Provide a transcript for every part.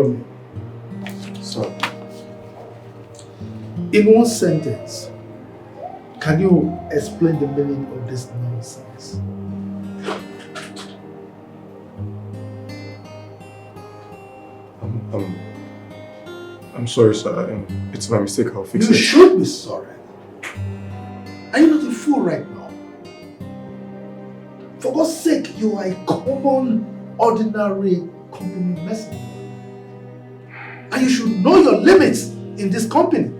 Romeo. Sir. In one sentence, can you explain the meaning of this nonsense? I'm sorry, sir. It's my mistake. I'll fix it. You should be sorry. Are you not a fool right now? For God's sake, you are a common, ordinary company messenger. And you should know your limits in this company.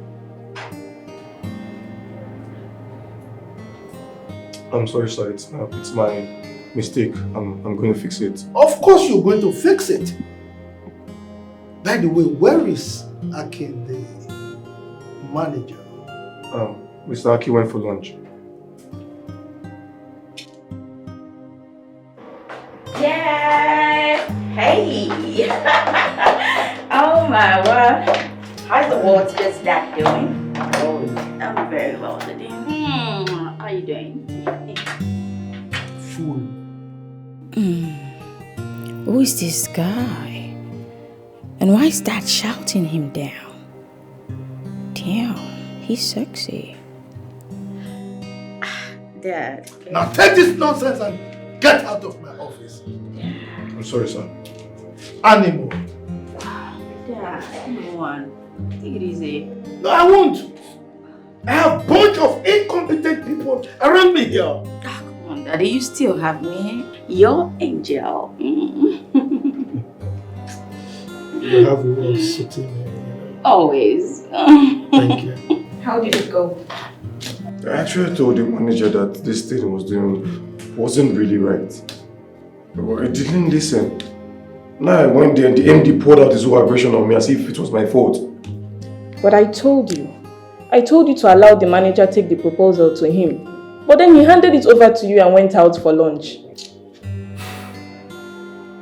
I'm sorry, sir. It's my mistake. I'm going to fix it. Of course you're going to fix it. By the way, where is Aki, the manager? Mr. Aki went for lunch. Yay! Hey! Oh my word! How's the water snack doing? Oh, I'm very well today. How are you doing? Fool. Who is this guy? And why is Dad shouting him down? Damn, he's sexy. Dad. Now take this nonsense and get out of my office. I'm sorry, sir. Animal. Dad, come on. Take it easy. No, I won't. I have a bunch of incompetent people around me here. Oh, come on, Daddy. You still have me. Your angel. You have a way of sitting here. Always. Thank you. How did it go? I actually told the manager that this thing he was doing wasn't really right. But I didn't listen. Now I went there and the MD poured out his whole aggression on me as if it was my fault. But I told you to allow the manager take the proposal to him. But then he handed it over to you and went out for lunch.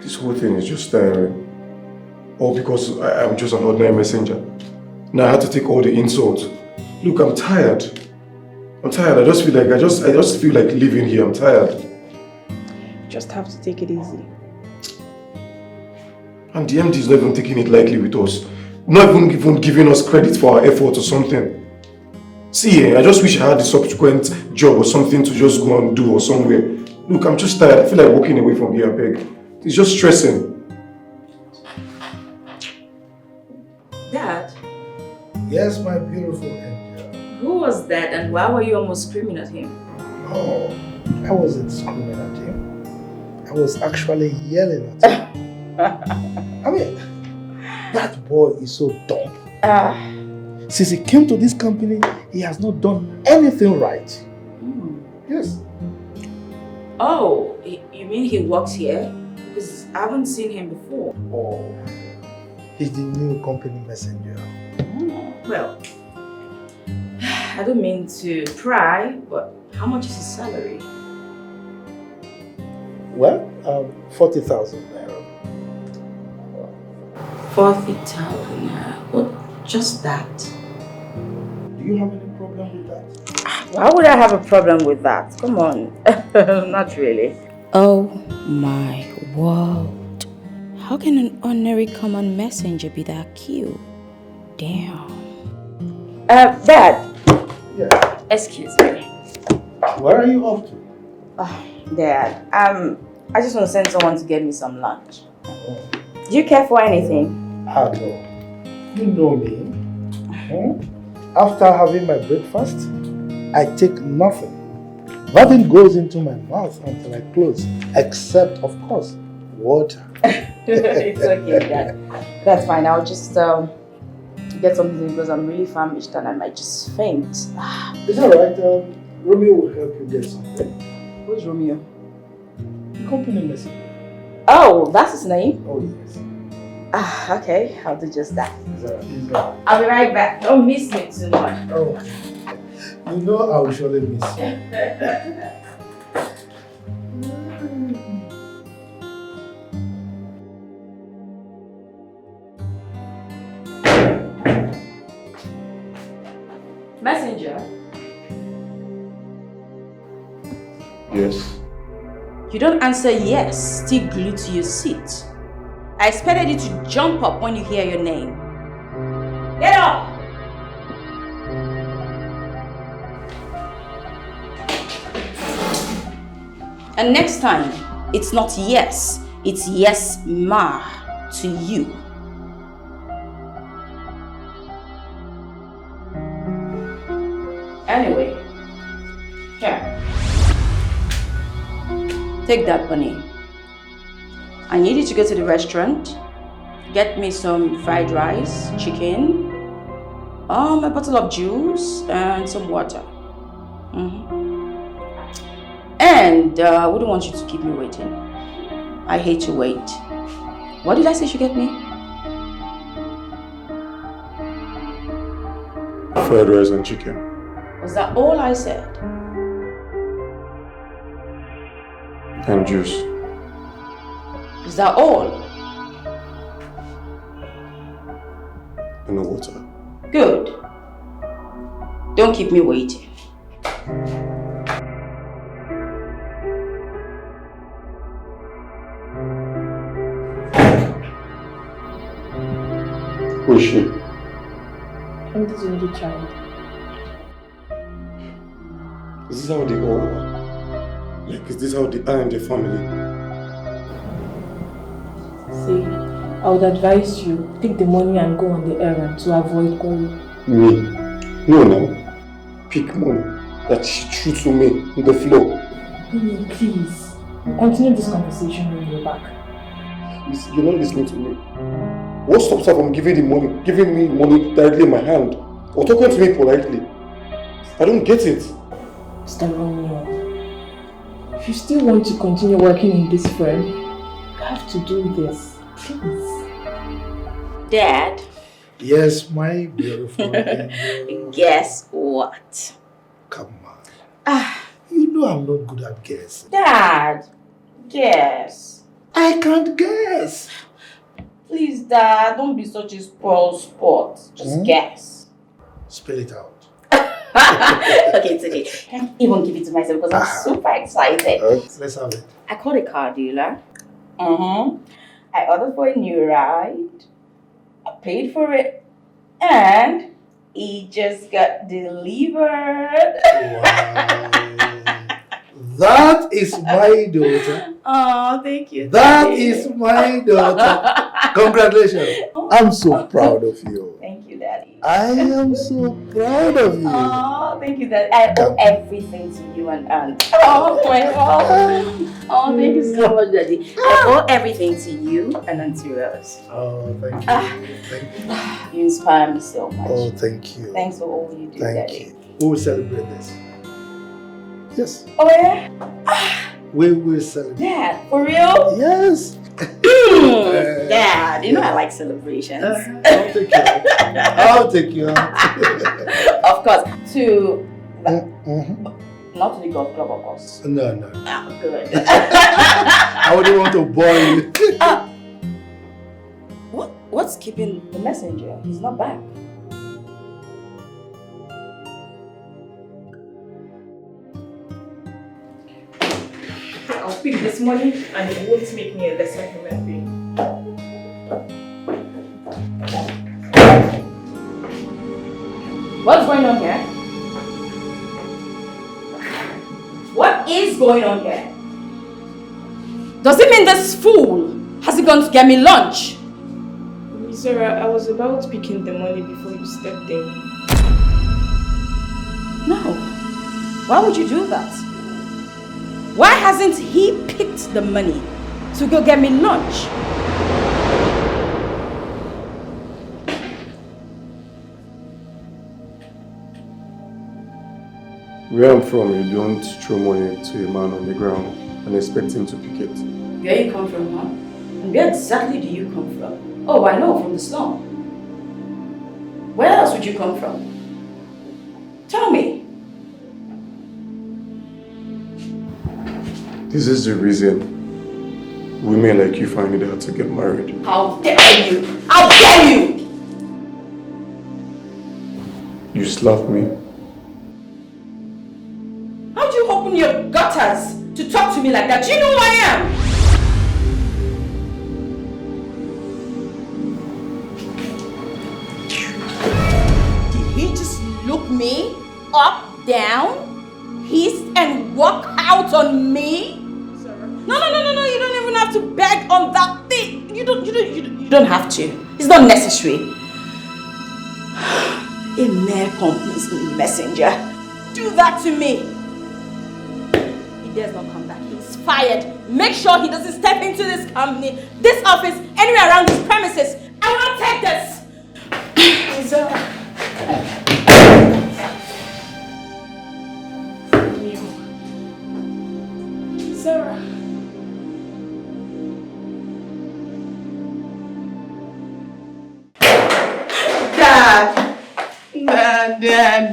This whole thing is just tiring. All because I'm just an ordinary messenger. Now I had to take all the insults. Look, I'm tired. I just feel like living here. I'm tired. You just have to take it easy. And the MD is not even taking it lightly with us. Not even giving us credit for our effort or something. See, I just wish I had a subsequent job or something to just go and do or somewhere. Look, I'm just tired. I feel like walking away from here, I beg. It's just stressing. Dad? Yes, my beautiful angel. Who was that and why were you almost screaming at him? Oh, I wasn't screaming at him. I was actually yelling at him. I mean, that boy is so dumb. Since he came to this company, he has not done anything right. Yes. Oh, you mean he works here? Because I haven't seen him before. Oh, he's the new company messenger. Well, I don't mean to pry, but how much is his salary? Well, 40,000 naira. 40,000 naira. What? Just that? Do you have any problem with that? Why would I have a problem with that? Come on. Not really. Oh my world. How can an ordinary common messenger be that cute? Damn. Dad. Yeah. Excuse me. Where are you off to? Dad, I just want to send someone to get me some lunch. Do you care for anything? No. You know me. After having my breakfast, I take nothing. Nothing goes into my mouth until I close, except, of course, water. It's okay, Dad. That's fine. I'll just get something because I'm really famished and I might just faint. It's alright. Romeo will help you get something. Who's Romeo? The company messenger. Oh, that's his name? Oh, yes. Okay. I'll do just that. Is I'll be right back. Don't miss me too much. Oh, you know I will surely miss you. Messenger? Yes. You don't answer yes, still glued to your seat. I expected you to jump up when you hear your name. Get up! And next time, it's not yes, it's yes, ma, to you. Anyway, here. Take that money. I need you to go to the restaurant, get me some fried rice, chicken, a bottle of juice, and some water. And I wouldn't want you to keep me waiting. I hate to wait. What did I say you should get me? Fried rice and chicken. Was that all I said? And juice. Is that all? And no water. Good. Don't keep me waiting. Who is she? I'm this only child. Is this how they all are? Like, is this how they are in the family? See, I would advise you, take the money and go on the errand to avoid quarrel. Me? No. Pick money that she threw to me on the floor. No, please. We'll continue this conversation when you're back. You're not listening to me. What stops her from giving me money directly in my hand? Or talking to me politely? I don't get it. Mr. Romeo, if you still want to continue working in this firm, you have to do this. Please. Dad? Yes, my beautiful angel. Guess what? Come on. You know I'm not good at guessing. Dad, guess. I can't guess. Please, Dad, don't be such a spoiled sport. Just guess. Spell it out. Okay, it's okay. I can't even give it to myself because I'm super excited. Let's have it. I called a car dealer. I ordered for a new ride. I paid for it. And it just got delivered. Wow. That is my daughter. Oh, thank you. That is my daughter. Congratulations. I'm so proud of you. Thank you, Daddy. I am so proud of you. Oh, thank you, Daddy. I owe everything to you and Aunt. Oh, my God. Oh, thank you so much, Daddy. I owe everything to you and Auntie Rose. Oh, thank you. Thank you. You inspire me so much. Oh, thank you. Thanks for all you do, Thank Daddy. you. We will celebrate this. Yes. Oh, yeah? We will celebrate. Dad, for real? Yes. Dad, you know I like celebrations. I'll take you out. I'll take you out. Of course. To... Not to the golf club, of course. No. Oh, good. I wouldn't want to bore you. What's keeping the messenger? He's not back. I'll pick this money and it won't make me a lesser human being. What's going on here? What is going on here? Does it mean this fool hasn't gone to get me lunch? Zara, I was about picking the money before you stepped in. No. Why would you do that? Why hasn't he picked the money to go get me lunch? Where I'm from, you don't throw money to a man on the ground and expect him to pick it. Where you come from, huh? And where exactly do you come from? Oh, I know, from the slum. Where else would you come from? Tell me. This is the reason women like you find it hard to get married. How dare you! How dare you! You slapped me. How do you open your gutters to talk to me like that? Do you know who I am? me, up, down, hiss and walk out on me. No, you don't even have to beg on that thing. You don't have to. It's not necessary. A mere company's messenger. Do that to me. He dares not come back. He's fired. Make sure he doesn't step into this company, this office, anywhere around this premises. I won't take this. Sarah.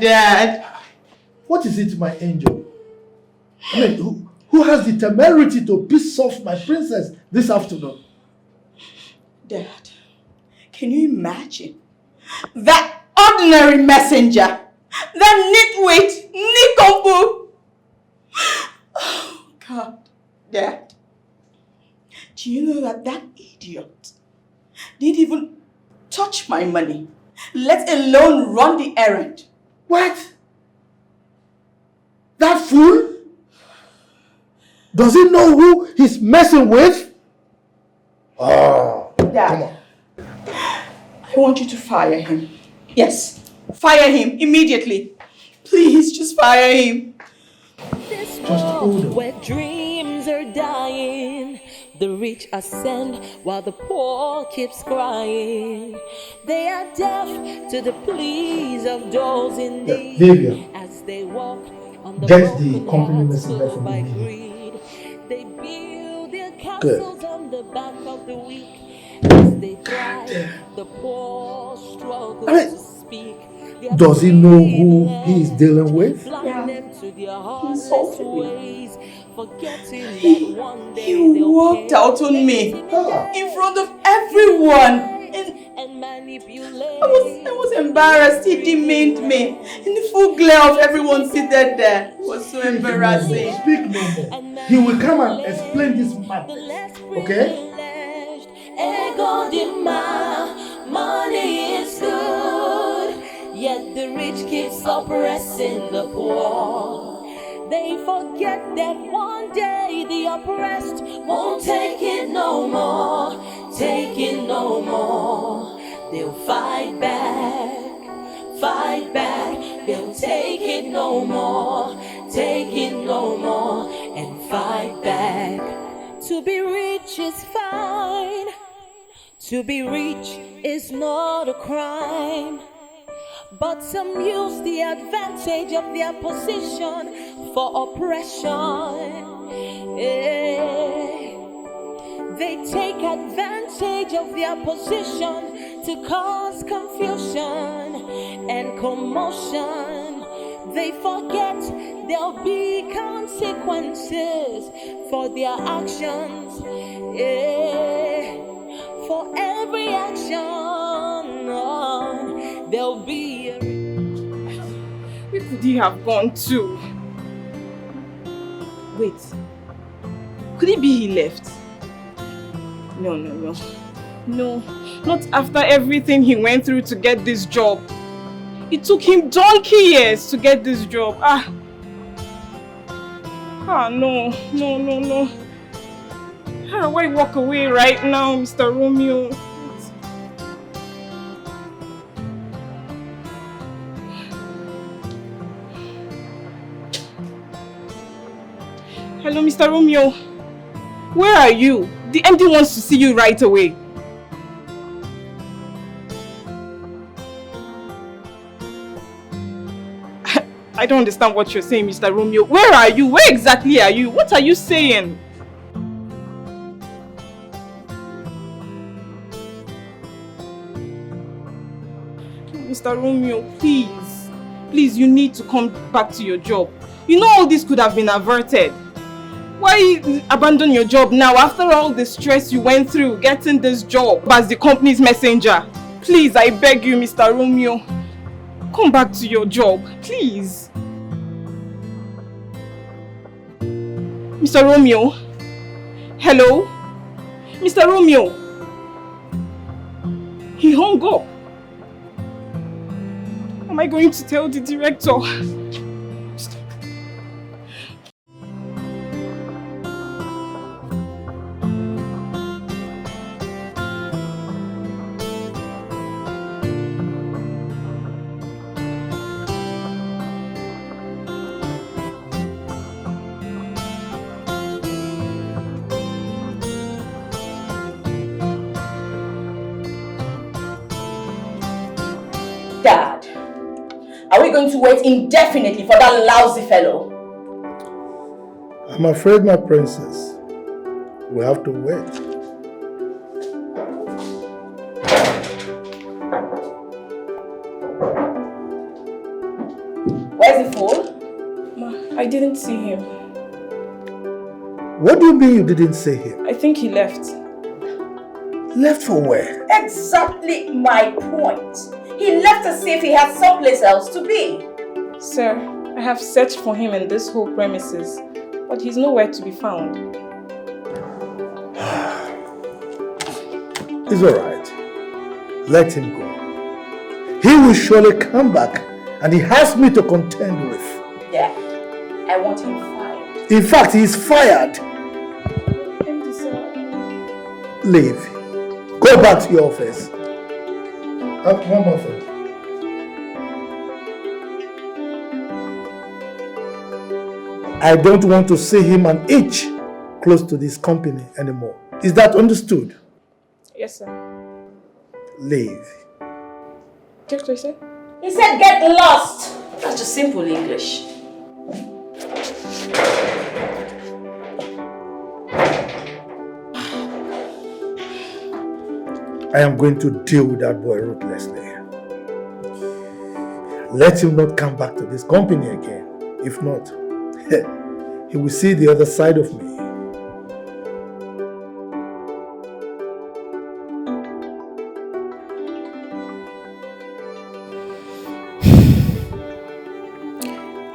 Dad. What is it, my angel? I mean, who has the temerity to piss off my princess this afternoon? Dad, can you imagine? That ordinary messenger, that nitwit, nincompoop. Oh, God, Dad. Do you know that idiot didn't even touch my money, let alone run the errand? What? That fool? Does he know who he's messing with? Oh, Dad, come on. I want you to fire him. Yes, fire him immediately. Please, just fire him. This Just hold on. where dreams are dying, the rich ascend while the poor keeps crying. They are deaf to the pleas of those in need Vivian, as they walk on the get the broken company hearts messenger full from by me. greed. They build their Good. castles on the back of the weak as they cry. The poor struggle I mean, to speak. does he know who he is dealing with? Yeah. He insulted me. ways, forgetting that one day He they'll walked pay out on me Ah. in front of everyone. and manipulate. I was embarrassed. He demeaned me in the full glare of everyone seated there. It was so embarrassing. Speak no more. He will come and explain this madness. Okay? Ego demand, money is good, yet the rich keeps oppressing the poor. They forget that one day the oppressed won't take it no more, take it no more. They'll fight back, they'll take it no more, take it no more, and fight back. To be rich is fine, to be rich is not a crime. But some use the advantage of their position for oppression. They take advantage of their position to cause confusion and commotion. They forget there'll be consequences for their actions. For every action, there'll be a... Where could he have gone to? Wait. Could it be he left? No. No, not after everything he went through to get this job. It took him donkey years to get this job. No. How do I walk away right now, Mr. Romeo? Hello, Mr. Romeo. Where are you? The MD wants to see you right away. I don't understand what you're saying, Mr. Romeo. Where are you? Where exactly are you? What are you saying? Mr. Romeo, please. Please, you need to come back to your job. You know all this could have been averted. Why abandon your job now after all the stress you went through getting this job as the company's messenger? Please, I beg you, Mr. Romeo. Come back to your job, please. Mr. Romeo? Hello? Mr. Romeo? He hung up. am I going to tell the director? Dad, are we going to wait indefinitely for that lousy fellow? I'm afraid, my princess, we have to wait. Where's the fool? Ma, I didn't see him. What do you mean you didn't see him? I think he left. Left for where? Exactly my point. He left to see if he had someplace else to be. Sir, I have searched for him in this whole premises, but he's nowhere to be found. It's alright. Let him go. He will surely come back, and he has me to contend with. Yeah, I want him fired. In fact, he is fired. Empty, sir. Leave. Go back to your office. One more thing. I don't want to see him an inch close to this company anymore. Is that understood? Yes, sir. Leave. What did you say? He said get lost. That's just simple English. I am going to deal with that boy ruthlessly. Let him not come back to this company again. If not, he will see the other side of me.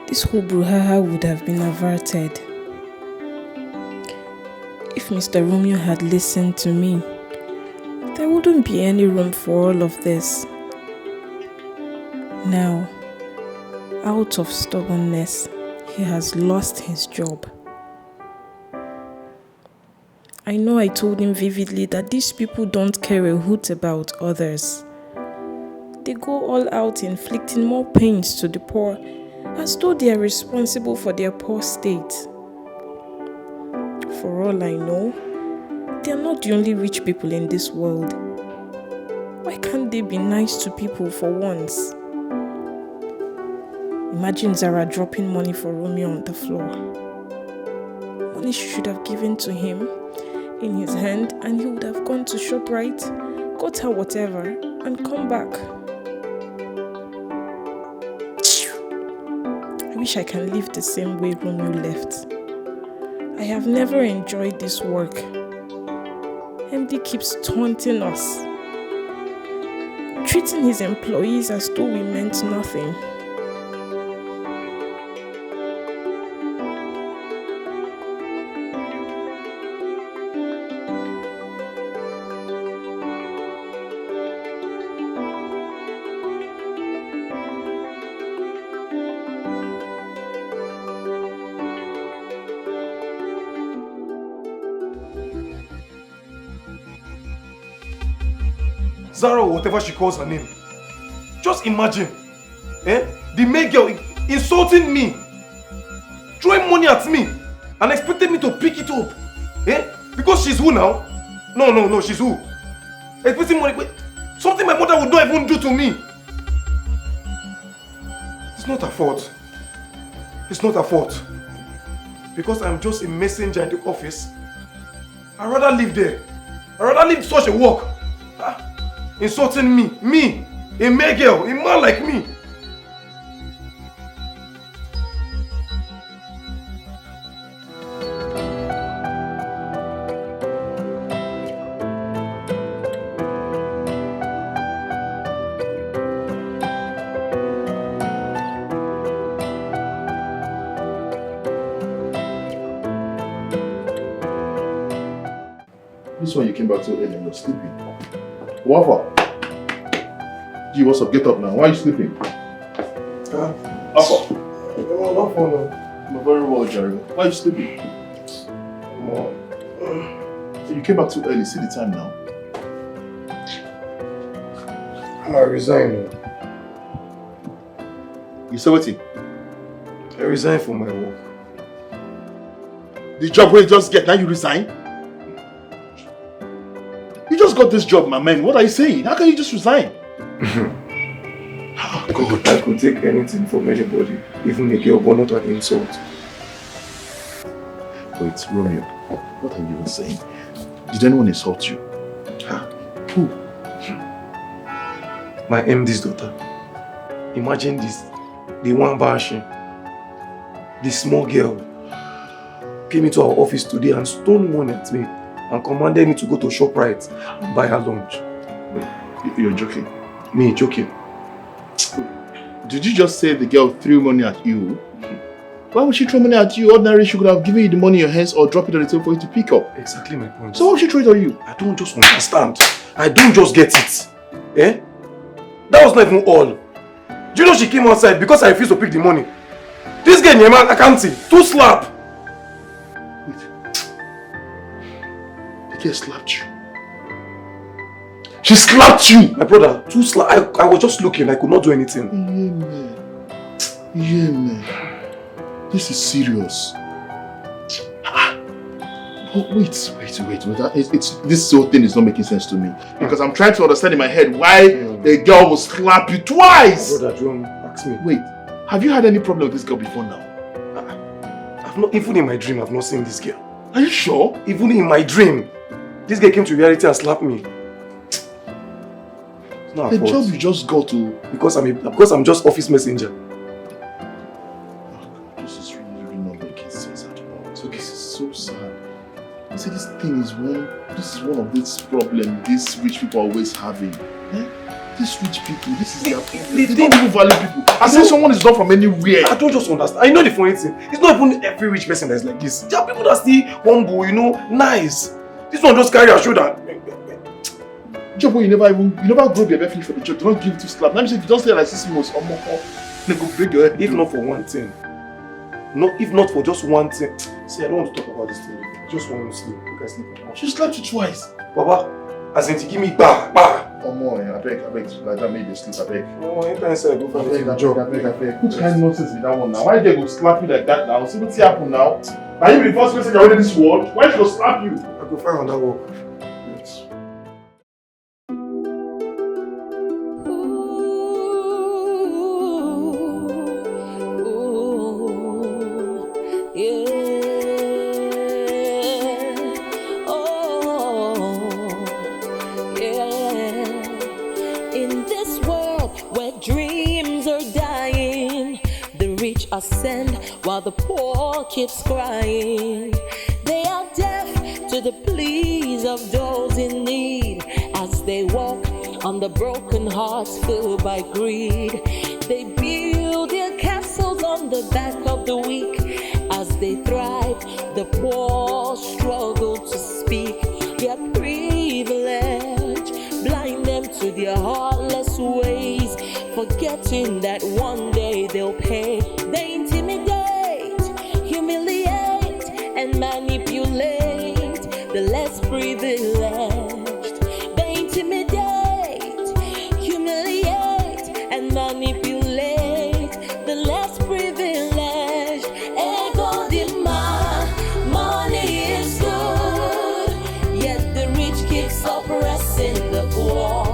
This whole brouhaha would have been averted if Mr. Romeo had listened to me. There wouldn't be any room for all of this. Now, out of stubbornness, he has lost his job. I know I told him vividly that these people don't care a hoot about others. They go all out inflicting more pains to the poor, as though they are responsible for their poor state. For all I know, they are not the only rich people in this world. Why can't they be nice to people for once? Imagine Zara dropping money for Romeo on the floor. Money she should have given to him in his hand, and he would have gone to ShopRite, got her whatever, and come back. I wish I can live the same way Romeo left. I have never enjoyed this work. MD keeps taunting us, treating his employees as though we meant nothing. Zara or whatever she calls her name. Just imagine, the maid girl insulting me, throwing money at me, and expecting me to pick it up. Because she's who now? No, she's who? Expecting money, but something my mother would not even do to me. It's not her fault. It's not her fault. Because I'm just a messenger in the office. I'd rather live there. I'd rather live such a work. Insulting me, a male girl, a man like me. This one you came back so early and you're sleeping. What? Gee, what's up? Get up now. Why are you sleeping? Oh no. I'm very well, Jerry. Why are you sleeping? Oh. So you came back too early. See the time now. I resign. You said what? I resign from my work. The job where you just get, now you resign? You just got this job, my man. What are you saying? How can you just resign? Oh, God, I could take anything from anybody, even a girl, but not an insult. Wait, Romeo, what are you even saying? Did anyone insult you? Who? My MD's daughter. Imagine this. The one bashing. The small girl came into our office today and stole money at me and commanded me to go to ShopRite and buy her lunch. Wait, you're joking? Me joking. Did you just say the girl threw money at you? Why would she throw money at you? Ordinarily, she could have given you the money in your hands or drop it on the table for you to pick up. Exactly my point. So why would she throw it on you? I don't just understand. I don't just get it. Eh? That was not even all. Do you know she came outside because I refused to pick the money? This girl, Nyema, accounting, 2 slap. Wait. The girl slapped you. She slapped you! My brother, 2 slap. I was just looking, I could not do anything. Yeah, man. This is serious. Oh, wait. This whole thing is not making sense to me. Because I'm trying to understand in my head why the girl will slap you twice! My brother, John, ask me. Wait, have you had any problem with this girl before now? I've not, even in my dream, I've not seen this girl. Are you sure? Even in my dream, this girl came to reality and slapped me. It's not her The fault. job you just got to... Because I'm just office messenger. This is really not making sense at all. So this is so sad. You see, this is one of these problems these rich people are always having. Eh? These rich people, this is their problem. They don't even value people. I say someone is not from anywhere. I don't just understand. I know the funny thing. It's not even every rich person that's like this. There are people that still humble, nice. This one just carry her shoulder. Job where you never grow your finish for the job. Do not give 2 slaps. Let me say if you don't stay like 6 months or more, they go break your head. If not for one thing. If not for just one thing. See, I don't want to talk about this thing. I just want to sleep. You can sleep. She slapped you twice. Baba, as in to give me bah. Oh more, I beg. Like that made you sleep, I beg. Oh, anytime I say I go for the job. I beg. What kind of nonsense is that one now? Why they go slap you like that now? See what's happened now? Are you the first person you're in this world? Why should I slap you? I go find on that work. Ascend while the poor keeps crying. They are deaf to the pleas of those in need as they walk on the broken hearts filled by greed. They build their castles on the back of the weak as they thrive. The poor struggle to speak their privilege, blind them to their heartless ways, forgetting that one day they'll pay. They intimidate, humiliate, and manipulate the less privileged. They intimidate, humiliate, and manipulate the less privileged. Ego demand, money is good, yet the rich keeps oppressing the poor.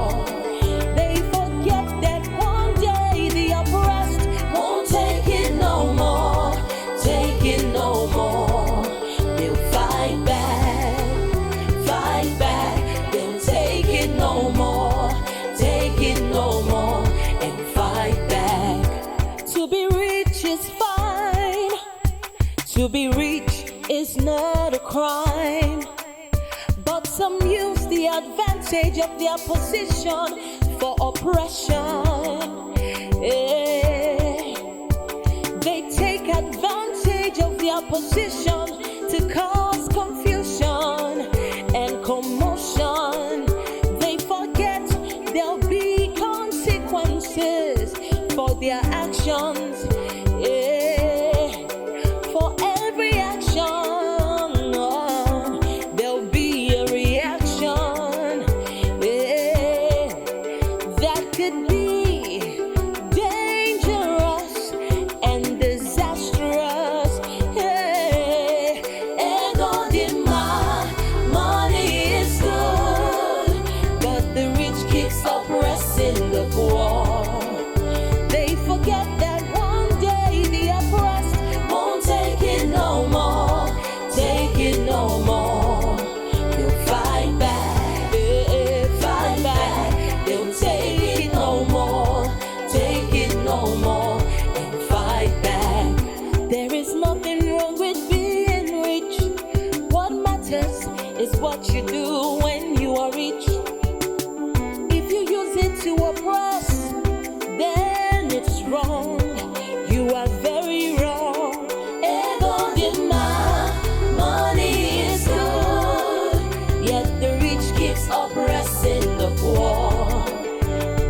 To be rich is not a crime, but some use the advantage of their position for oppression. They take advantage of their position to cause confusion and commotion. They forget there'll be consequences for their actions. is what you do when you are rich. If you use it to oppress, then it's wrong. You are very wrong. Ego demand, money is good, yet the rich keeps oppressing the poor.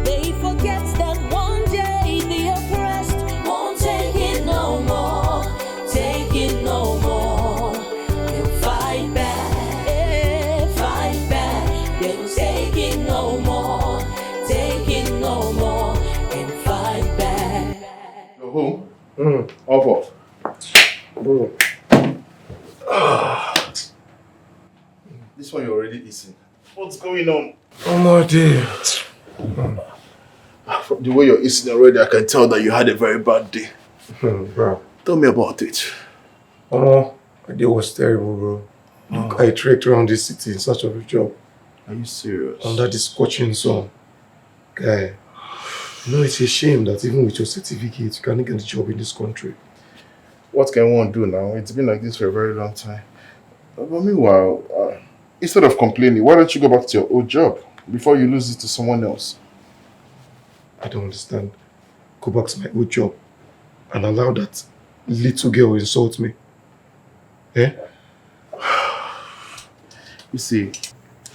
They forget that one day the oppressed won't take it no more, take it no more. They'll fight back, fight back. They'll take it no more, take it no more, and fight back. You're home? Off. This one you're already eating. What's going on? Oh my dear. From the way you're eating already, I can tell that you had a very bad day. Bro. Tell me about it. Oh, my day was terrible, bro. Look, I trekked around this city in search of a job. Are you serious? Under this scorching sun. Guy, you know it's a shame that even with your certificate, you can't get a job in this country. What can one do now? It's been like this for a very long time. But meanwhile, instead of complaining, why don't you go back to your old job before you lose it to someone else? I don't understand. Go back to my old job and allow that little girl insult me. Eh? You see,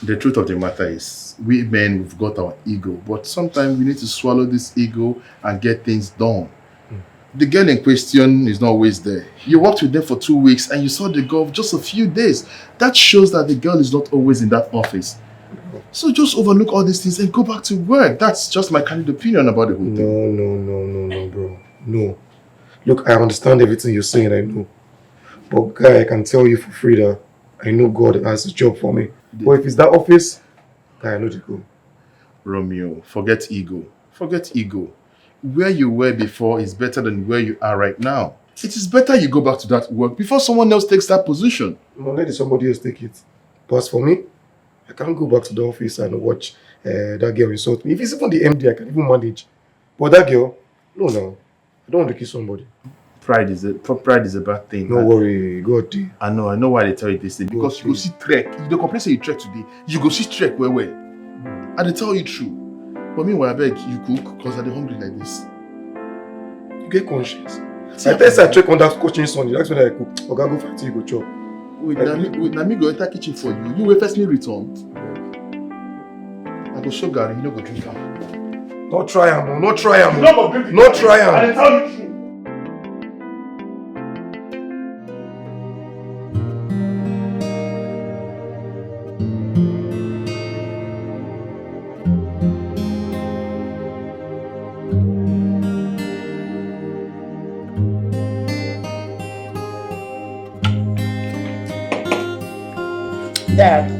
the truth of the matter is, we men, we've got our ego, but sometimes we need to swallow this ego and get things done. The girl in question is not always there. You worked with them for 2 weeks and you saw the girl just a few days. That shows that the girl is not always in that office. So just overlook all these things and go back to work. That's just my candid opinion about the whole thing. No, bro. No. Look, I understand everything you're saying, I know. But guy, I can tell you for free that I know God has a job for me. But if it's that office, guy, I know to go. Romeo, forget ego. Forget ego. Where you were before is better than where you are right now. It is better you go back to that work before someone else takes that position. No, let somebody else take it. But as for me, I can't go back to the office and watch that girl insult me. If it's even the MD, I can even manage. But that girl, no. I don't want to kill somebody. Pride is a bad thing. No worry, God. I know why they tell you this thing. Because you go see trek. If the complaint say you trek today, you go see trek where. And they tell you true. But meanwhile, I beg you cook because I'm hungry like this. You get conscience. I tell you I check on that coaching Sunday. That's when I cook. Okay, go fight till you go chop. Wait, let me go enter kitchen for you. You will first me return. I go show Gary, you no go drink am. Not try am, not try am. Not try am. I tell you true. Dad,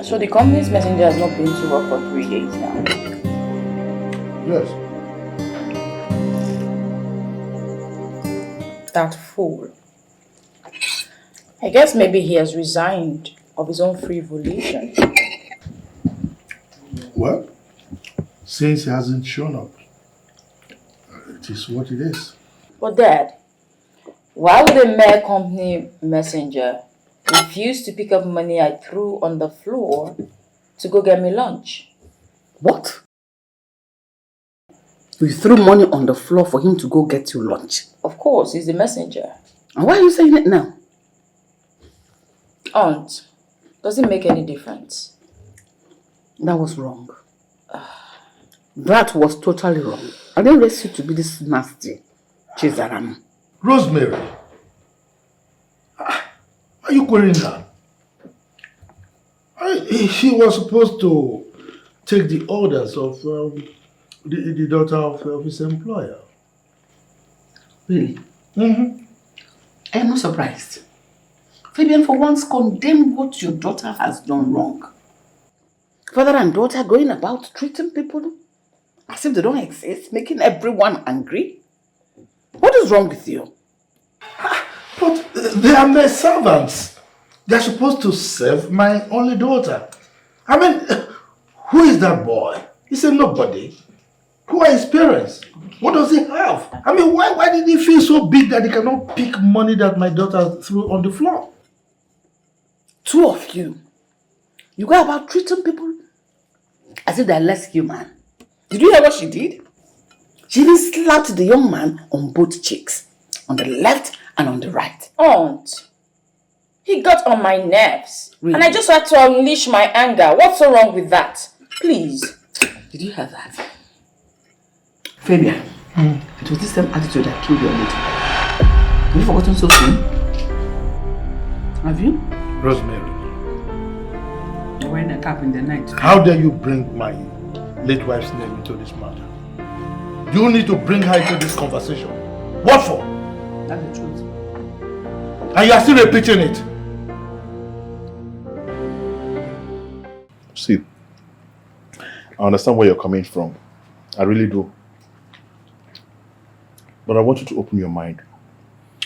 so the company's messenger has not been to work for 3 days now. Yes. That fool. I guess maybe he has resigned of his own free volition. Well, since he hasn't shown up, it is what it is. But Dad, why would a mere company messenger refuse to pick up money I threw on the floor to go get me lunch? What? You threw money on the floor for him to go get you lunch? Of course, he's the messenger. And why are you saying it now? Aunt, does it make any difference? That was wrong. That was totally wrong. I didn't raise you to be this nasty. Chizaram. Rosemary, are you going down? She was supposed to take the orders of the daughter of his employer. Really? Mm-hmm. I am not surprised. Fabian, for once, condemn what your daughter has done wrong. Father and daughter going about treating people as if they don't exist, making everyone angry. What is wrong with you? But they are my servants. They are supposed to serve my only daughter. I mean, who is that boy? He's a nobody. Who are his parents? What does he have? I mean, why did he feel so big that he cannot pick money that my daughter threw on the floor? Two of you. You go about treating people as if they're less human. Did you hear what she did? She even slapped the young man on both cheeks. On the left and on the right. Aunt, he got on my nerves. Really? And I just had to unleash my anger. What's so wrong with that? Please. Did you hear that? Fabian, it was this same attitude that killed your lady. Have you forgotten so soon? Have you? Rosemary, You're wearing a cap in the night. how dare you bring my late wife's name into this matter? You need to bring her into this conversation. What for? That's the truth. And you are still repeating it. See, I understand where you're coming from. I really do. But I want you to open your mind.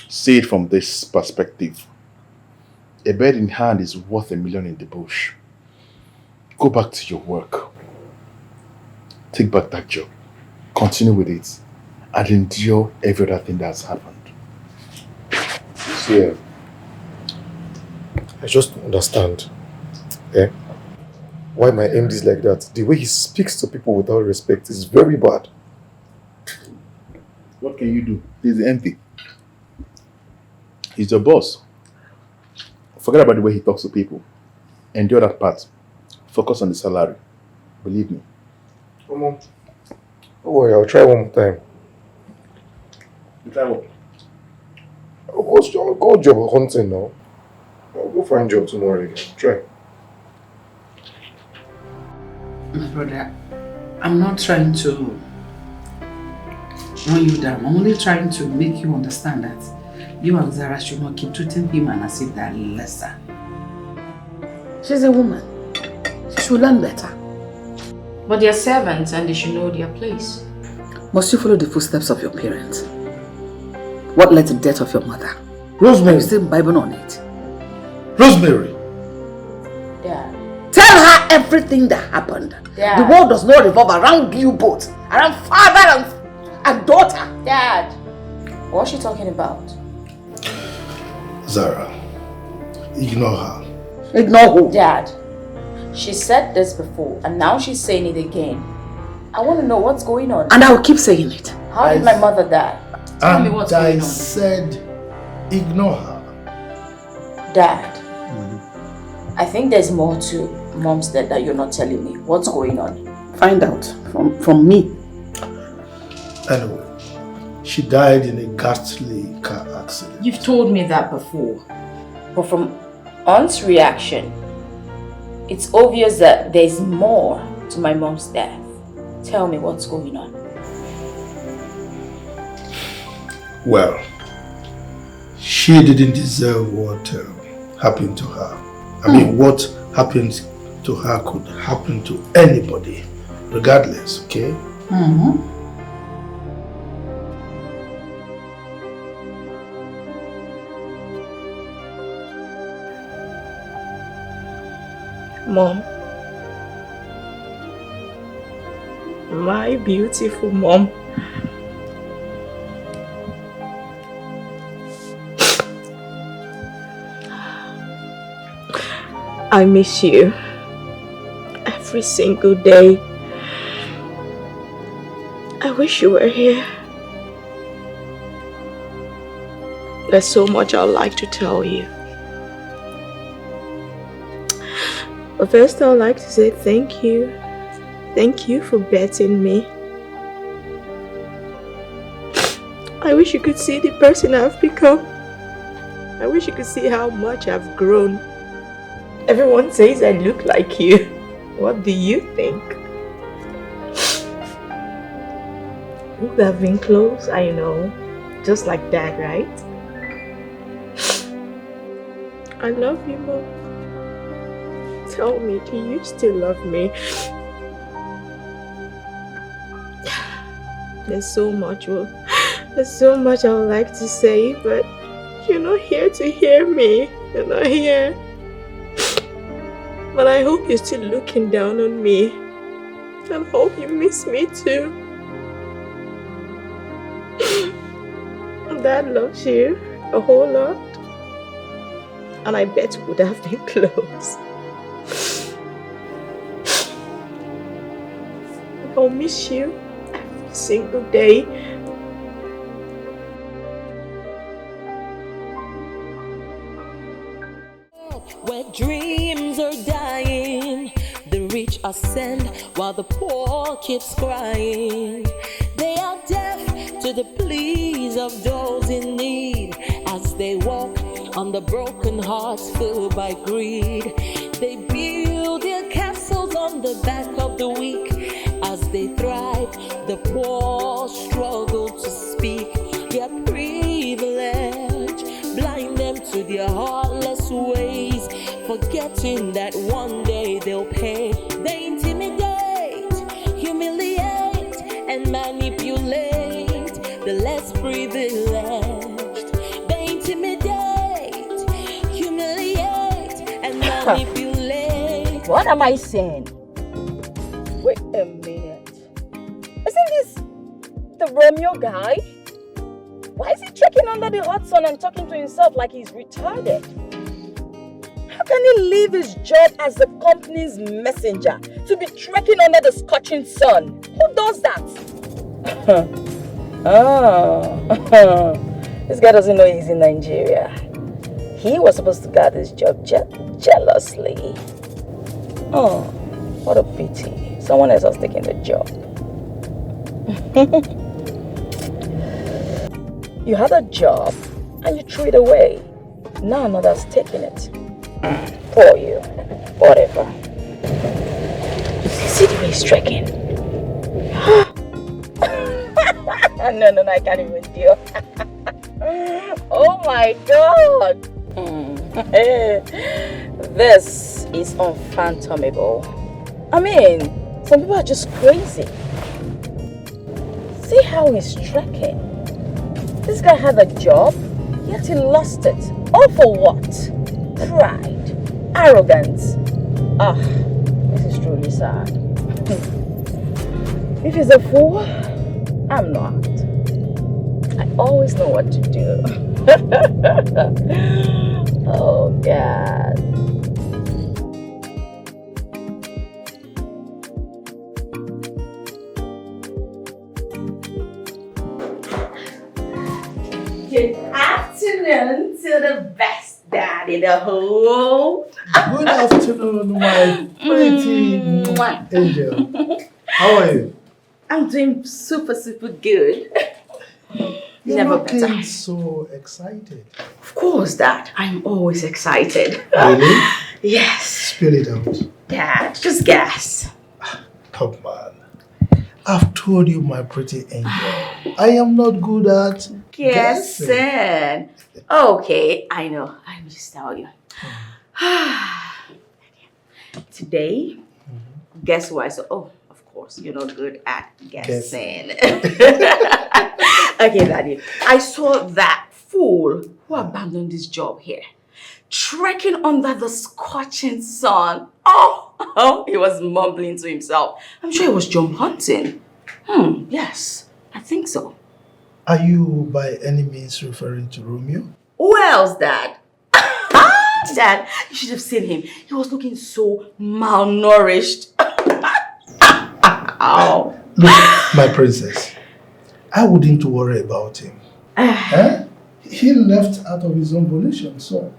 See it from this perspective. A bird in hand is worth a million in the bush. Go back to your work. Take back that job. Continue with it. And endure every other thing that has happened. See, I just don't understand. Why my MD is like that. The way he speaks to people without respect is very bad. What can you do? He's empty. He's your boss. Forget about the way he talks to people. Endure that part. Focus on the salary. Believe me. Come on. Don't worry, I'll try one more time. You try what? I'll go job hunting now. I'll go find job tomorrow again. Try. My brother, I'm not trying to run you down. I'm only trying to make you understand that you and Zara should not keep treating him as if they're lesser. She's a woman. She should learn better. But they're servants and they should know their place. Must you follow the footsteps of your parents? What led to the death of your mother? Rosemary. You still Bible on it. Rosemary. Dad. Tell her everything that happened. Dad. The world does not revolve around you both. Around father and daughter. Dad. What's she talking about? Zara, ignore her. Ignore who? Dad. She said this before and now she's saying it again. I want to know what's going on. And I will keep saying it. How did my mother die? Tell me what's going on. I said ignore her. Dad. I think there's more to Mom's death that you're not telling me. What's going on? Find out from me. Anyway, she died in a ghastly car accident. You've told me that before. But from Aunt's reaction, it's obvious that there's more to my mom's death. Tell me what's going on. Well, she didn't deserve what happened to her. I mean, what happened to her could happen to anybody, regardless, okay? Mom. My beautiful mom. I miss you every single day. I wish you were here. There's so much I'd like to tell you. But first, I'd like to say thank you. Thank you for betting me. I wish you could see the person I've become. I wish you could see how much I've grown. Everyone says I look like you. What do you think? We could have been close, I know. Just like Dad, right? I love you, Mom. Tell me, do you still love me? There's so much I would like to say, but you're not here to hear me. You're not here. But I hope you're still looking down on me. I hope you miss me too. Dad loves you a whole lot. And I bet we would have been close. I'll miss you every single day. Where dreams are dying, the rich ascend while the poor keeps crying. They are deaf to the pleas of those in need as they walk on the broken hearts filled by greed. They build their castles on the back of the weak. As they thrive, the poor struggle to speak. Their privilege blind them to their heartless ways, forgetting that one day they'll pay. They intimidate, humiliate, and manipulate the less privileged. They intimidate, humiliate, and manipulate. What am I saying? Wait a minute. Isn't this the Romeo guy? Why is he trekking under the hot sun and talking to himself like he's retarded? How can he leave his job as the company's messenger to be trekking under the scorching sun? Who does that? This guy doesn't know he's in Nigeria. He was supposed to guard his job jealously. Oh, what a pity. Someone else has taken the job. You had a job and you threw it away. Now another's taking it. Poor you. Whatever. See the way he's trekking. No, I can't even deal. Oh my God. This is unfathomable. I mean, some people are just crazy. See how he's trekking. This guy had a job, yet he lost it. All for what? Pride, arrogance. This is truly sad. If he's a fool, I'm not. I always know what to do. Oh God. Good afternoon to the best dad in the whole. Good afternoon, my pretty angel. How are you? I'm doing super good. You're Never looking better. so excited. Of course, Dad. I'm always excited. Really? Yes. Spill it out. Dad, just guess. Come on. I've told you, my pretty angel, I am not good at Guessing. Okay, I know. Let me just tell you. Today, guess who I saw? Oh, of course, you're not good at guessing. Okay, Daddy. I saw that fool who abandoned his job here, trekking under the scorching sun. Oh, he was mumbling to himself. I'm sure he was jump hunting. Yes, I think so. Are you by any means referring to Romeo? Who else, Dad? Dad, you should have seen him. He was looking so malnourished. Ow. Look, my princess, I wouldn't worry about him. He left out of his own volition, so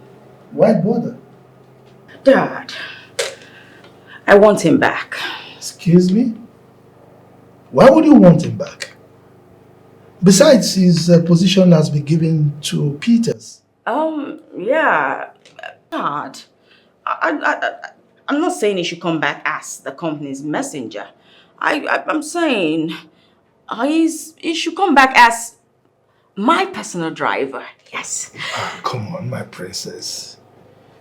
why bother? Dad, I want him back. Excuse me? Why would you want him back? Besides, his position has been given to Peters. Yeah. Dad, I'm not saying he should come back as the company's messenger. I'm saying he should come back as my personal driver. Yes. Come on, my princess.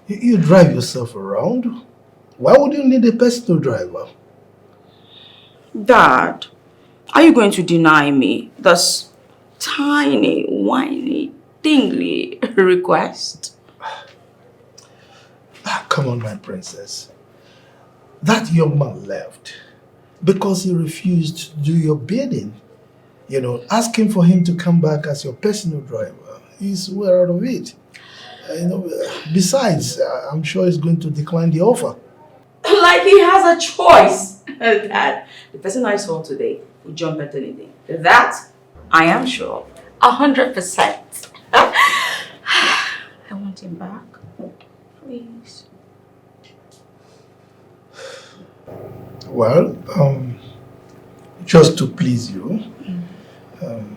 You drive yourself around. Why would you need a personal driver? Dad, are you going to deny me this tiny, whiny, dingly request? Come on, my princess. That young man left because he refused to do your bidding. Asking for him to come back as your personal driver is well out of it. Besides, I'm sure he's going to decline the offer. Like he has a choice. That the person I saw today would jump at anything. That I am sure. 100%. I want him back. Please. Well, just to please you,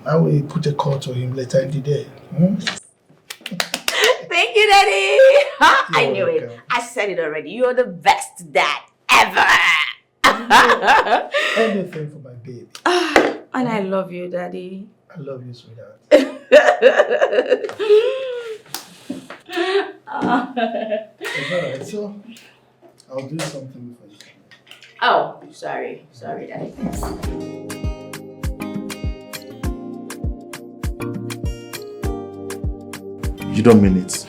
I will put a call to him later in the day. Thank you, Daddy. I knew it. I said it already. You're the best dad ever. Anything for my baby. And I love you, Daddy. I love you, sweetheart. It's alright, so I'll do something for you. Oh, sorry. Sorry, Daddy. You don't mean it.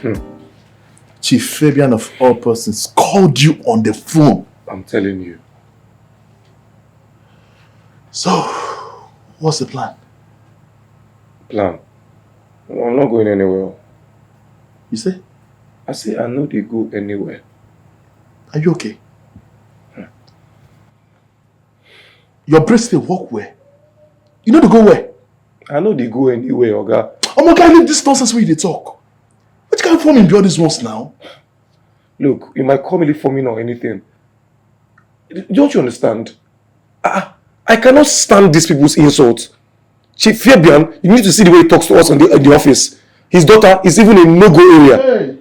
Chief Fabian of all persons called you on the phone. I'm telling you. So, what's the plan? Plan? I'm not going anywhere. You say? I say I know they go anywhere. Are you okay? Your brace they walk where? You know they go where? I know they go anywhere, Oga. Oh my God, leave this nonsense where they talk. What kind of form in all these ones now? Look, you might call me forming or anything. Don't you understand? I cannot stand these people's insults. Chief Fabian, you need to see the way he talks to us in the office. His daughter is even in no-go area. Hey.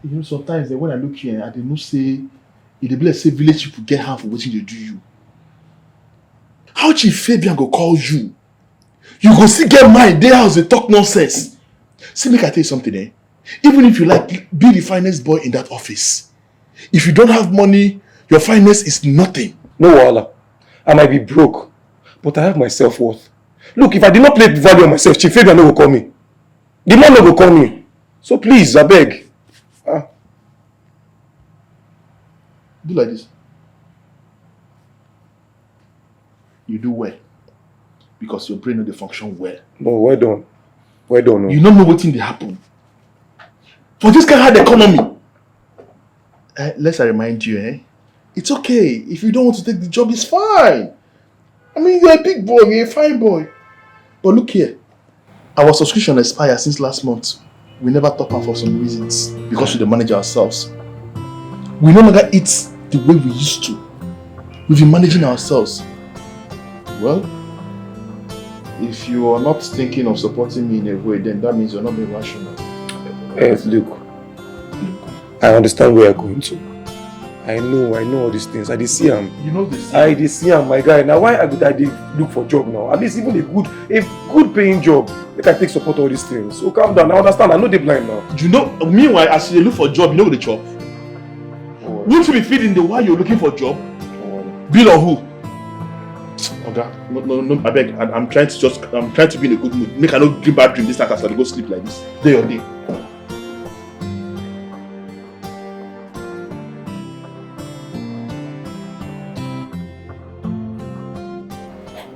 You know, sometimes when I look here, I did not say, if the blessed village people get half of what they do you. How Chief Fabian go call you? You go see get my day house, they talk nonsense. See, make I tell you something, eh? Even if you like, be the finest boy in that office. If you don't have money, your finance is nothing. No wahala. I might be broke, but I have my self-worth. Look, if I did not play value on myself, Chief Fabian no go call me. The man no go call me. So please, I beg. Do like this. You do well. Because your brain no dey function well. No, well done. Well done. No. You don't know what thing dey happen. For this kind of hard economy. Let's remind you, it's okay. If you don't want to take the job, it's fine. I mean, you're a big boy, you're a fine boy. But look here. Our subscription expired since last month. We never top up for some reasons. Because we don't manage ourselves. We no longer eat the way we used to. We've been managing ourselves. Well, if you are not thinking of supporting me in a way, then that means you're not being rational. Yes, look. I understand where you're going to. I know all these things. I did see him. You know this. I did see him, my guy. Now why I did look for a job now? At least even a good paying job. Make I take support all these things. So calm down. I understand. I know they're blind now. You know, meanwhile, as you look for a job, you know the job. Won't you be feeding the while you're looking for a job? Bill or who? Okay. No, I beg. I'm trying to be in a good mood. Make I not dream bad dream this night after I go sleep like this. Day or day.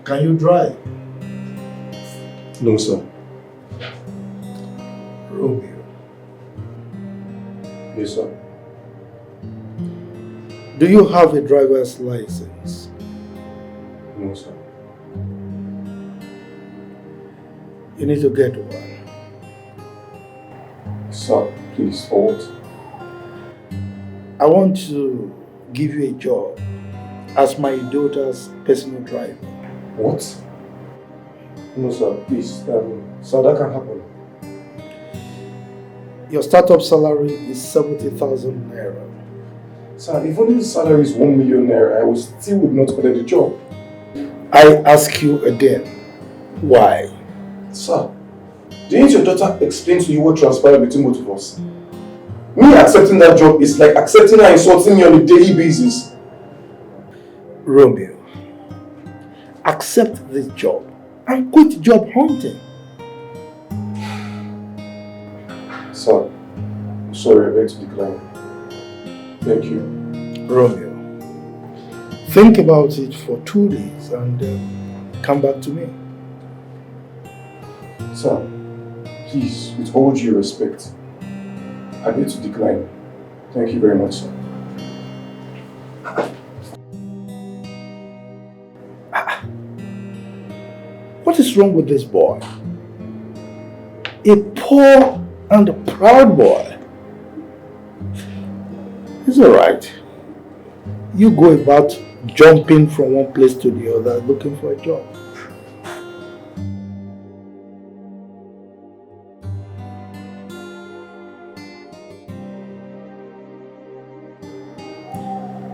Can you drive? No, sir. Romeo. Yes, sir. Do you have a driver's license? No, sir. You need to get one. Sir, please, for what? I want to give you a job as my daughter's personal driver. What? No, sir, please. Sir, that can't happen. Your startup salary is 70,000 naira. Sir, if only the salary is 1 million naira, I would not collect the job. I ask you again, why? Sir, didn't your daughter explain to you what transpired between both of us? Me accepting that job is like accepting her insulting me on a daily basis. Romeo, accept this job and quit job hunting. Sir, I'm sorry, I beg to decline. Thank you. Romeo, think about it for 2 days and come back to me. Sir, Please, with all due respect, I need to decline. Thank you very much, sir. What is wrong with this boy? A poor and a proud boy. It's alright. You go about jumping from one place to the other looking for a job.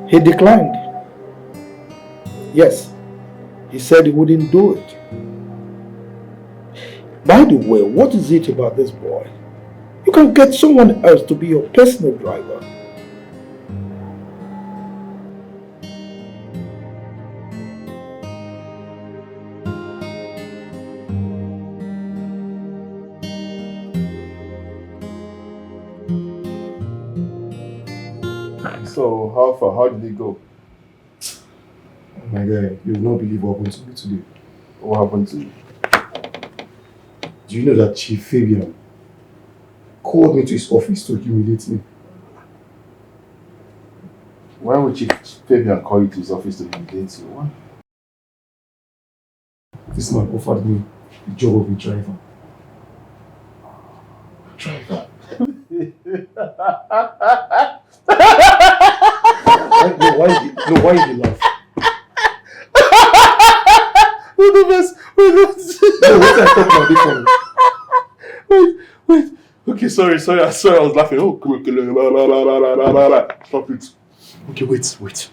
He declined. Yes, he said he wouldn't do it. By the way, what is it about this boy? You can get someone else to be your personal driver. So, how far? How did it go? Oh my God, you will not believe what happened to me today. What happened to you? Do you know that Chief Fabian called me to his office to humiliate me? Why would Chief Fabian call you to his office to humiliate you? Why? This man offered me the job of a driver. Driver? Why did you laugh? Wait, okay, sorry, I was laughing. Oh, stop it. Okay, wait.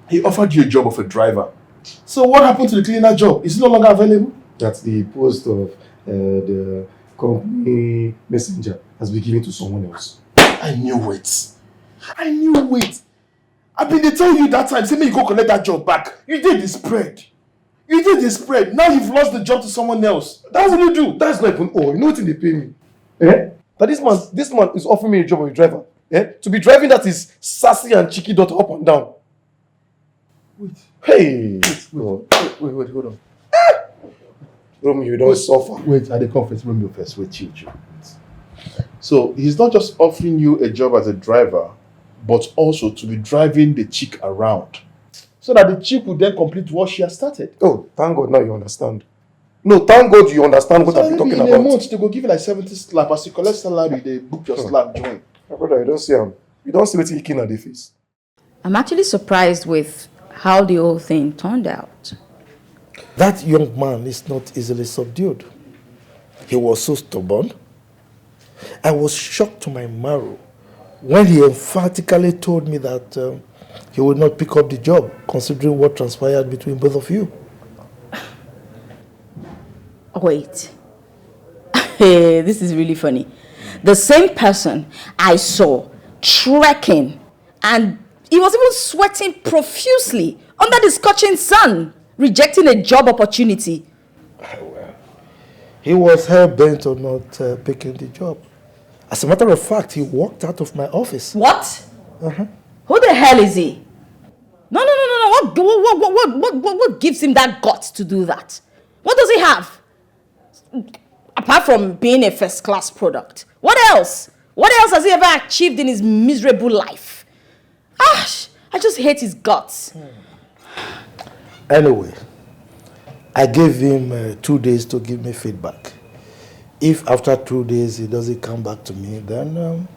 He offered you a job of a driver. So what happened to the cleaner job? Is it no longer available? That the post of the company messenger has been given to someone else. I knew it. I've been telling you that time, say me you go collect that job back. You did the spread. Now you've lost the job to someone else. That's what you do. That's not even all. You know what they pay me? But this man is offering me a job of a driver. To be driving that is sassy and cheeky daughter up and down. Wait. Hey! Wait, hold on. Romeo, you don't suffer. Wait, at the conference, Romeo first. Wait, chill. So, he's not just offering you a job as a driver, but also to be driving the chick around. So that the chick will then complete what she has started. Oh, thank God now you understand. No, thank God you understand what I've been talking about. In a month, they go give you like 70 slap. As you collect salary, they book your slap join. My brother, you don't see him. You don't see what he can at the face. I'm actually surprised with how the whole thing turned out. That young man is not easily subdued. He was so stubborn. I was shocked to my marrow when he emphatically told me that he would not pick up the job, considering what transpired between both of you. Wait. Hey, this is really funny. The same person I saw trekking, and he was even sweating profusely under the scorching sun, rejecting a job opportunity. Well, he was hell-bent on not picking the job. As a matter of fact, he walked out of my office. What? Uh-huh. Who the hell is he? No. What gives him that guts to do that? What does he have? Apart from being a first-class product. What else? What else has he ever achieved in his miserable life? I just hate his guts. Anyway, I gave him 2 days to give me feedback. If after 2 days he doesn't come back to me, then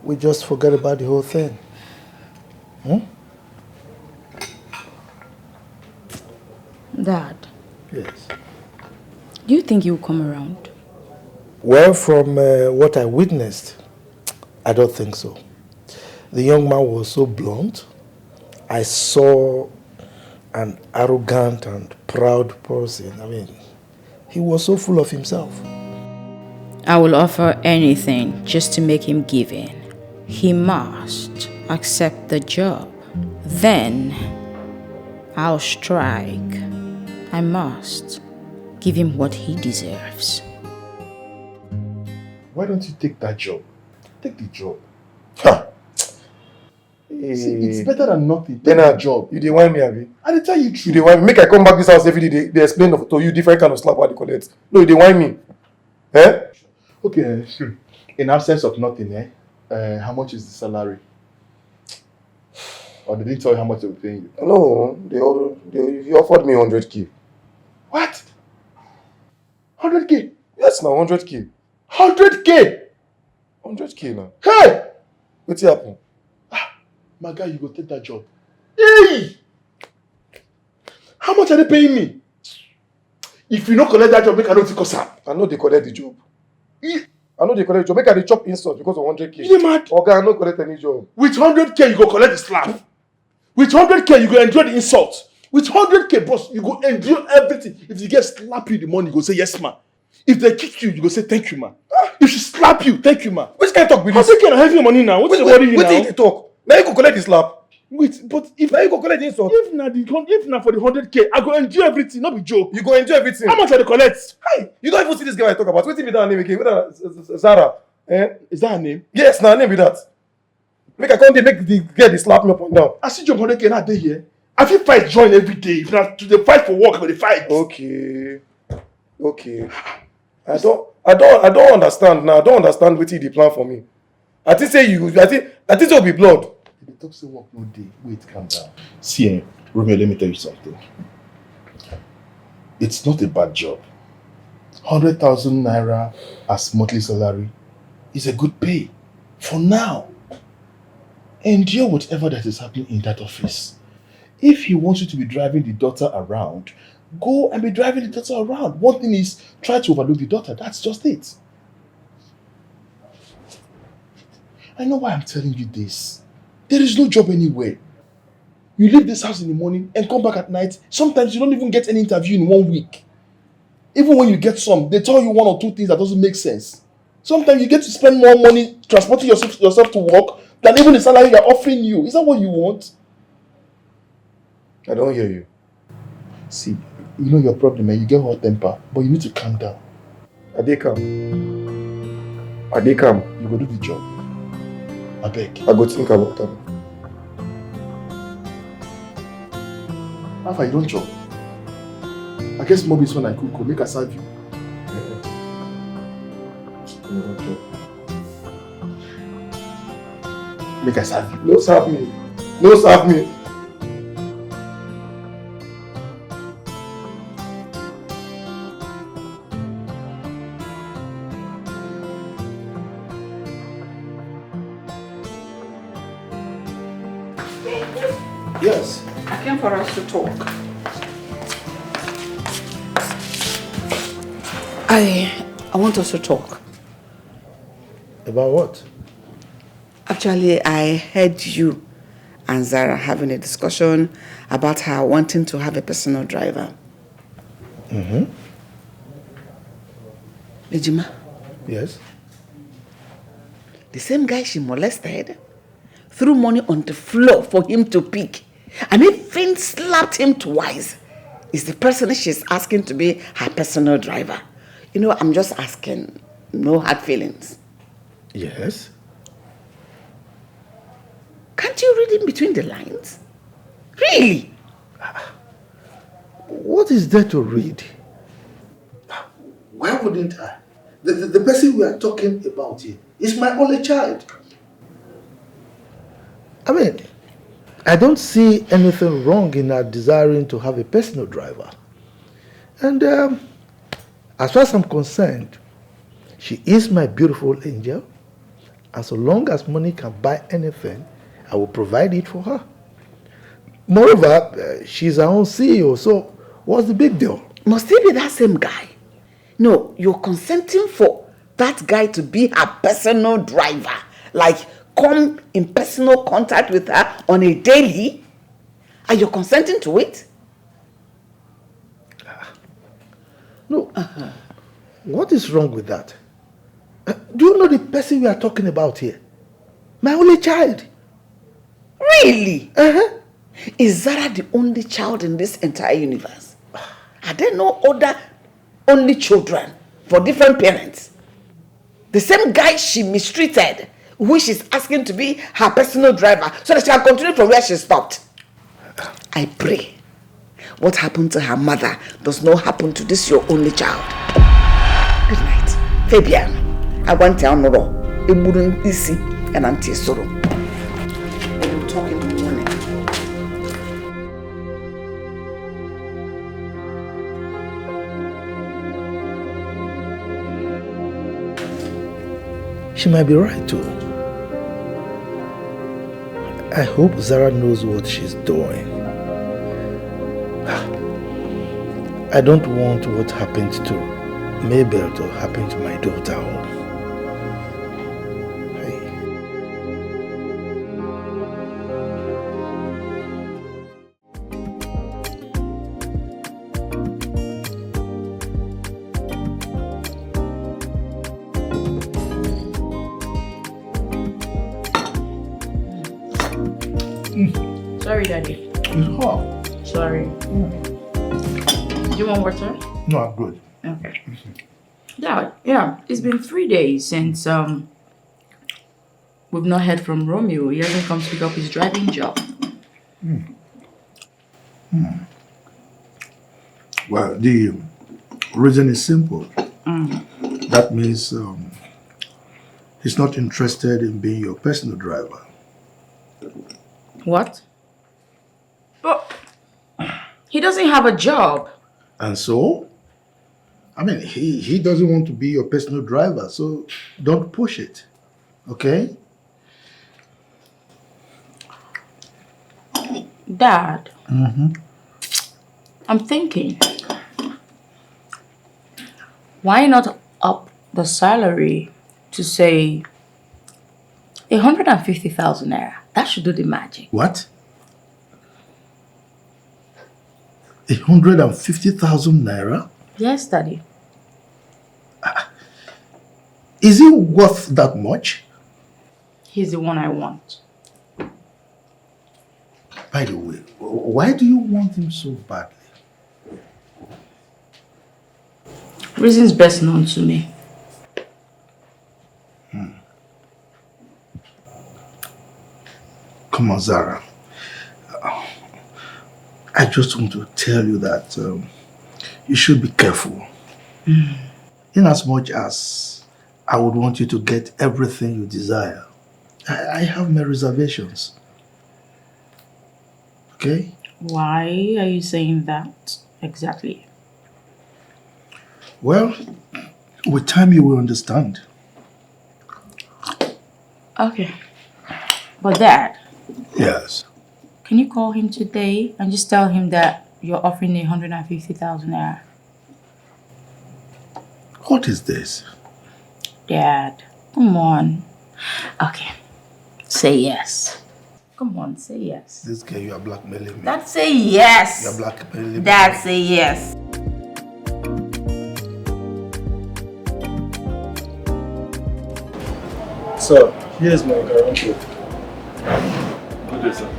we just forget about the whole thing. Dad. Yes. Do you think he will come around? Well, from what I witnessed, I don't think so. The young man was so blunt. I saw an arrogant and proud person. I mean, he was so full of himself. I will offer anything just to make him give in. He must accept the job. Then I'll strike. I must give him what he deserves. Why don't you take that job? Take the job. See, it's better than nothing. Take that job. You didn't want me, Abi. I didn't tell you true. You didn't want me. Make I come back this house every day. They explain to you different kind of slap what they collect. No, you didn't want me. Okay, sure. In absence of nothing, how much is the salary? Or they didn't tell you how much they were paying you? No, he offered me 100k. What? 100k? Yes, now 100k. 100k? 100k now. Hey! What's happened? My guy, you go take that job. Hey! How much are they paying me? If you don't collect that job, make I don't take us out. I know they collect the job. I know they collect the job. Make I dey chop insult because of 100k. You mad? Okay, I no collect any job. With 100k, you go collect the slap. With 100k, you go endure the insult. With 100k, boss, you go endure everything. If you get slap you in the morning, you go say yes, ma. If they kick you, you go say thank you, ma. If she slap you, thank you, ma. Which kind of talk be this? I'm taking heavy money now. What's the worry you now? Wait till they talk. Now you go collect the slap. Wait, but if Now you go collect the insult. if not for the 100k, I go endure everything, not be joke. You go enjoy everything. How much are they collect? Hey, you don't even see this girl I talk about. Wait till me that name again. Zara. Is that her name? Yes, now name be that. Make I come there, make the girl dey slap me up and down. I see job 100k now dey here. I feel fight join every day. If not to the fight for work, but they fight. Okay. I don't understand now. I don't understand wetin the plan for me. I think say it will be blood. They talk say work no day. Wait, calm down. See, Romeo, let me tell you something. It's not a bad job. 100,000 naira as monthly salary is a good pay for now. Endure whatever that is happening in that office. If he wants you to be driving the daughter around, go and be driving the daughter around. One thing is, try to overlook the daughter. That's just it. I know why I'm telling you this. There is no job anywhere. You leave this house in the morning and come back at night. Sometimes you don't even get any interview in 1 week. Even when you get some, they tell you 1 or 2 things that doesn't make sense. Sometimes you get to spend more money transporting yourself to work than even the salary they're offering you. Is that what you want? I don't hear you. See, you know your problem, and you get hot temper, but you need to calm down. I dey calm. You go do the job. I beg. I go think about them. How far you don't chop? I guess maybe it's when I cook, make I serve you. Make I serve you. No serve me. No serve me. Yes. I came for us to talk. I want us to talk. About what? Actually, I heard you and Zara having a discussion about her wanting to have a personal driver. Mm-hmm. Ejima, Yes. the same guy she molested threw money on the floor for him to pick and even slapped him twice is the person she's asking to be her personal driver. You know, I'm just asking, no hard feelings. Yes. Can't you read in between the lines? Really? What is there to read? Why wouldn't I? The person we are talking about here is my only child. I mean, I don't see anything wrong in her desiring to have a personal driver. And as far as I'm concerned, she is my beautiful angel. And so long as money can buy anything, I will provide it for her. Moreover, she's her own CEO, so what's the big deal? Must it be that same guy? No, you're consenting for that guy to be her personal driver. Like, come in personal contact with her on a daily, and you're consenting to it? No. What is wrong with that? Do you know the person we are talking about here? My only child. Really? Uh-huh. Is Zara the only child in this entire universe? Are there no other only children for different parents? The same guy she mistreated, who she's asking to be her personal driver, so that she can continue from where she stopped. I pray what happened to her mother does not happen to this your only child. Good night, Fabian. Agwante anoro. Eburu isi and anti soro. We'll talk in the morning. She might be right too. I hope Zara knows what she's doing. I don't want what happened to Mabel to happen to my daughter. Sorry, Daddy. It's hot. Sorry. Do you want water? No, I'm good. Okay. Yeah. It's been 3 days since we've not heard from Romeo. He hasn't come to pick up his driving job. Well, the reason is simple. That means he's not interested in being your personal driver. What? But he doesn't have a job. And so? I mean, he doesn't want to be your personal driver, so don't push it. Okay? Dad. I'm thinking, why not up the salary to say 150,000 naira? That should do the magic. What? 150,000 naira? Yes, Daddy. Is it worth that much? He's the one I want. By the way, why do you want him so badly? Reasons best known to me. Come on, Zara. I just want to tell you that you should be careful. In as much as I would want you to get everything you desire, I have my reservations. Okay? Why are you saying that exactly? Well, with time you will understand. Okay. But Dad. Yes. Can you call him today and just tell him that you're offering 150,000 naira? What is this? Dad, come on. Okay. Say yes. Come on, say yes. This girl, you are blackmailing me. Dad, say yes. You are blackmailing me. Dad, say yes. Sir, here's my guarantee. Good day, sir.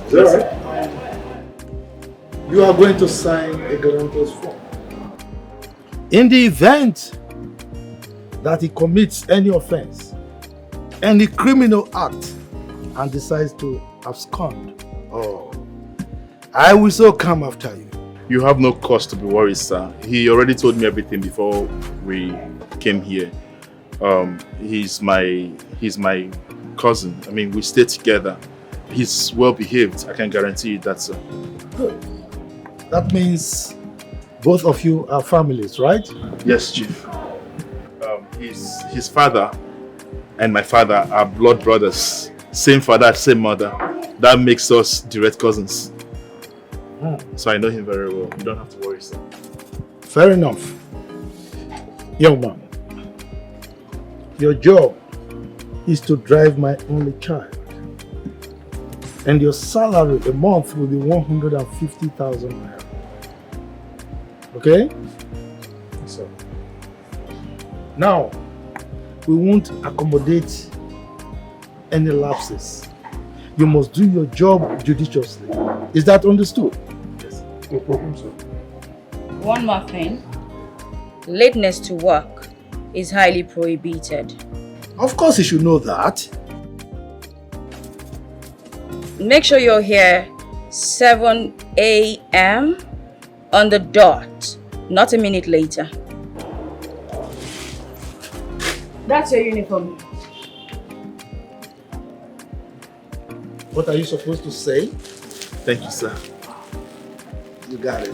Is that right? You are going to sign a guarantor's form. In the event that he commits any offense, any criminal act, and decides to abscond, I will so come after you. You have no cause to be worried, sir. He already told me everything before we came here. He's my cousin. I mean, we stay together. He's well behaved. I can guarantee you that, sir. Good. That means both of you are families, right? Yes, Chief. His father and my father are blood brothers. Same father, same mother. That makes us direct cousins. So I know him very well. You don't have to worry, sir. Fair enough. Young man, your job is to drive my only child. And your salary a month will be 150,000 naira. Okay? So, now, we won't accommodate any lapses. You must do your job judiciously. Is that understood? Yes. No problem, sir. One more thing. Lateness to work is highly prohibited. Of course you should know that. Make sure you're here 7 a.m. on the dot, not a minute later. That's your uniform. What are you supposed to say? Thank you, sir. You got it.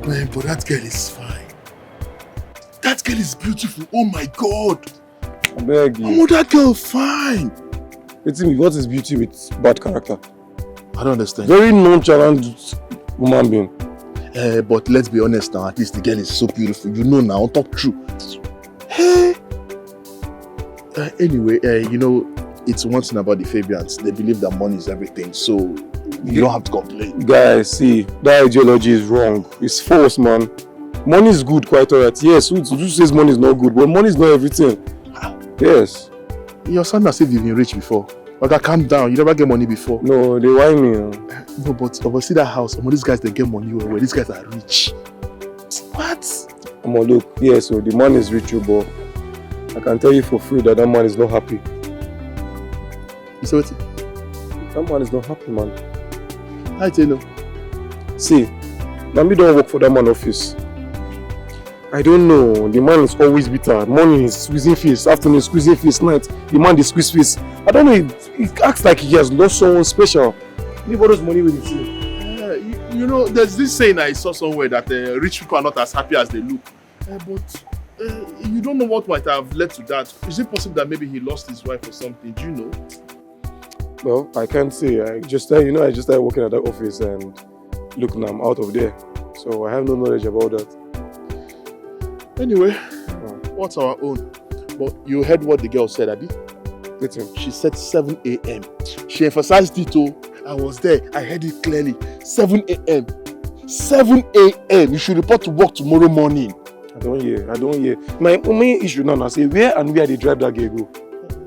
Man, but that girl is fine. That girl is beautiful. Oh my God. I beg you. Oh, that girl fine. What is beauty with bad character? I don't understand. Very nonchalant woman being. But let's be honest now, at least the girl is so beautiful. You know now, talk true. Hey. Anyway, you know, it's one thing about the Fabians. They believe that money is everything, so you don't have to complain. Guys, see, that ideology is wrong. It's false, man. Money is good, quite alright. Yes, who says money is not good? But money is not everything. Yes. You sound as if you've been rich before. Like, calm down. You never get money before. No, they whine me. No, but see that house. These guys, they get money where these guys are rich. What? Look, yes, so the man is rich, but I can tell you for free that man is not happy. You say what? That man is not happy, man. I tell you. See, Nami don't work for that man office. I don't know. The man is always bitter. Morning is squeezing face, afternoon squeezing face, night the man is squeeze face. I don't know. He acts like he has lost someone special. He borrows money with him. You know, there's this saying I saw somewhere that rich people are not as happy as they look. But you don't know what might have led to that. Is it possible that maybe he lost his wife or something? Do you know? Well, I can't say. I just started working at that office and look, now I'm out of there. So I have no knowledge about that. Anyway, what's our own? But you heard what the girl said, Abi? Listen. She said 7 a.m. She emphasized it too. I was there. I heard it clearly. 7 a.m. 7 a.m. You should report to work tomorrow morning. I don't hear. My main issue now, I say, where and where they drive that girl go?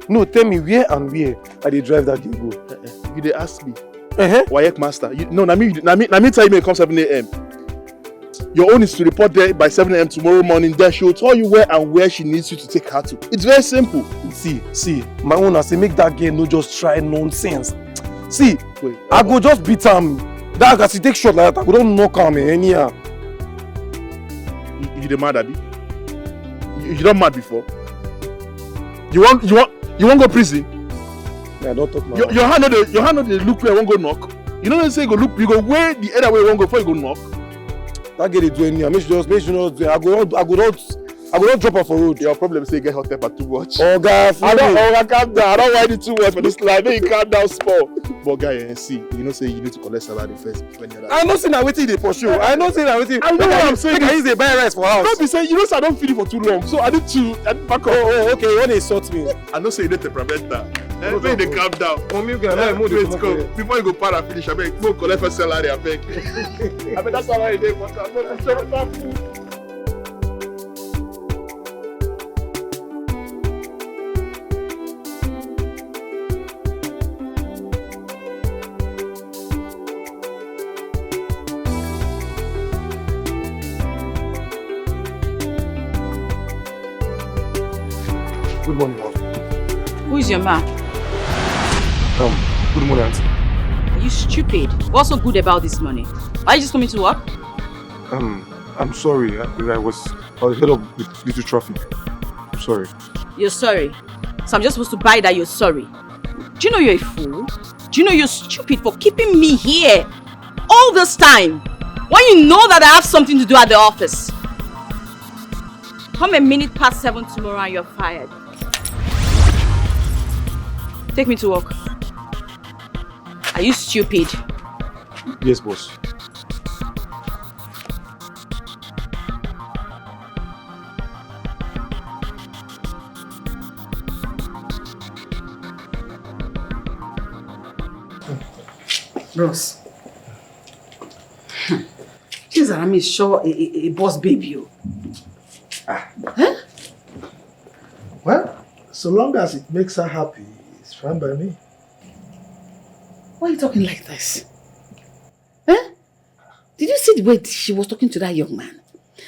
No, tell me where and where they drive that girl go? You they ask me. Wayek master. I mean tell you may come 7 a.m. Your own is to report there by 7 a.m. tomorrow morning. There she will tell you where she needs you to take her to. It's very simple. See, my own I say make that girl no just try nonsense. See, wait, I go just beat him. That guy take shot like that. I go don't knock him anyhow. You the mad, Abi? You don't mad before? You want go prison? Yeah, don't talk my your hand no dey look where I won't go knock. You know when say go look, you go where the other way you won't go before you go knock. That girl is doing here. Make sure not. I go not drop her for road. Your problem is say you get hot temper too much. Oh God, calm down. I don't want it too much for this life. Make you calm down small. But guy, see, you know say you need to collect salary first before any other. I know saying that waiting they pursue. I know saying that waiting. I know what I'm saying. I use the buy rice for house. Don't be saying you know say I don't feel it for too long, so I need back up. Oh, okay. You want to insult me? I know say you need temperamental. Make they calm down. Before you go para finish, I beg, go collect for salary. I beg. I mean that's how I dey want. Good morning, Mom. Who is your man? Good morning, Auntie. Are you stupid? What's so good about this money? Are you just coming to work? I'm sorry. I was head up with little traffic. I'm sorry. You're sorry. So I'm just supposed to buy that you're sorry. Do you know you're a fool? Do you know you're stupid for keeping me here all this time when you know that I have something to do at the office? Come a minute past 7 tomorrow and you're fired. Take me to work. Are you stupid? Yes, boss. Bros. Things that I'm sure a boss baby. Huh? Well, so long as it makes her happy, it's fine by me. Why are you talking like this? Huh? Did you see the way she was talking to that young man?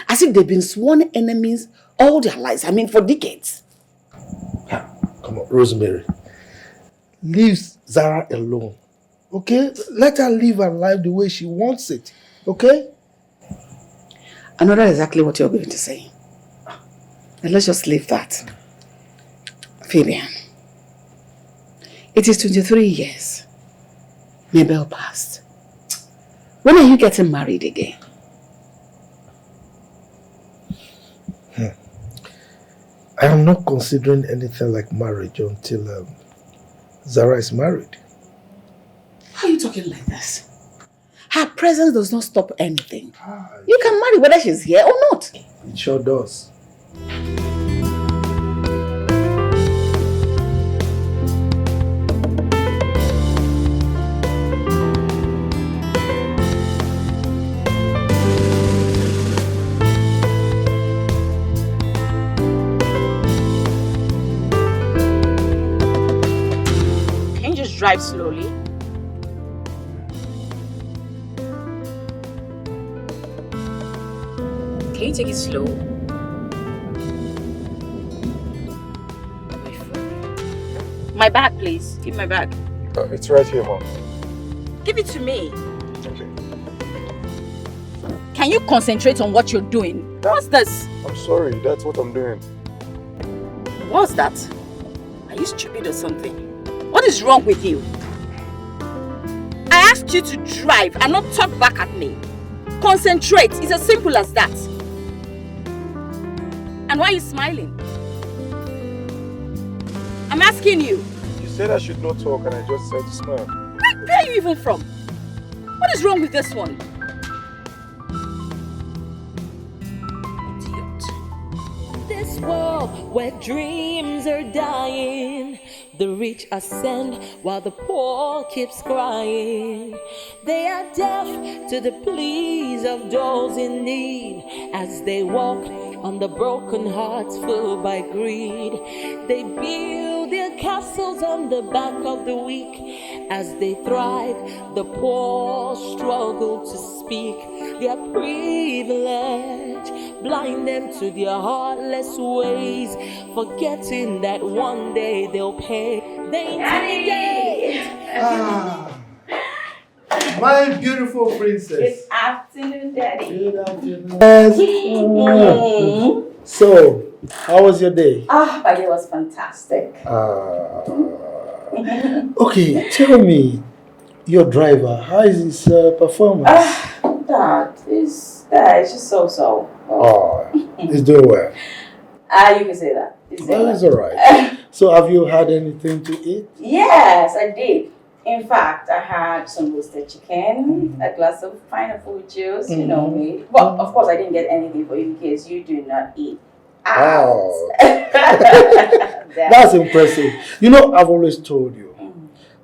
As if they've been sworn enemies all their lives. I mean, for decades. Yeah, come Come on, Rosemary. Leave Zara alone. Okay? Let her live her life the way she wants it. Okay? I know that's exactly what you're going to say. And let's just leave that. Fabian, it is 23 years. Mabel passed. When are you getting married again? I am not considering anything like marriage until Zara is married. How are you talking like this? Her presence does not stop anything. You can marry whether she's here or not. It sure does. Drive slowly. Can you take it slow? My bag, please. Give me my bag. It's right here, Mom. Give it to me. Okay. Can you concentrate on what you're doing? What's this? I'm sorry, that's what I'm doing. What's that? Are you stupid or something? What is wrong with you? I asked you to drive and not talk back at me. Concentrate. It's as simple as that. And why are you smiling? I'm asking you. You said I should not talk and I just said to smile. Where are you even from? What is wrong with this one? Idiot. This world where dreams are dying, the rich ascend while the poor keeps crying. They are deaf to the pleas of those in need as they walk on the broken hearts full by greed. They build their castles on the back of the weak. As they thrive, the poor struggle to speak. Their privilege blind them to their heartless ways, forgetting that one day they'll pay. They intimidate. My beautiful princess. Good afternoon, Daddy. Good afternoon. Yes. So, how was your day? My day was fantastic. Okay, tell me, your driver, how is his performance? Dad, it's just so. He's doing well. You can say that. Well, it's alright. So, have you had anything to eat? Yes, I did. In fact, I had some roasted chicken, a glass of pineapple juice, you know me. Well, of course, I didn't get anything for you because you do not eat out. Oh. That's impressive. You know, I've always told you,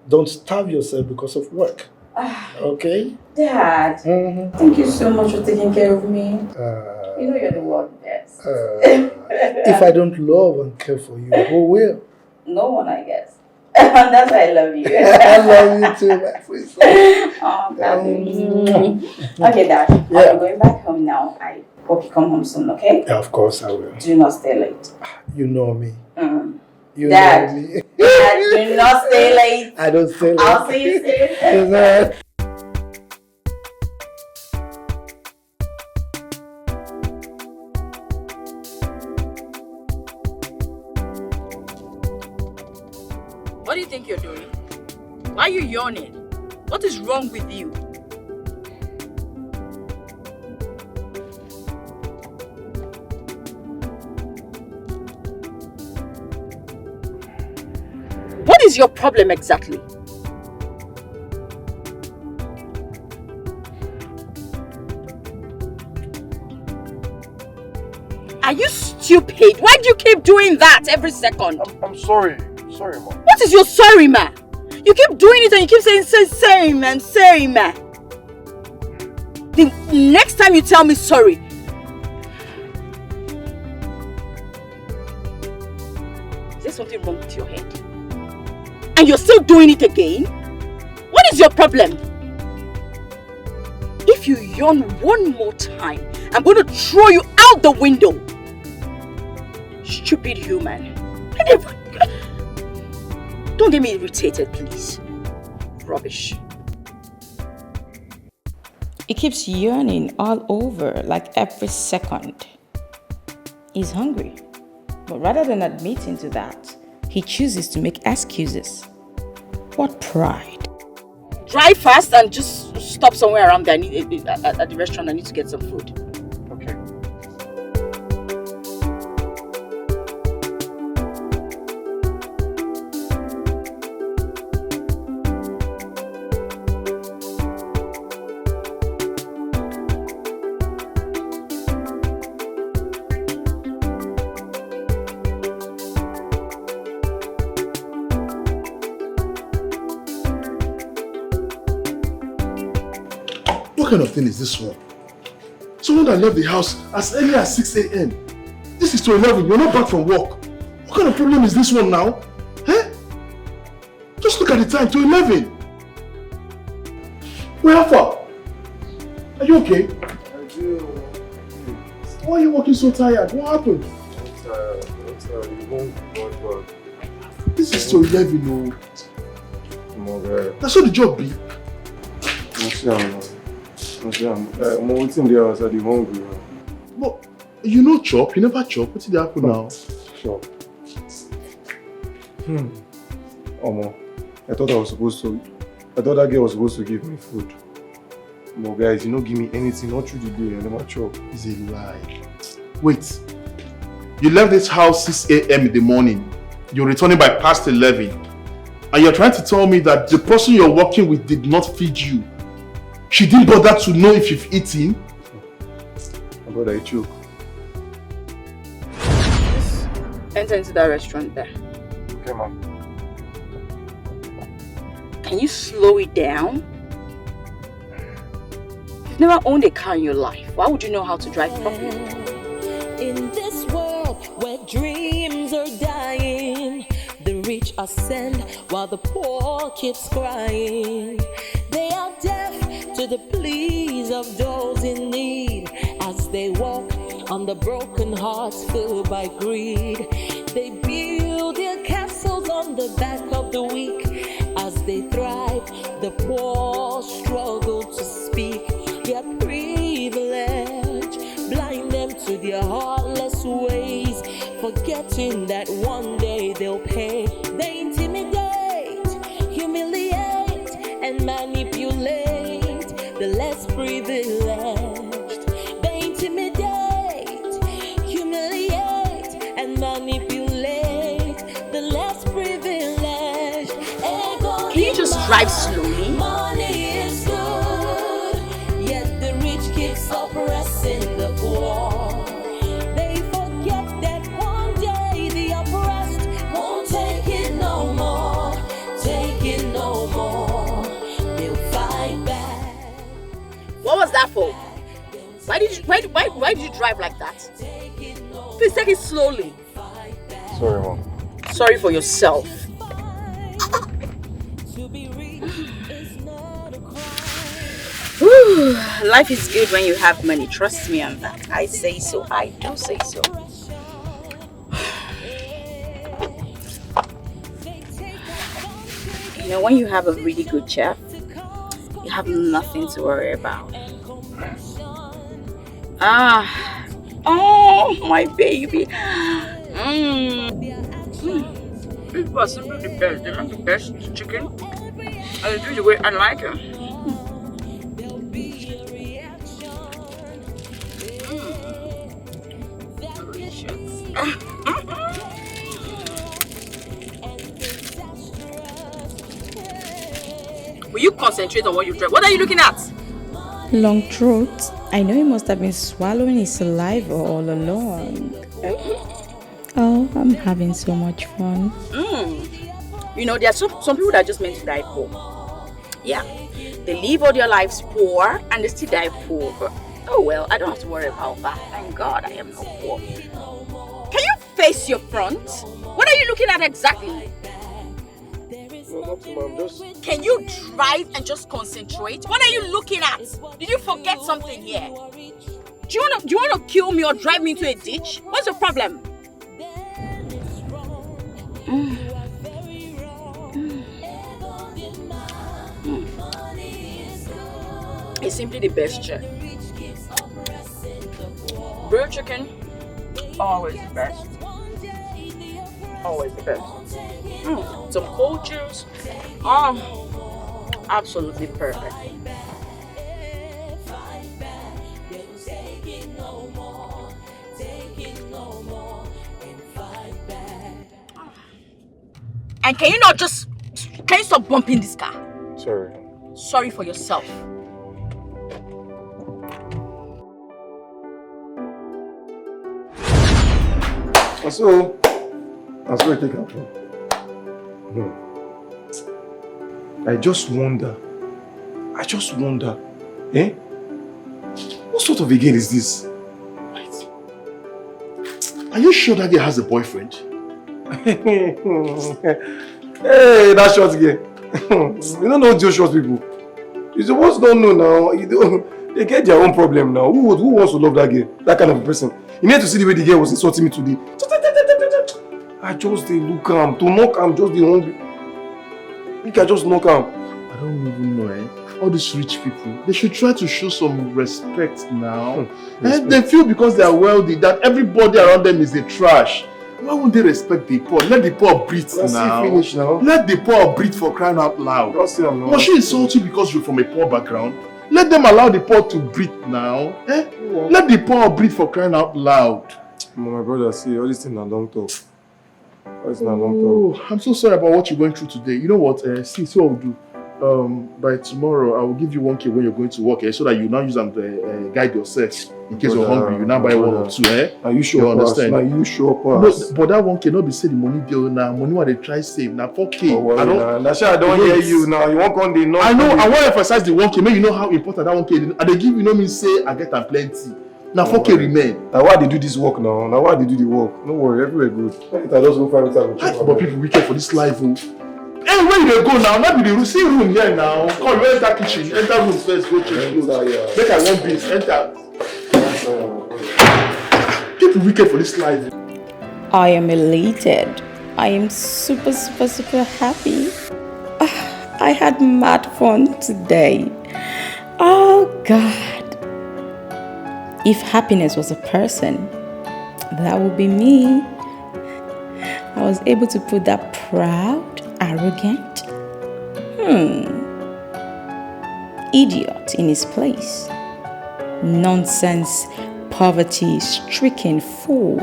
don't starve yourself because of work. Okay? Dad, thank you so much for taking care of me. You know you're the world best. If I don't love and care for you, who will? No one, I guess. That's why I love you. I love you too, my princess. Okay, Dad. Yeah. I'm going back home now. I hope you come home soon, okay? Yeah, of course I will. Do not stay late. You know me. You Dad, know me. Dad, do not stay late. I don't stay late. I'll see you soon. What do you think you're doing? Why are you yawning? What is wrong with you? What is your problem exactly? Are you stupid? Why do you keep doing that every second? I'm sorry. Sorry, Mom. What is your sorry, ma? You keep doing it and you keep saying same and same, ma. The next time you tell me sorry, is there something wrong with your head? And you're still doing it again? What is your problem? If you yawn one more time, I'm going to throw you out the window. Stupid human. Don't get me irritated, please. Rubbish. He keeps yearning all over, like every second. He's hungry. But rather than admitting to that, he chooses to make excuses. What pride. Drive fast and just stop somewhere around there. At the restaurant. I need to get some food. Okay. What kind of thing is this one? Someone that left the house as early as 6 a.m. This is to 11. You're not back from work. What kind of problem is this one now? Eh? Just look at the time, to 11. Where far? Are you okay? I do. Why are you walking so tired? What happened? I'm tired. You won't go back. This is to 11, no. Come on, guy. That's what the job be. I'm waiting there outside the hungry. But you know chop, you never chop. What's the happen now? Sure. Omo, I thought that girl was supposed to give me food. But guys, you don't give me anything, not through the day, I never chop. It's a lie. Wait. You left this house 6 a.m. in the morning. You're returning by past 11. And you're trying to tell me that the person you're working with did not feed you. She didn't bother to know if you've eaten. My brother, I choke. Enter into that restaurant there. Okay, ma'am. Can you slow it down? You've never owned a car in your life. Why would you know how to drive properly? In this world where dreams are dying, the rich ascend while the poor keeps crying. They are deaf to the pleas of those in need as they walk on the broken hearts filled by greed. They build their castles on the back of the weak. As they thrive, the poor struggle to speak. Their privilege blind them to their heartless ways, forgetting that one day they'll pay. They intimidate, humiliate, and manipulate the less privileged. They intimidate, humiliate, and manipulate the less privileged. Can you just drive slowly? Money is good, yet the rich keeps oppressing the poor. They forget that one day the oppressed won't take it no more. Take it no more. They'll fight back. What was that for? Why did you drive like that? Please take it slowly. Sorry, mom. Sorry for yourself. Whew, life is good when you have money. Trust me on that. I say so. I do say so. You know, when you have a really good chef, you have nothing to worry about. Oh, my baby. This was simply the best. They make the best chicken. And they do the way I like it. Will you concentrate on what you drink? What are you looking at? Long throat. I know he must have been swallowing his saliva all along. Oh, I'm having so much fun. You know, there are some people that are just meant to die poor. Yeah. They live all their lives poor and they still die poor. But, oh well, I don't have to worry about that. Thank God I am not poor. Can you face your front? What are you looking at exactly? No, nothing, ma'am. Just... Can you drive and just concentrate? What are you looking at? Did you forget something here? Do you want to kill me or drive me into a ditch? What's your problem? is simply the best chef. Grilled chicken, always the best. Always the best. Some cold juice, absolutely perfect. And can you stop bumping this car? Sorry. Sorry for yourself. So I take her phone. I just wonder, eh? What sort of a girl is this? Right. Are you sure that girl has a boyfriend? Hey, that short girl. You don't know those short people. You supposed don't know now. They get their own problem now. Who wants to love that girl? That kind of a person. You need to see the way the girl was insulting me today. I just dey look am. To knock am, just dey hungry. You can just knock am. I don't even know, eh? All these rich people, they should try to show some respect now. And they feel because they are wealthy that everybody around them is a trash. Why would they respect the poor? Let the poor breathe now. Finish now. Let the poor breathe for crying out loud. Must she insult you because you're from a poor background? Let them allow the poor to breathe now. Eh? Yeah. Let the poor breathe for crying out loud. My brother, see, all these things are long talk. I'm so sorry about what you're going through today. You know what? See what we'll do. By tomorrow, I will give you 1K when you're going to work, so that you now use them to guide yourself. In case you're hungry, you now buy 1 or 2, eh? Are you sure? You understand? Are you sure? No, but that 1K not be say the money deal now. Money what they try save now 4K. Oh, well, I don't hear you now. You won't come the no. I know. I want to emphasize the 1K. Make you know how important that 1K is. And they give you no mean say I get them plenty. Now 4K remain. Now why they do this work now? Now why they do the work? No worry, everywhere good. I just go find time. But people wicked for this life. Oh. Hey, where you go now? Not be the room. See room here now. Come, where's that kitchen? Enter room first. Go change clothes. Make I one beans. Enter. People wicked for this life. I am elated. I am super happy. I had mad fun today. Oh God. If happiness was a person, that would be me. I was able to put that proud, arrogant, idiot in his place. Nonsense, poverty-stricken fool.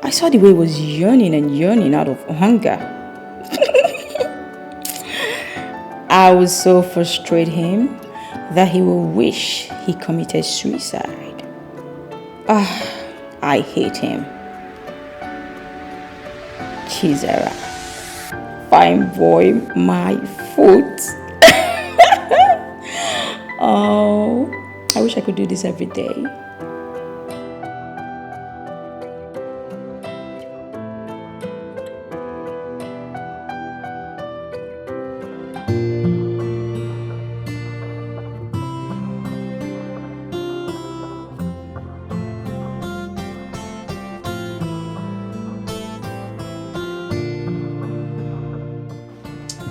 I saw the way he was yearning out of hunger. I would so frustrate him that he will wish he committed suicide. I hate him. Chizera, fine boy, my foot. Oh, I wish I could do this every day.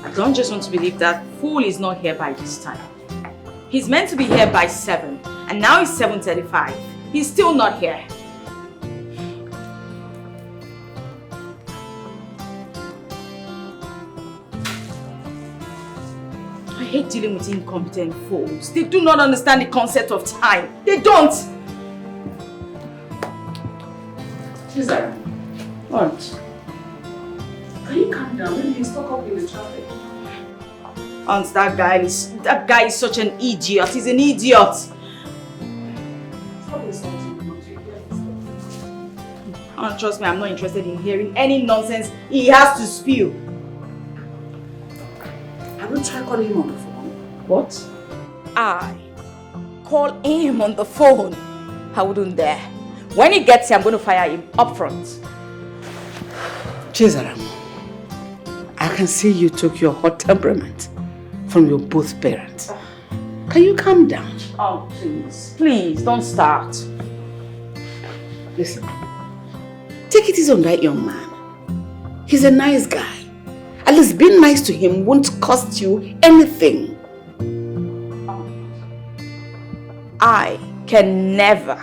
I don't just want to believe that fool is not here by this time. He's meant to be here by 7, and now it's 7:35. He's still not here. I hate dealing with incompetent fools. They do not understand the concept of time. They don't. Who's that? What? Can you calm down? Maybe you stuck up in the traffic. Aunt, that guy is such an idiot. He's an idiot. Stop insulting me. Aunt, trust me, I'm not interested in hearing any nonsense he has to spew. I will try calling him on the phone. What? I call him on the phone? I wouldn't dare. When he gets here, I'm going to fire him up front. Chizaram, I can see you took your hot temperament from your both parents. Can you calm down? Oh, please. Please, don't start. Listen, take it easy on that young man. He's a nice guy. At least being nice to him won't cost you anything. I can never,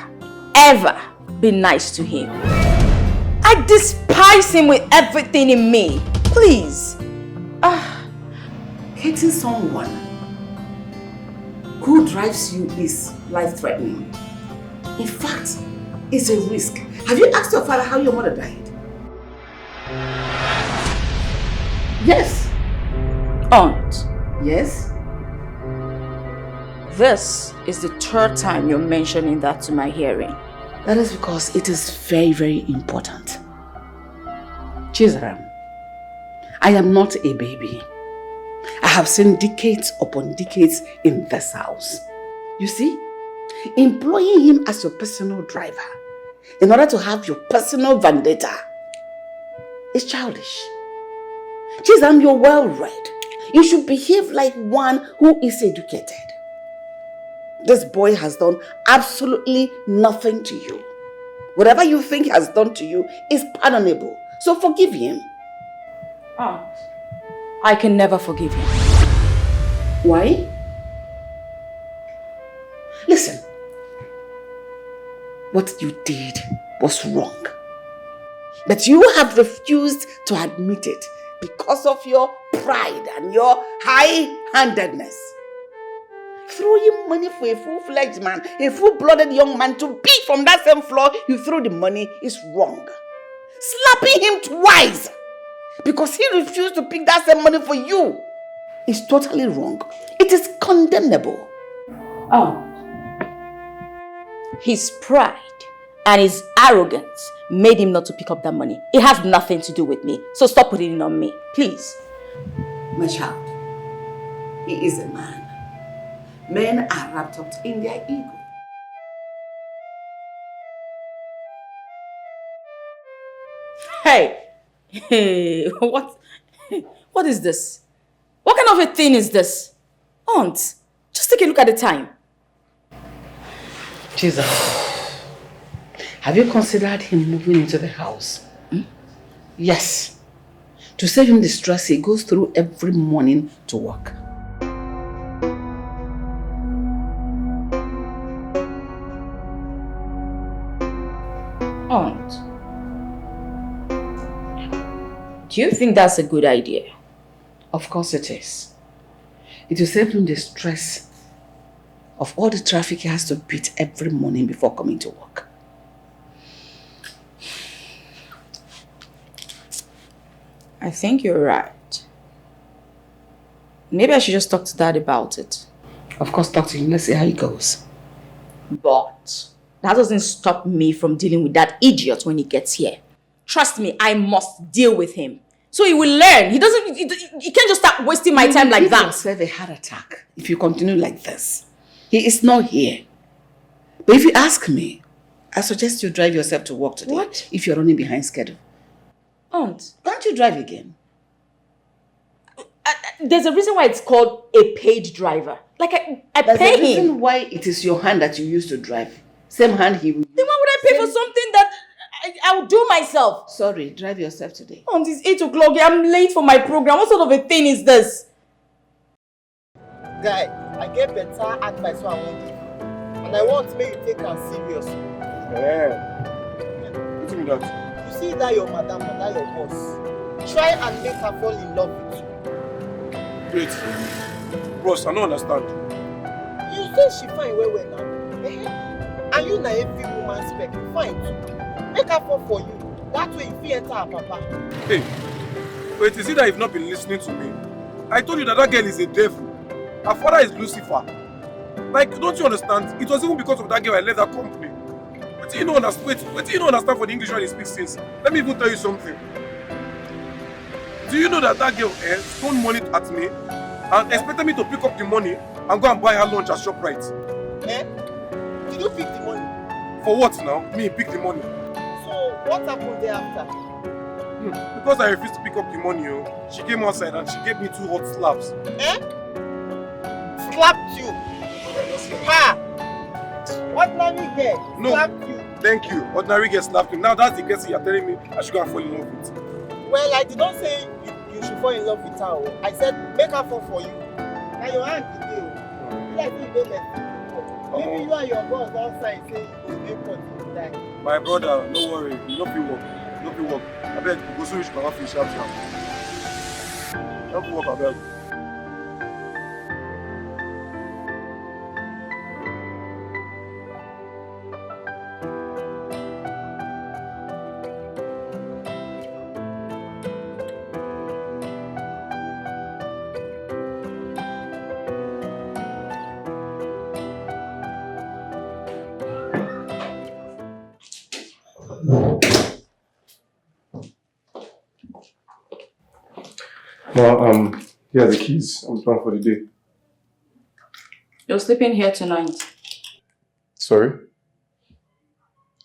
ever be nice to him. I despise him with everything in me. Please. Hating someone who drives you is life-threatening. In fact, it's a risk. Have you asked your father how your mother died? Yes. Aunt. Yes? This is the third time you're mentioning that to my hearing. That is because it is very, very important. Chizaram, I am not a baby. I have seen decades upon decades in this house. You see, employing him as your personal driver in order to have your personal vendetta is childish. Chizaram, you're well-read. You should behave like one who is educated. This boy has done absolutely nothing to you. Whatever you think he has done to you is pardonable. So forgive him. Aunt, I can never forgive him. Why? Listen. What you did was wrong. But you have refused to admit it because of your pride and your high-handedness. Throwing money for a full-fledged man, a full-blooded young man to pick from that same floor you threw the money is wrong. Slapping him twice because he refused to pick that same money for you is totally wrong. It is condemnable. His pride and his arrogance made him not to pick up that money. It has nothing to do with me. So stop putting it on me, please. My child, he is a man. Men are wrapped up in their ego. Hey, what is this? What kind of a thing is this? Aunt, just take a look at the time. Jesus, have you considered him moving into the house? Yes. To save him the stress he goes through every morning to work. Aunt, do you think that's a good idea? Of course it is. It will save him the stress of all the traffic he has to beat every morning before coming to work. I think you're right. Maybe I should just talk to Dad about it. Of course, talk to him. Let's see how it goes. But that doesn't stop me from dealing with that idiot when he gets here. Trust me, I must deal with him. So he will learn. He can't just start wasting my time like that. Give yourself a heart attack if you continue like this. He is not here. But if you ask me, I suggest you drive yourself to work today. What? If you're running behind schedule. Aunt, Can't you drive again? there's a reason why it's called a paid driver. Like I There's pay a reason him. why it is your hand that you use to drive. Same hand he will use. Then why would I pay for something that I will do myself? Sorry, drive yourself today. Aunt, it's 8 o'clock. I'm late for my program. What sort of a thing is this? Guy, I get better advice so I want you. And I want me to take am serious. What do you mean that? You see that your madam and that your boss. Try and make her fall in love with you. Wait, Ross, I don't understand. You say she fine well now. And you na every woman spec, fine too. Make her fall for you. That way if you enter her papa. Hey, wait, is it that you've not been listening to me? I told you that that girl is a devil. Her father is Lucifer. Like, don't you understand? It was even because of that girl I left that company. What do you not understand? Wait, what do you not understand for the English when he speaks since? Let me even tell you something. Do you know that that girl thrown money at me and expected me to pick up the money and go and buy her lunch at ShopRite? Did you pick the money? For what now? Me pick the money. So what happened thereafter? Because I refused to pick up the money, she came outside and she gave me 2 hot slaps. Slapped you? Ha! Ordinary girl slapped you. Thank you. Ordinary girl slapped me. Now that's the case you're telling me I should go and fall in love with. Well, I did not say you should fall in love with her. I said make her fall for you. Now your hand is there. You like you don't let me. Maybe you and your boss outside say you go make money die. My brother, no worry. You no fit work. No fit work. I beg, go so reach my office sharp sharp. No fit work, I beg. Now, here are the keys. I'm done for the day. You're sleeping here tonight. Sorry?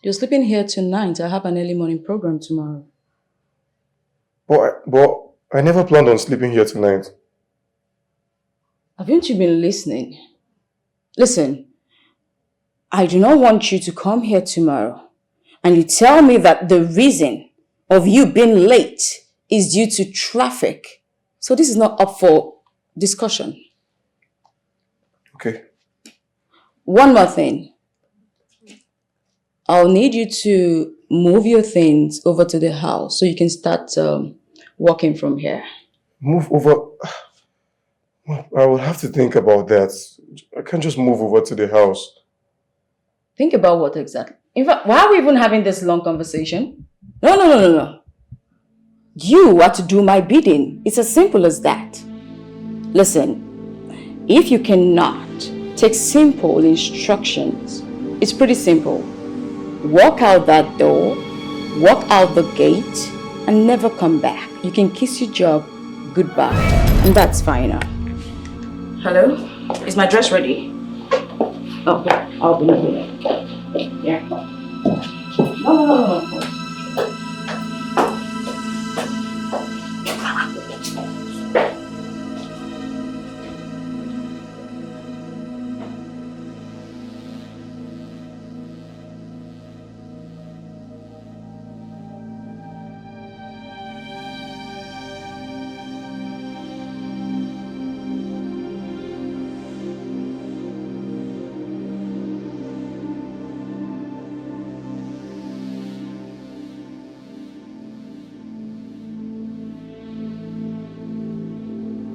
You're sleeping here tonight. I have an early morning program tomorrow. But I never planned on sleeping here tonight. Haven't you been listening? Listen, I do not want you to come here tomorrow and you tell me that the reason of you being late is due to traffic. So this is not up for discussion. Okay. One more thing. I'll need you to move your things over to the house so you can start walking from here. Move over? I will have to think about that. I can't just move over to the house. Think about what exactly? In fact, why are we even having this long conversation? No. You are to do my bidding. It's as simple as that. Listen, if you cannot take simple instructions, it's pretty simple. Walk out that door, walk out the gate, and never come back. You can kiss your job goodbye, and that's fine now. Hello? Is my dress ready? Oh, yeah, I'll be ready. Yeah. No.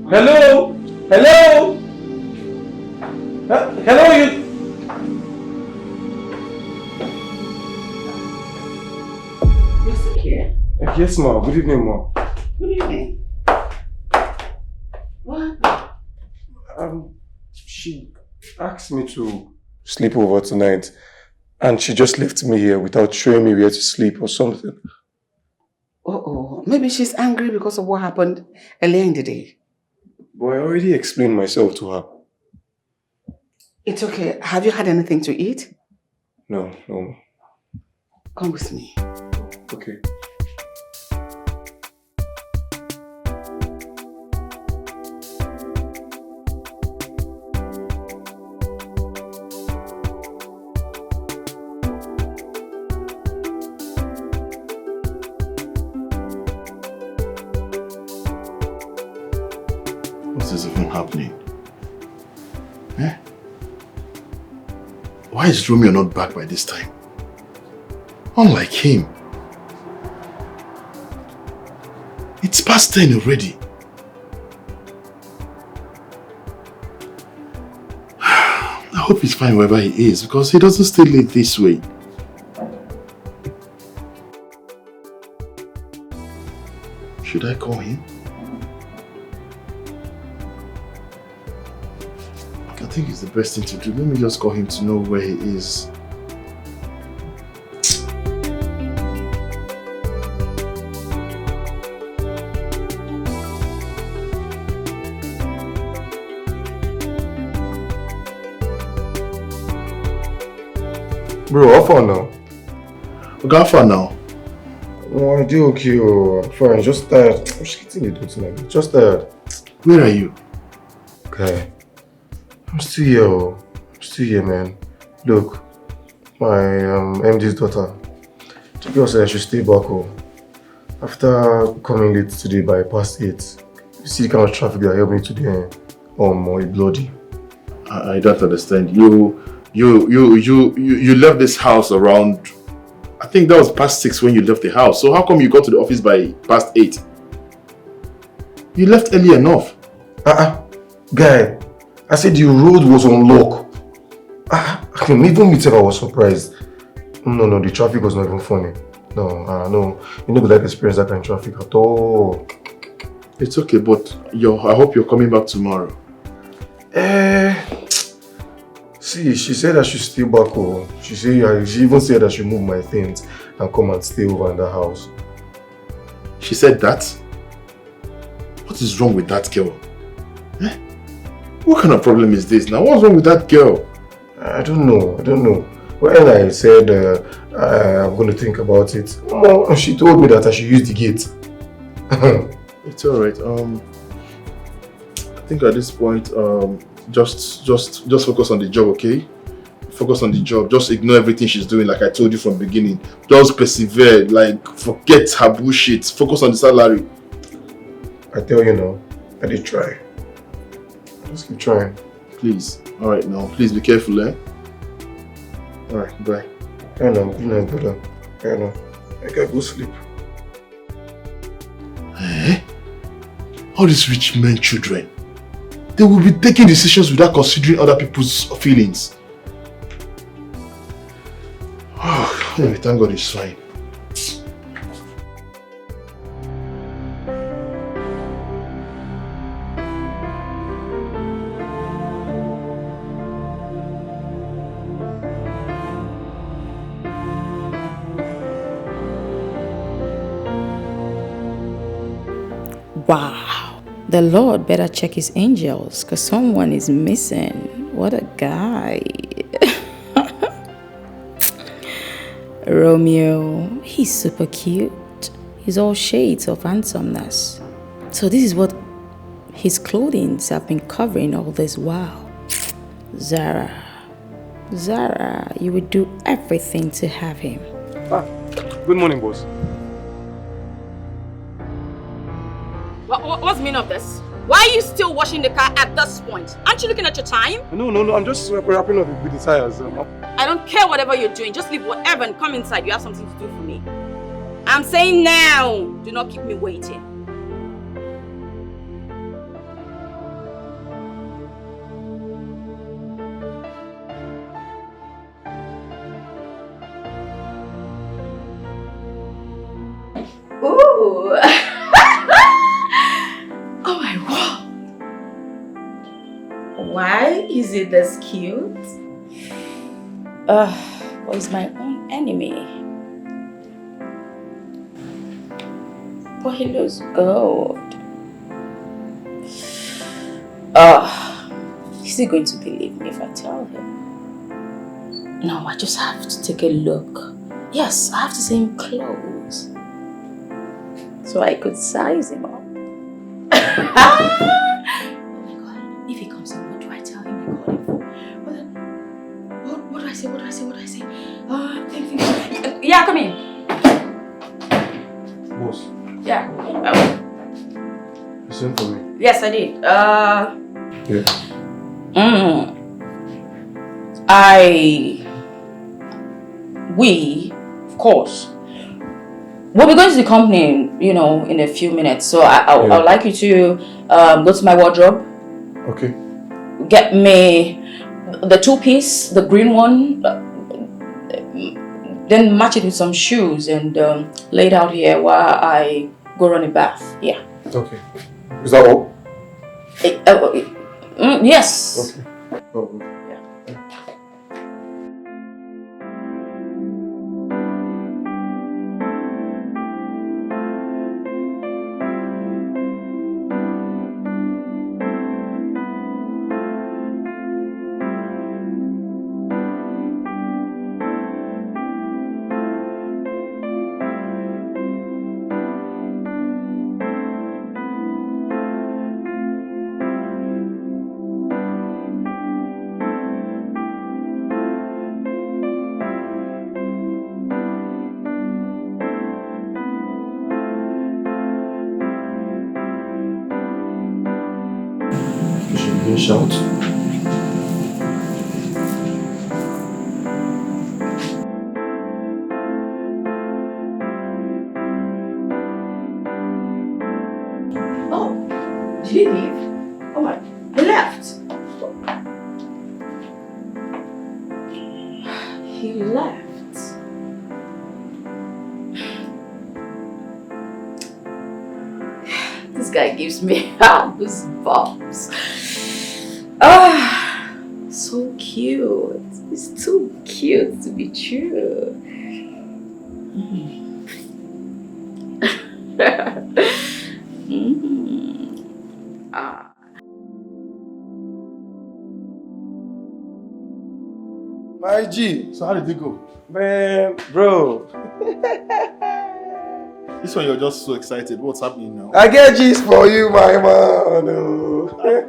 Hello? Hello? Hello, you? You're still here? Yes, ma. Good evening, ma. Good evening. What? She asked me to sleep over tonight, and she just left me here without showing me where to sleep or something. Maybe she's angry because of what happened earlier in the day. But I already explained myself to her. It's okay. Have you had anything to eat? No. Come with me. Okay. What is even happening? Eh? Why is Romeo not back by this time? Unlike him. It's past 10 already. I hope he's fine wherever he is because he doesn't stay late this way. Should I call him? I think it's the best thing to do. Let me just call him to know where he is. Bro, how far now? Okay, how far now? Oh, I do okay. I'm fine. Just tired. I'm just getting the door tonight. Just tired. Where are you? Okay. I'm still here. I'm still here, man. Look, my MD's daughter. She said I should stay back home. After coming late today by past 8, you see the kind of traffic that helped me today. Or bloody. I don't understand. You you left this house around, I think that was past 6 when you left the house. So how come you got to the office by past 8? You left early enough. Guy, I said the road was on lock. Even myself I was surprised. No, the traffic was not even funny. No, you never like experience that kind of traffic at all. It's okay, but I hope you're coming back tomorrow. See, she said I should stay back home. She even said I should move my things and come and stay over in the house. She said that? What is wrong with that girl? What kind of problem is this now? What's wrong with that girl? I don't know. When I said I'm going to think about it, she told me that I should use the gate. It's alright. I think at this point, just focus on the job, okay? Focus on the job. Just ignore everything she's doing, like I told you from the beginning. Just persevere. Like, forget her bullshit. Focus on the salary. I tell you now, I did try. Just keep trying. Please. Alright now. Please be careful, eh? Alright, bye. I know. Good night, brother. I know. I gotta go sleep. Eh? All these rich men children, they will be taking decisions without considering other people's feelings. Oh, anyway, thank God it's fine. Wow. The Lord better check his angels because someone is missing. What a guy. Romeo, he's super cute. He's all shades of handsomeness. So this is what his clothing have been covering all this while. Zara, you would do everything to have him. Good morning, boss. What's the meaning of this? Why are you still washing the car at this point? Aren't you looking at your time? No, I'm just wrapping up with the tires. I don't care whatever you're doing. Just leave whatever and come inside. You have something to do for me. I'm saying now. Do not keep me waiting. Ooh. Oh my God. Why is it this cute? Well, he's my own enemy. But he looks good. Is he going to believe me if I tell him? No, I just have to take a look. Yes, I have to see him close. So I could size him up. Oh my God, if he comes in, what do I tell him I called him for? What do I say? Think. Yeah, come in. Boss. Yeah. You sent for me? Yes, I did. Yeah. We, of course, we'll be going to the company, in a few minutes. So I'd like you to go to my wardrobe. Okay. Get me the 2-piece, the green one. Then match it with some shoes and lay it out here while I go run a bath. Yeah. Okay. Is that all? Yes. Okay. Oh. Shout. did he leave? Oh my, he left. He left. This guy gives me goosebumps. Ah, so cute. It's too cute to be true. My G. So how did it go? Man, bro. This one you're just so excited. What's happening now? I get G's for you, my man. Oh.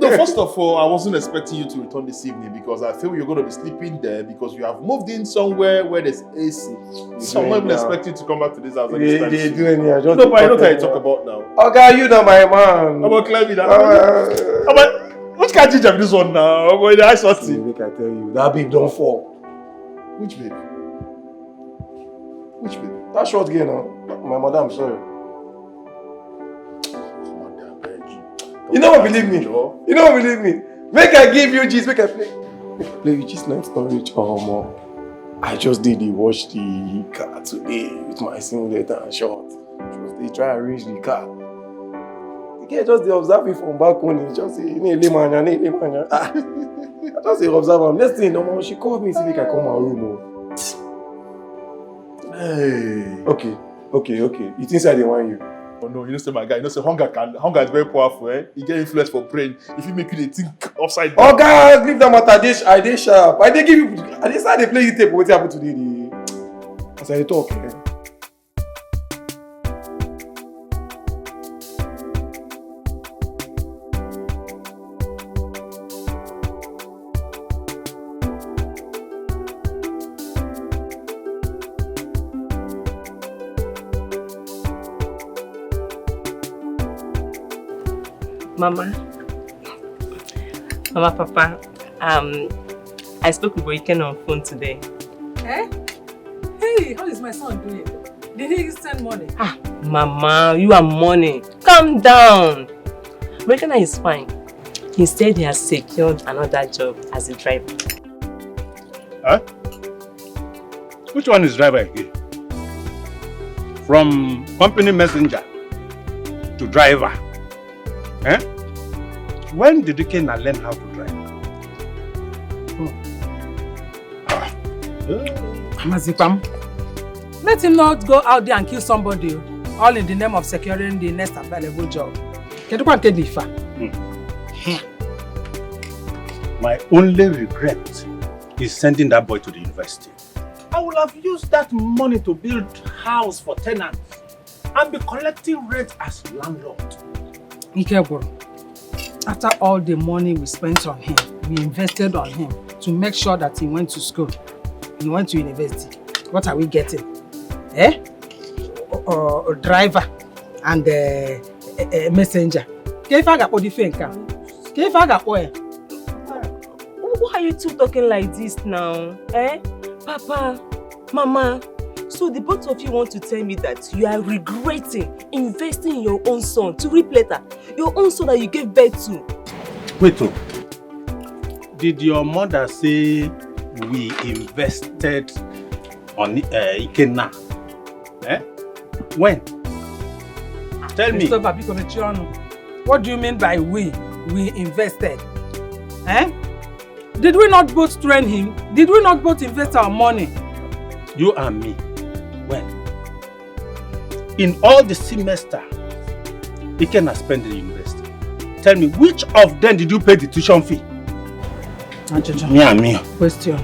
No, first of all, I wasn't expecting you to return this evening because I feel you're going to be sleeping there because you have moved in somewhere where there's AC. So I'm not even expecting you to come back to this house anytime They soon. do any. I just No, but I know what you talk about now. Okay, you know my man. How about climbing that? Which can't change this one now? How about the ice See, make I tell you, that babe don't fall. Which babe? Which babe? That short girl now. My mother, I'm sorry. You don't believe me. You don't believe me. Make I give you G's, make I play. Play with G's night storage. Oh, mom. I just did wash the car today with my singlet and short. They try to arrange the car. The girl just observe me from back home. He just say, I just say observe him. Next thing, no, she called me and said, make I come my room. Hey. Okay. It's inside the one you. Oh no, you know, say my guy, you know, say hunger is very powerful, eh? You get influence for brain. If you make you think upside down. Oh God, leave that matter. I did sharp. I did give you. I did start to play you tape. What happened today? As I talk, eh? Mama, Papa, I spoke with Boyken on phone today. Eh? Hey, how is my son doing? Did he send money? Mama, you are money. Calm down. Boyken is fine. He said he has secured another job as a driver. Huh? Which one is driver again? From company messenger to driver. Eh? When did Ikenna learn how to drive? Mazipam, let him not go out there and kill somebody, all in the name of securing the next available job. My only regret is sending that boy to the university. I would have used that money to build house for tenants and be collecting rent as landlord. Ikeboro, after all the money we spent on him, we invested on him to make sure that he went to school, he went to university. What are we getting? A driver and a messenger. Why are you two talking like this now? Eh? Papa, Mama, so the both of you want to tell me that you are regretting investing in your own son to reap later? Your own son that you gave birth to? Wait, did your mother say we invested on Ikenna? Eh? When? Tell me. What do you mean by we? We invested. Eh? Did we not both train him? Did we not both invest our money? You and me. When? In all the semester Ikenna spent in the university. Tell me, which of them did you pay the tuition fee? Me and me. Question.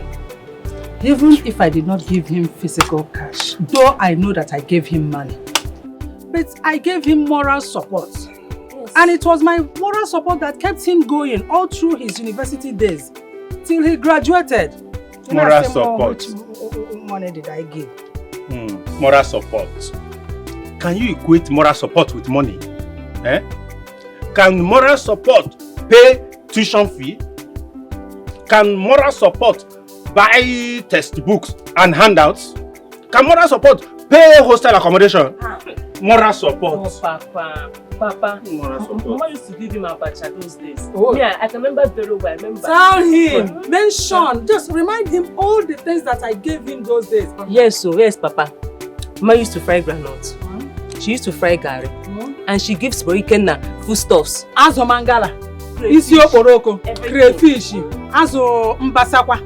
Even if I did not give him physical cash, though I know that I gave him money, but I gave him moral support. Yes. And it was my moral support that kept him going all through his university days till he graduated. Moral support. How much money did I give? Moral support. Can you equate moral support with money? Eh? Can moral support pay tuition fee? Can moral support buy textbooks and handouts? Can moral support pay hostel accommodation? Moral support. Oh, Papa. Papa, Moral support. Mama used to give him abacha those days. Oh. Me, I can remember very well. I remember. Tell him, mention, just remind him all the things that I gave him those days. Yes, so yes, Papa. Mama used to fry groundnuts. She used to fry gari. And she gives Boikenna foodstuffs. Azo mangala, isi oporoko, crayfish, azo mbasakwa,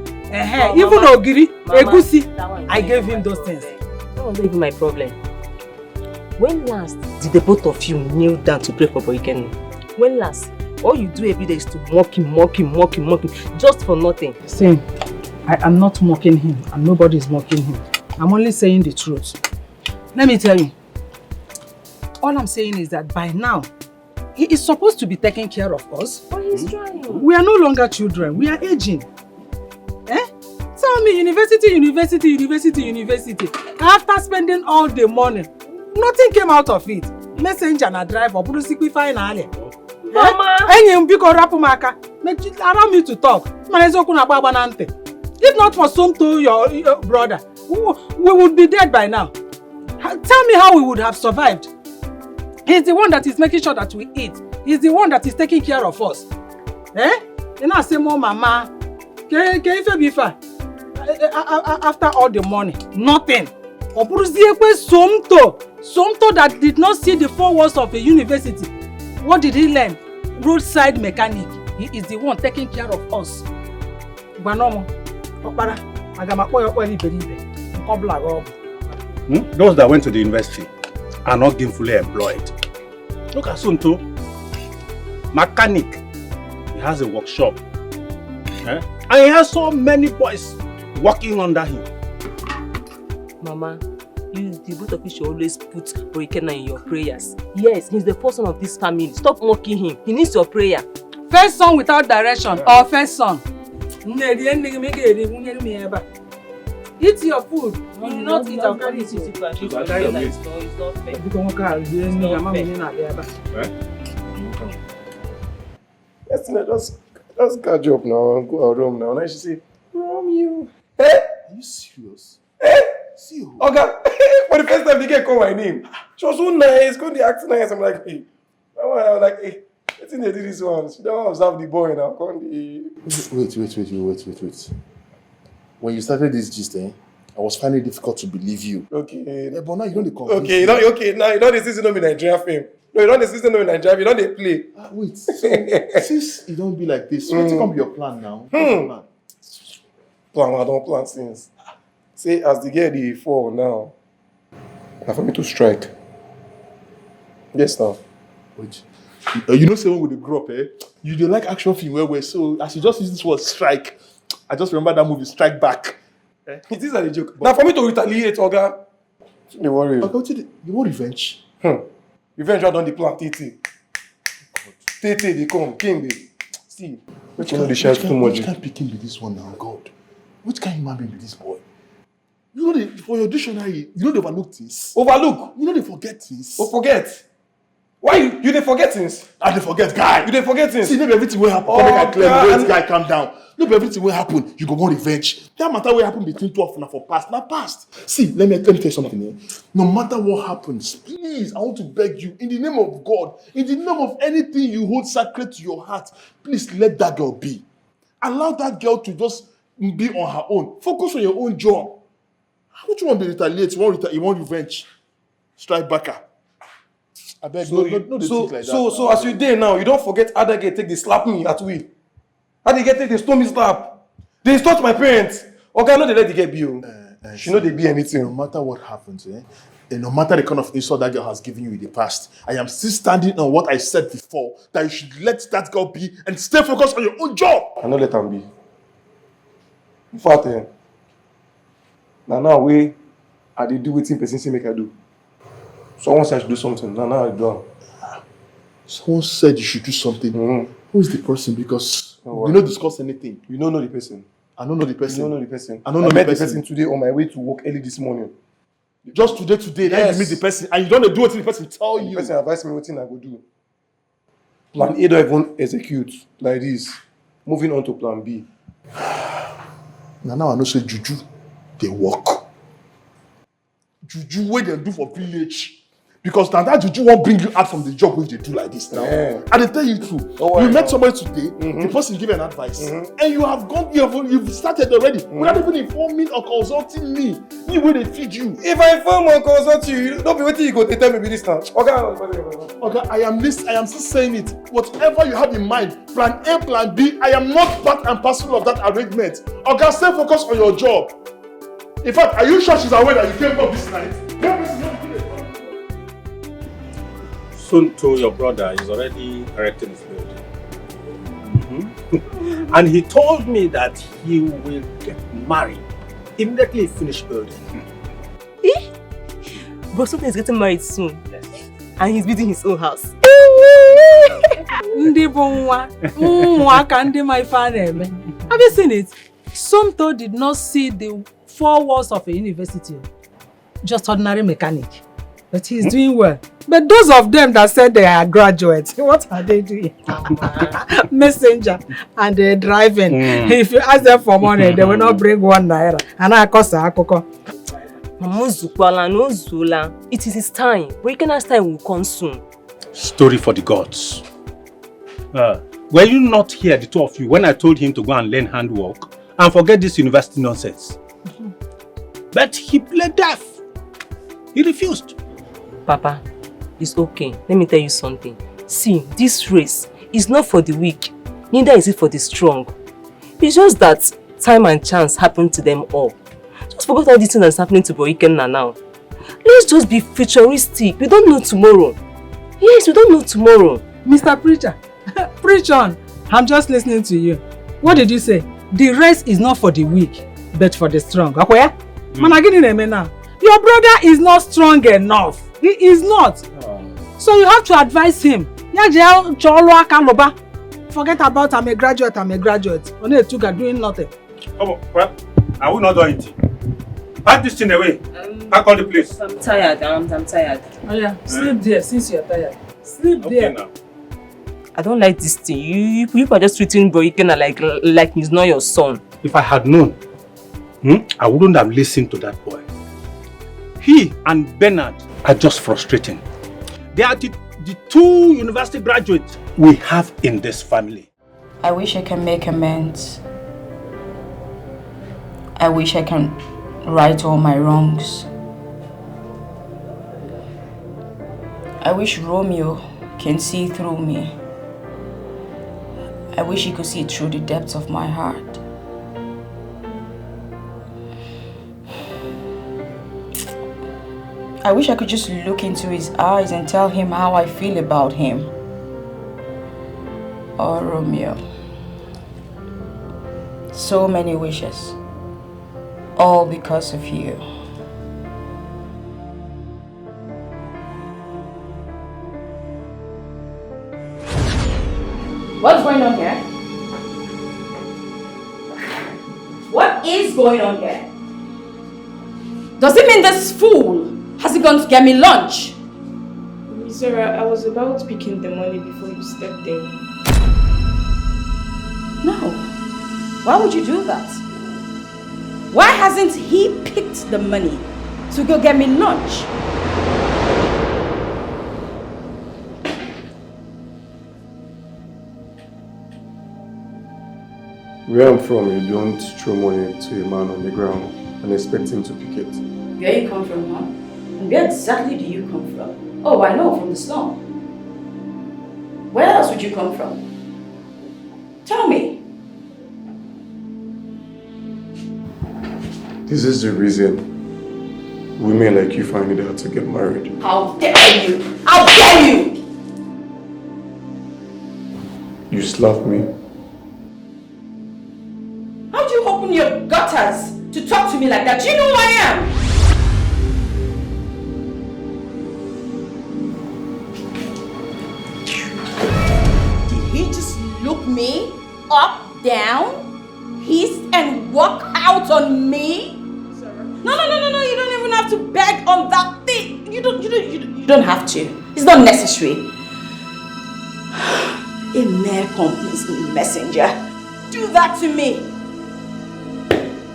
even ogiri, egusi. I gave him those things. That wasn't even my problem. When last did the both of you kneel down to pray for Boikenna? When last? All you do every day is to mock him, just for nothing. See, I am not mocking him, and nobody is mocking him. I'm only saying the truth. Let me tell you. All I'm saying is that by now, he is supposed to be taking care of us. But he's trying. We are no longer children. We are aging. Tell me, university. After spending all the money, nothing came out of it. Messenger na drive or Brusikwi finally. Mama! Allow me to talk. If not for Somto, your brother, we would be dead by now. Tell me how we would have survived. He's the one that is making sure that we eat. He's the one that is taking care of us. You know, I say more mama. After all the money, nothing. Somto that did not see the 4 walls of a university. What did he learn? Roadside mechanic. He is the one taking care of us. Those that went to the university are not gainfully employed. Look at Sunto. Mechanic. He has a workshop. And he has so many boys working under him. Mama, the both of you should always put Boikenna in your prayers. Yes, he's the first son of this family. Stop mocking him. He needs your prayer. First son without direction or first son? Eat your food. You will not eat and carry it. It's not fair. Let's catch up now and go our room now. Now she say, Romeo. Hey! Are you serious? Hey! See you. Okay. For the first time they get call my name. She was so nice, going to act nice. I'm like, hey. I was like, hey, I think they did this one. She don't observe the boy now. Wait. When you started this gist, I was finding it difficult to believe you. Okay. Yeah, but now you don't convince Okay, now you don't this season no be Nigerian film. No, you don't this season no be Nigerian, you don't they play. Wait, so since you don't be like this, what's going to be your plan now? Plan, I don't plan since. Say as the girl dey fall now. Now for me to strike. Yes now. Wait. You know say when we grow up, you don't like action film where so as you just use this word strike, I just remember that movie Strike Back. It is a joke. Now for me to retaliate, Oga. Don't worry. Okay, you want revenge? Revenge I done the plan, TT. They come, king they. See. Which kind of share too much? Which kind of picking be this one now, God? Which kind of human being be this boy? You know for your dictionary, you know they overlook things. Overlook? You know they forget things. Oh, forget? Why you dey forget things? I dey forget, guy. You dey forget things? See, maybe everything will happen. Oh, make I clear wait, guy, calm down. Maybe everything will happen. You go want revenge. That matter will happen between 12 and for past. Now past. See, let me tell you something. No matter what happens, please, I want to beg you, in the name of God, in the name of anything you hold sacred to your heart, please let that girl be. Allow that girl to just be on her own. Focus on your own job. What you want to retaliate? You want revenge? Strike backer. I beg so so as you dey now, you don't forget how that girl take the slap me at will. How they get take the stone me slap? They insult my parents. Okay, no, they let the girl be. She know they be anything. No matter what happens, and no matter the kind of insult that girl has given you in the past, I am still standing on what I said before, that you should let that girl be and stay focused on your own job. I know let them be. In fact, now I dey do wetin person say make I do. Someone said I should do something. Now I do. Someone said you should do something. Who is the person? Because we don't discuss anything. You don't know the person. I don't know the person. You don't know the person. I don't know met the person today on my way to work early this morning. Just today, then you meet the person and you don't do what the person tell you. The person advised me what I go do. Plan A don't even execute like this. Moving on to plan B. Now I know say juju, they work. Juju what they do for village. Because now that juju won't bring you out from the job when you do like this now. And they tell you true. You met somebody today, the person give an advice, and you have gone, you've started already without even informing or consulting me. Me where they feed you. If I inform or consult you, don't be waiting you go to tell me this now. Okay, I am still saying it. Whatever you have in mind, plan A, plan B, I am not part and parcel of that arrangement. Okay, stay focused on your job. In fact, are you sure she's aware that you came up this night? Soon to your brother is already erecting his building. And he told me that he will get married immediately he finished building. But something is getting married soon. Yes. And he's building his own house. Have you seen it? Somto did not see the 4 walls of a university. Just ordinary mechanic. But he's doing well. But those of them that said they are graduates, what are they doing? Messenger. And they're driving. If you ask them for money, they will not bring 1 naira. And I cost a cocoa. It is his time. Breaking time will come soon. Story for the gods. Were you not here, the two of you, when I told him to go and learn handwork and forget this university nonsense? But he played deaf. He refused. Papa, it's okay. Let me tell you something. See, this race is not for the weak. Neither is it for the strong. It's just that time and chance happen to them all. Just forget all these things that's happening to Boikenna now. Let's just be futuristic. We don't know tomorrow. Yes, we don't know tomorrow. Mr. Preacher, preach on. I'm just listening to you. What did you say? The race is not for the weak, but for the strong. Okay? Your brother is not strong enough. He is not. So you have to advise him. Forget about I'm a graduate. Only two are doing nothing. Oh, well, I will not do anything. Pack this thing away. Pack all the place. I'm tired. I'm tired. Oh yeah, sleep there since you're tired. Sleep there. Now. I don't like this thing. You are just treating Boyikena like he's not your son. If I had known, I wouldn't have listened to that boy. He and Bernard are just frustrating. They are the 2 university graduates we have in this family. I wish I can make amends. I wish I can right all my wrongs. I wish Romeo can see through me. I wish he could see through the depths of my heart. I wish I could just look into his eyes and tell him how I feel about him. Oh, Romeo. So many wishes. All because of you. What's going on here? What is going on here? Does it mean this fool has he gone to get me lunch? Sarah, I was about picking the money before you stepped in. No. Why would you do that? Why hasn't he picked the money to go get me lunch? Where I'm from, you don't throw money to a man on the ground and expect him to pick it. Where you come from, huh? And where exactly do you come from? Oh, I know, from the slum. Where else would you come from? Tell me. This is the reason women like you find it hard to get married. How dare you! How dare you! You slapped me. How do you open your gutters to talk to me like that? Do you know who I am? Did he just look me up, down, hiss and walk out on me? No, you don't even have to beg on that thing. You don't have to. It's not necessary. A mere company's messenger. Do that to me.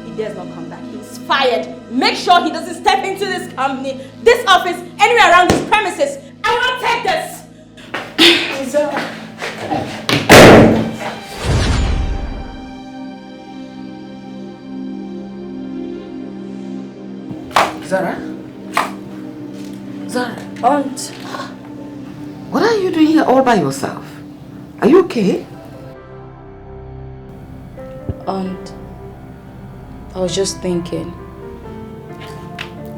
He dares not come back, he's fired. Make sure he doesn't step into this company, this office, anywhere around these premises. I won't take this! Zara? Zara? Aunt. What are you doing here all by yourself? Are you okay? Aunt, I was just thinking.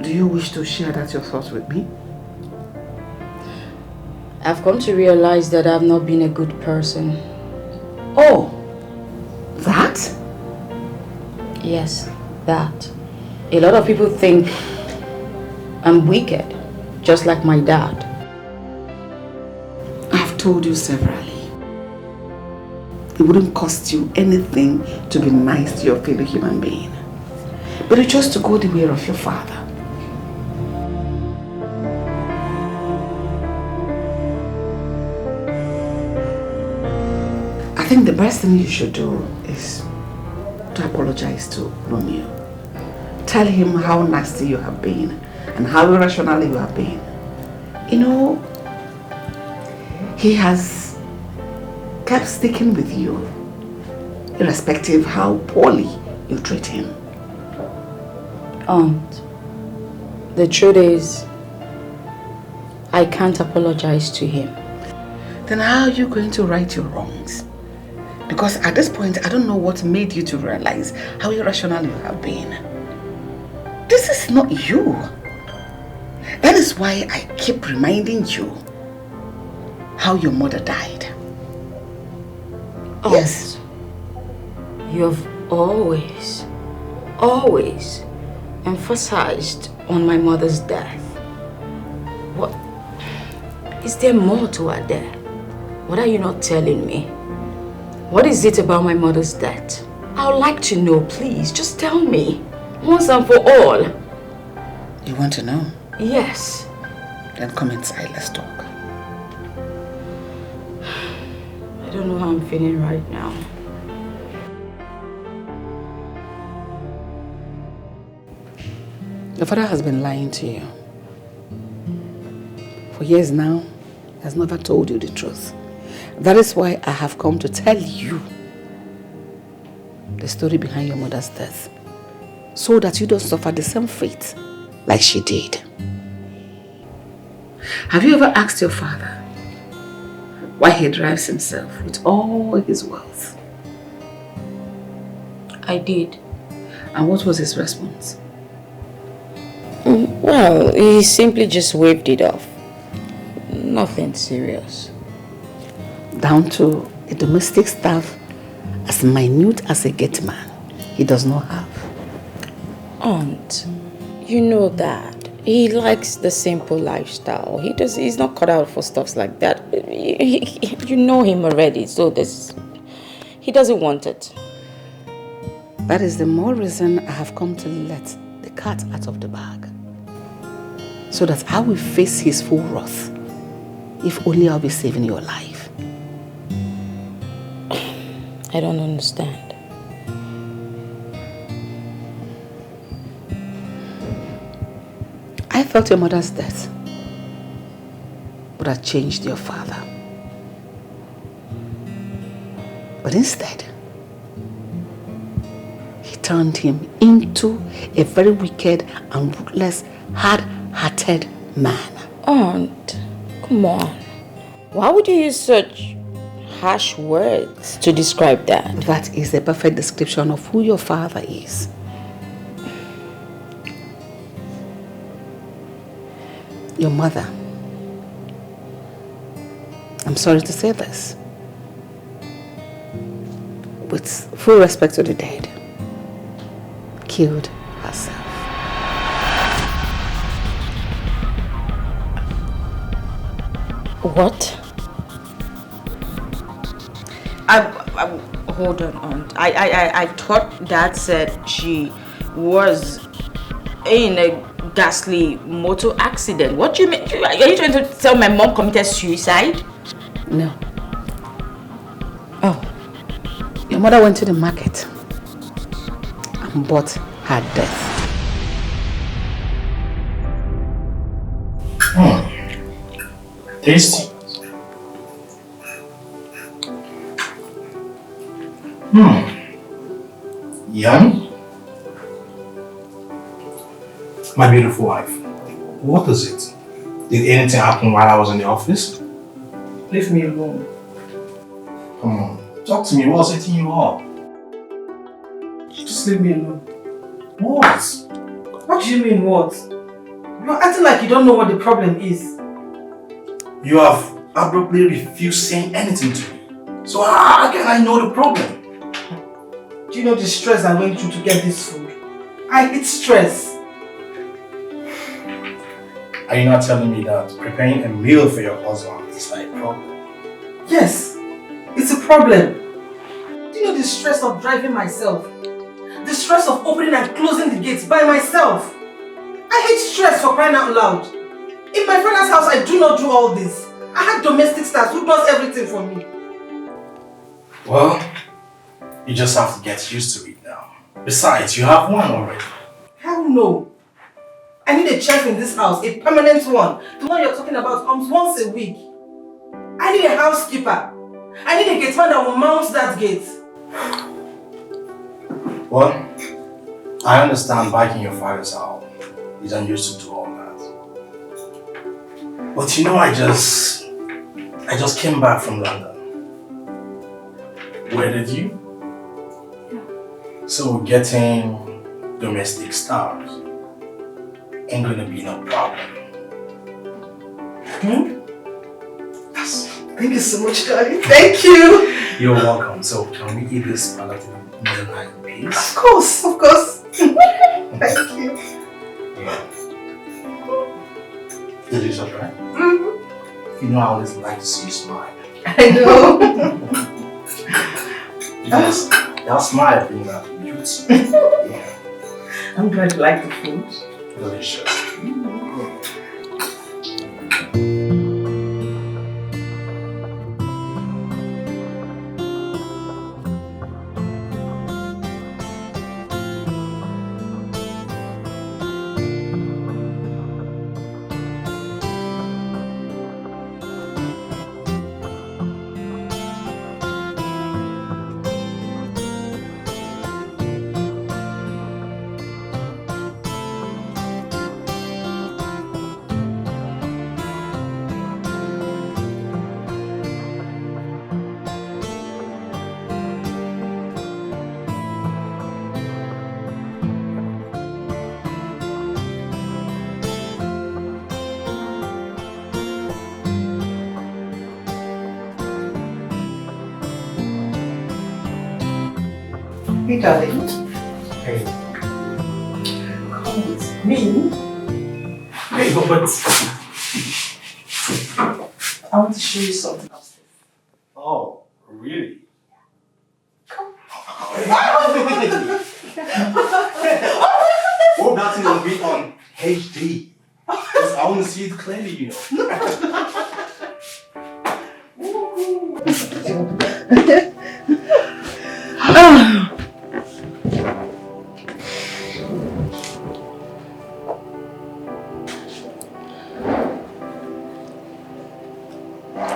Do you wish to share that your thoughts with me? I've come to realize that I've not been a good person. Oh, that? Yes, that. A lot of people think I'm wicked, just like my dad. I've told you severally. It wouldn't cost you anything to be nice to your fellow human being. But you chose to go the way of your father. I think the best thing you should do is to apologize to Romeo. Tell him how nasty you have been and how irrational you have been. You know, he has kept sticking with you, irrespective how poorly you treat him. Aunt, the truth is, I can't apologize to him. Then how are you going to right your wrongs? Because at this point, I don't know what made you to realize how irrational you have been. This is not you. That is why I keep reminding you how your mother died. Aunt, yes. You have always emphasized on my mother's death. What? Is there more to her death? What are you not telling me? What is it about my mother's death? I would like to know, please. Just tell me. Once and for all. You want to know? Yes. Then come inside, let's talk. I don't know how I'm feeling right now. Your father has been lying to you. For years now, he has never told you the truth. That is why I have come to tell you the story behind your mother's death, so that you don't suffer the same fate like she did. Have you ever asked your father why he drives himself with all his wealth? I did. And what was his response? Well, he simply just waved it off. Nothing serious. Down to a domestic staff as minute as a gate man he does not have. Aunt, you know that. He likes the simple lifestyle. He's not cut out for stuff like that. You know him already, so he doesn't want it. That is the more reason I have come to let the cat out of the bag. So that I will face his full wrath, if only I'll be saving your life. I don't understand. I felt your mother's death would have changed your father. But instead, he turned him into a very wicked and ruthless, hard-hearted man. Aunt, come on. Why would you use such harsh words to describe that? That is a perfect description of who your father is. Your mother, I'm sorry to say this, with full respect to the dead, killed herself. What? Hold on, Aunt. I thought Dad said she was in a ghastly motor accident. What do you mean? Are you trying to tell my mom committed suicide? No. Oh. Your mother went to the market and bought her death. Tasty. Yum. My beautiful wife, what is it? Did anything happen while I was in the office? Leave me alone. Come on, talk to me. What's eating you up? Just leave me alone. What? What do you mean what? You're acting like you don't know what the problem is. You have abruptly refused saying anything to me. So how can I know the problem? Do you know the stress I went through to get this food? I hate stress. Are you not telling me that preparing a meal for your husband is like a problem? Yes, it's a problem. Do you know the stress of driving myself? The stress of opening and closing the gates by myself? I hate stress, for crying out loud. In my father's house, I do not do all this. I have domestic staff who does everything for me. Well, you just have to get used to it now. Besides, you have one already. Hell no. I need a chef in this house, a permanent one. The one you're talking about comes once a week. I need a housekeeper. I need a gateman that will mount that gate. Well, I understand back in your father's house, you don't used to do all that. But you know, I just came back from London. Where did you? So getting domestic staff ain't gonna be no problem. Yes. Thank you so much, darling. Thank you. You're welcome. So can we eat this palatable meal in peace? Of course, of course. Thank you. Yeah. Delicious, right? Mm-hmm. You know I always like to see you smile. I know. Yes, that smile brings out the beauty. Yeah. I'm glad you like the food. Delicious. Hey, darling. Hey. Come with me. Hey, but I want to show you something upstairs. oh, really? Come. Hope that thing will be on HD. Because I want to see it clearly, you know.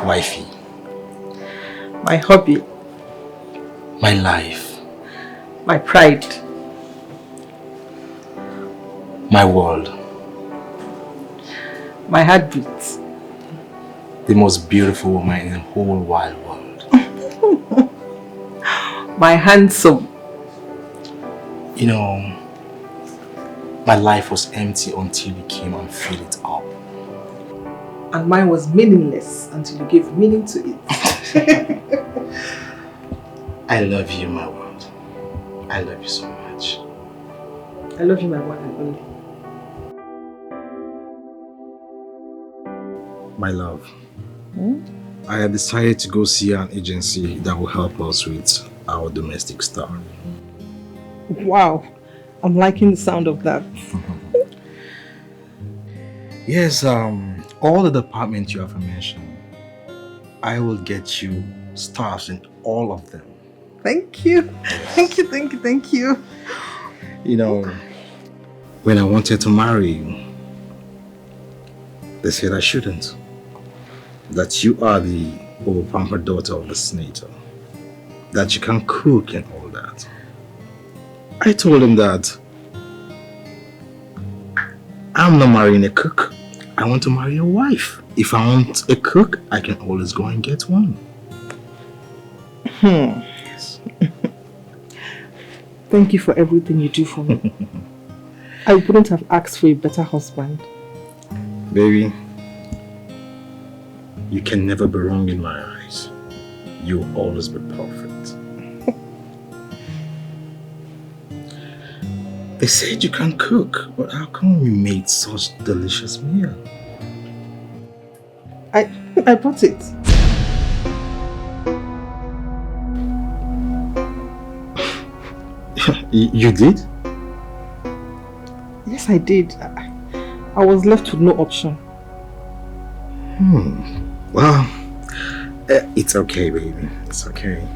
Wifey. My hobby. My life. My pride. My world. My heartbeat. The most beautiful woman in the whole wide world. My handsome. You know, my life was empty until you came and filled it up. And mine was meaningless until you gave meaning to it. I love you, my world. I love you so much. I love you, my one and only. My love, I have decided to go see an agency that will help us with our domestic staff. Wow, I'm liking the sound of that. Yes, all the departments you have mentioned, I will get you staffs in all of them. Thank you. Thank you, thank you, thank you. You know, when I wanted to marry you, they said I shouldn't. That you are the over-pampered daughter of the senator. That you can cook and all that. I told him that I'm not marrying a cook. I want to marry a wife. If I want a cook, I can always go and get one. Yes. Thank you for everything you do for me. I wouldn't have asked for a better husband. Baby, you can never be wrong in my eyes. You'll always be perfect. They said you can cook, but how come you made such delicious meal? I bought it. You did? Yes, I did. I was left with no option. Well, it's okay, baby. It's okay.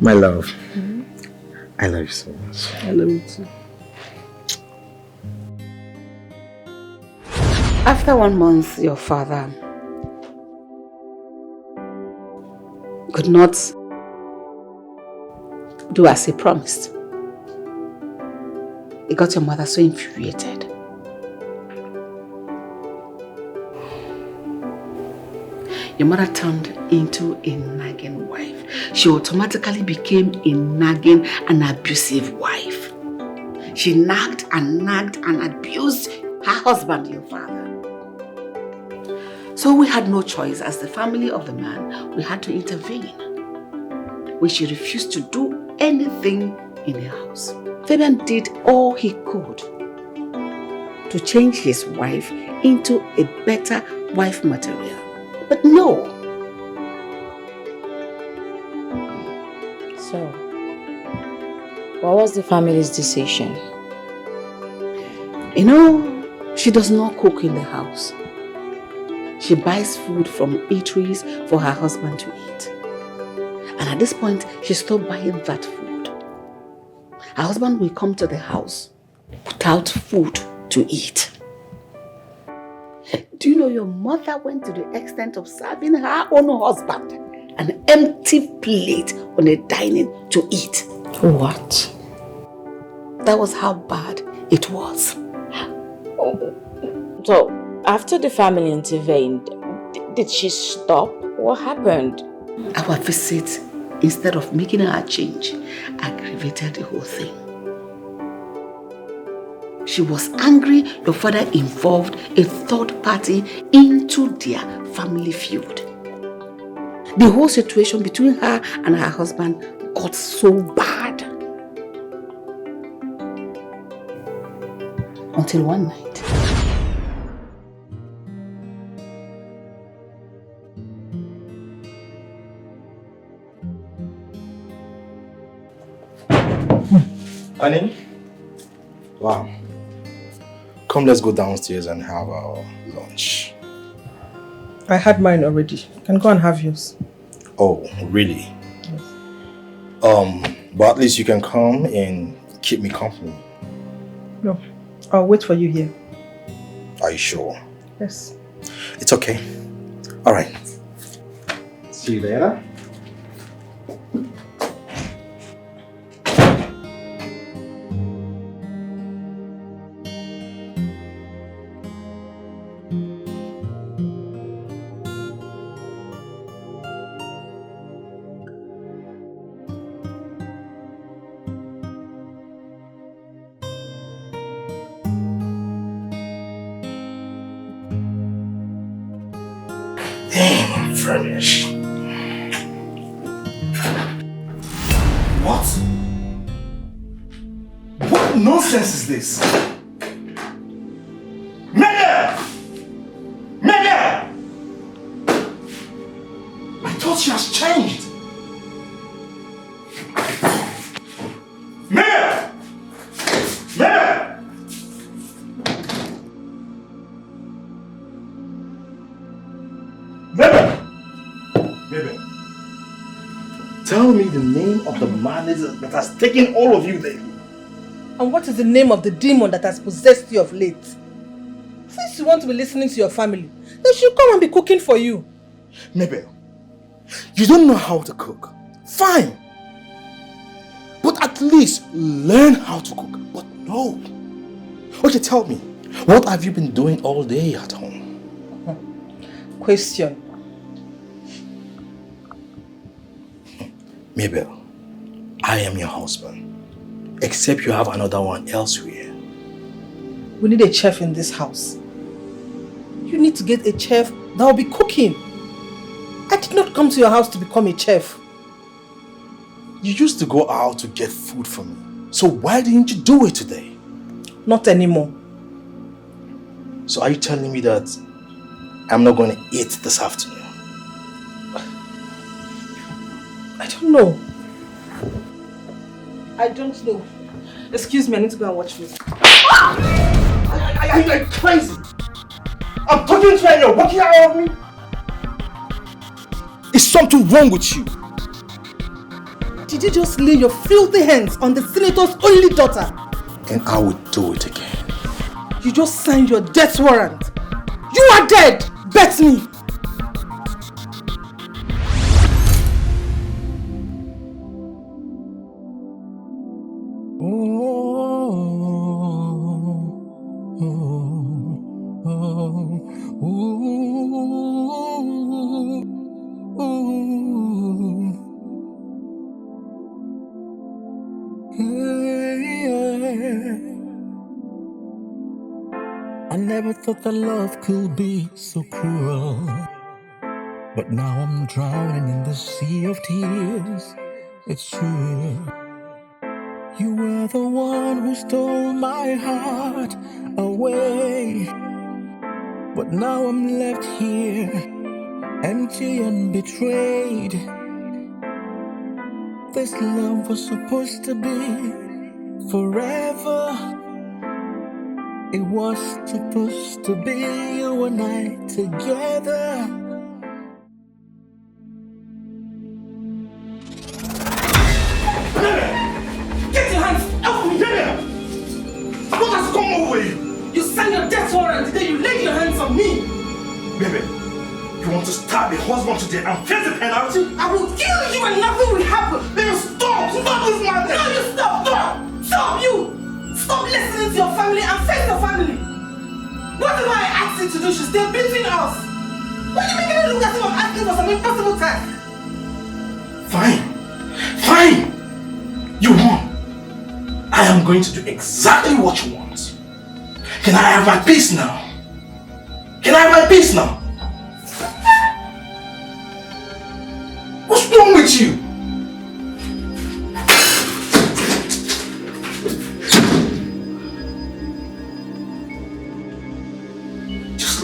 My love, I love you so much. I love you too. After 1 month, your father could not do as he promised. He got your mother so infuriated. Your mother turned into a nagging wife. She automatically became a nagging and abusive wife. She nagged and abused her husband, your father. So we had no choice. As the family of the man, we had to intervene. When she refused to do anything in the house, Fabian did all he could to change his wife into a better wife material. But no. So, what was the family's decision? You know, she does not cook in the house. She buys food from eateries for her husband to eat. And at this point, she stopped buying that food. Her husband will come to the house without food to eat. Do you know your mother went to the extent of serving her own husband an empty plate on a dining to eat? What? That was how bad it was. So, after the family intervened, did she stop? What happened? Our visit, instead of making her change, aggravated the whole thing. She was angry your father involved a third party into their family feud. The whole situation between her and her husband got so bad. Until one night. Honey? Wow. Come, let's go downstairs and have our lunch. I had mine already. You can go and have yours. Oh, really? Yes. But at least you can come and keep me company. No, I'll wait for you here. Are you sure? Yes. It's okay. All right. See you later. Damn, I'm famished. What? What nonsense is this? Megan! Megan! I thought she has changed. Megan! Megan! Tell me the name of the man that has taken all of you there. And what is the name of the demon that has possessed you of late? Since you want to be listening to your family, they should come and be cooking for you. Mabel, you don't know how to cook. Fine. But at least learn how to cook. But no. Okay, tell me, what have you been doing all day at home? Question. Mabel, I am your husband. Except you have another one elsewhere. We need a chef in this house. You need to get a chef that will be cooking. I did not come to your house to become a chef. You used to go out to get food for me. So why didn't you do it today? Not anymore. So are you telling me that I'm not going to eat this afternoon? I don't know. I don't know. Excuse me, I need to go and watch this. Are you like crazy? I'm talking to you and you're walking out of me? Is something wrong with you? Did you just lay your filthy hands on the senator's only daughter? And I will do it again. You just signed your death warrant. You are dead! Bet me! I never thought that love could be so cruel, but now I'm drowning in the sea of tears. It's true. You were the one who stole my heart away, but now I'm left here, empty and betrayed. This love was supposed to be forever. It was supposed to be you and I together. Get your hands off me! What has come over you? You signed your death warrant the day you laid your hands on me! Baby, you want to stab a husband today and face the penalty? I will kill you and nothing will happen! Then stop! Stop this madness! No, you stop! Stop! Stop you! Stop listening to your family and face your family! Whatever I asked you to do should stay between us! Why are you making me look as if I'm asking for some impossible task? Fine! Fine! You won! I am going to do exactly what you want. Can I have my peace now? Can I have my peace now? What's wrong with you?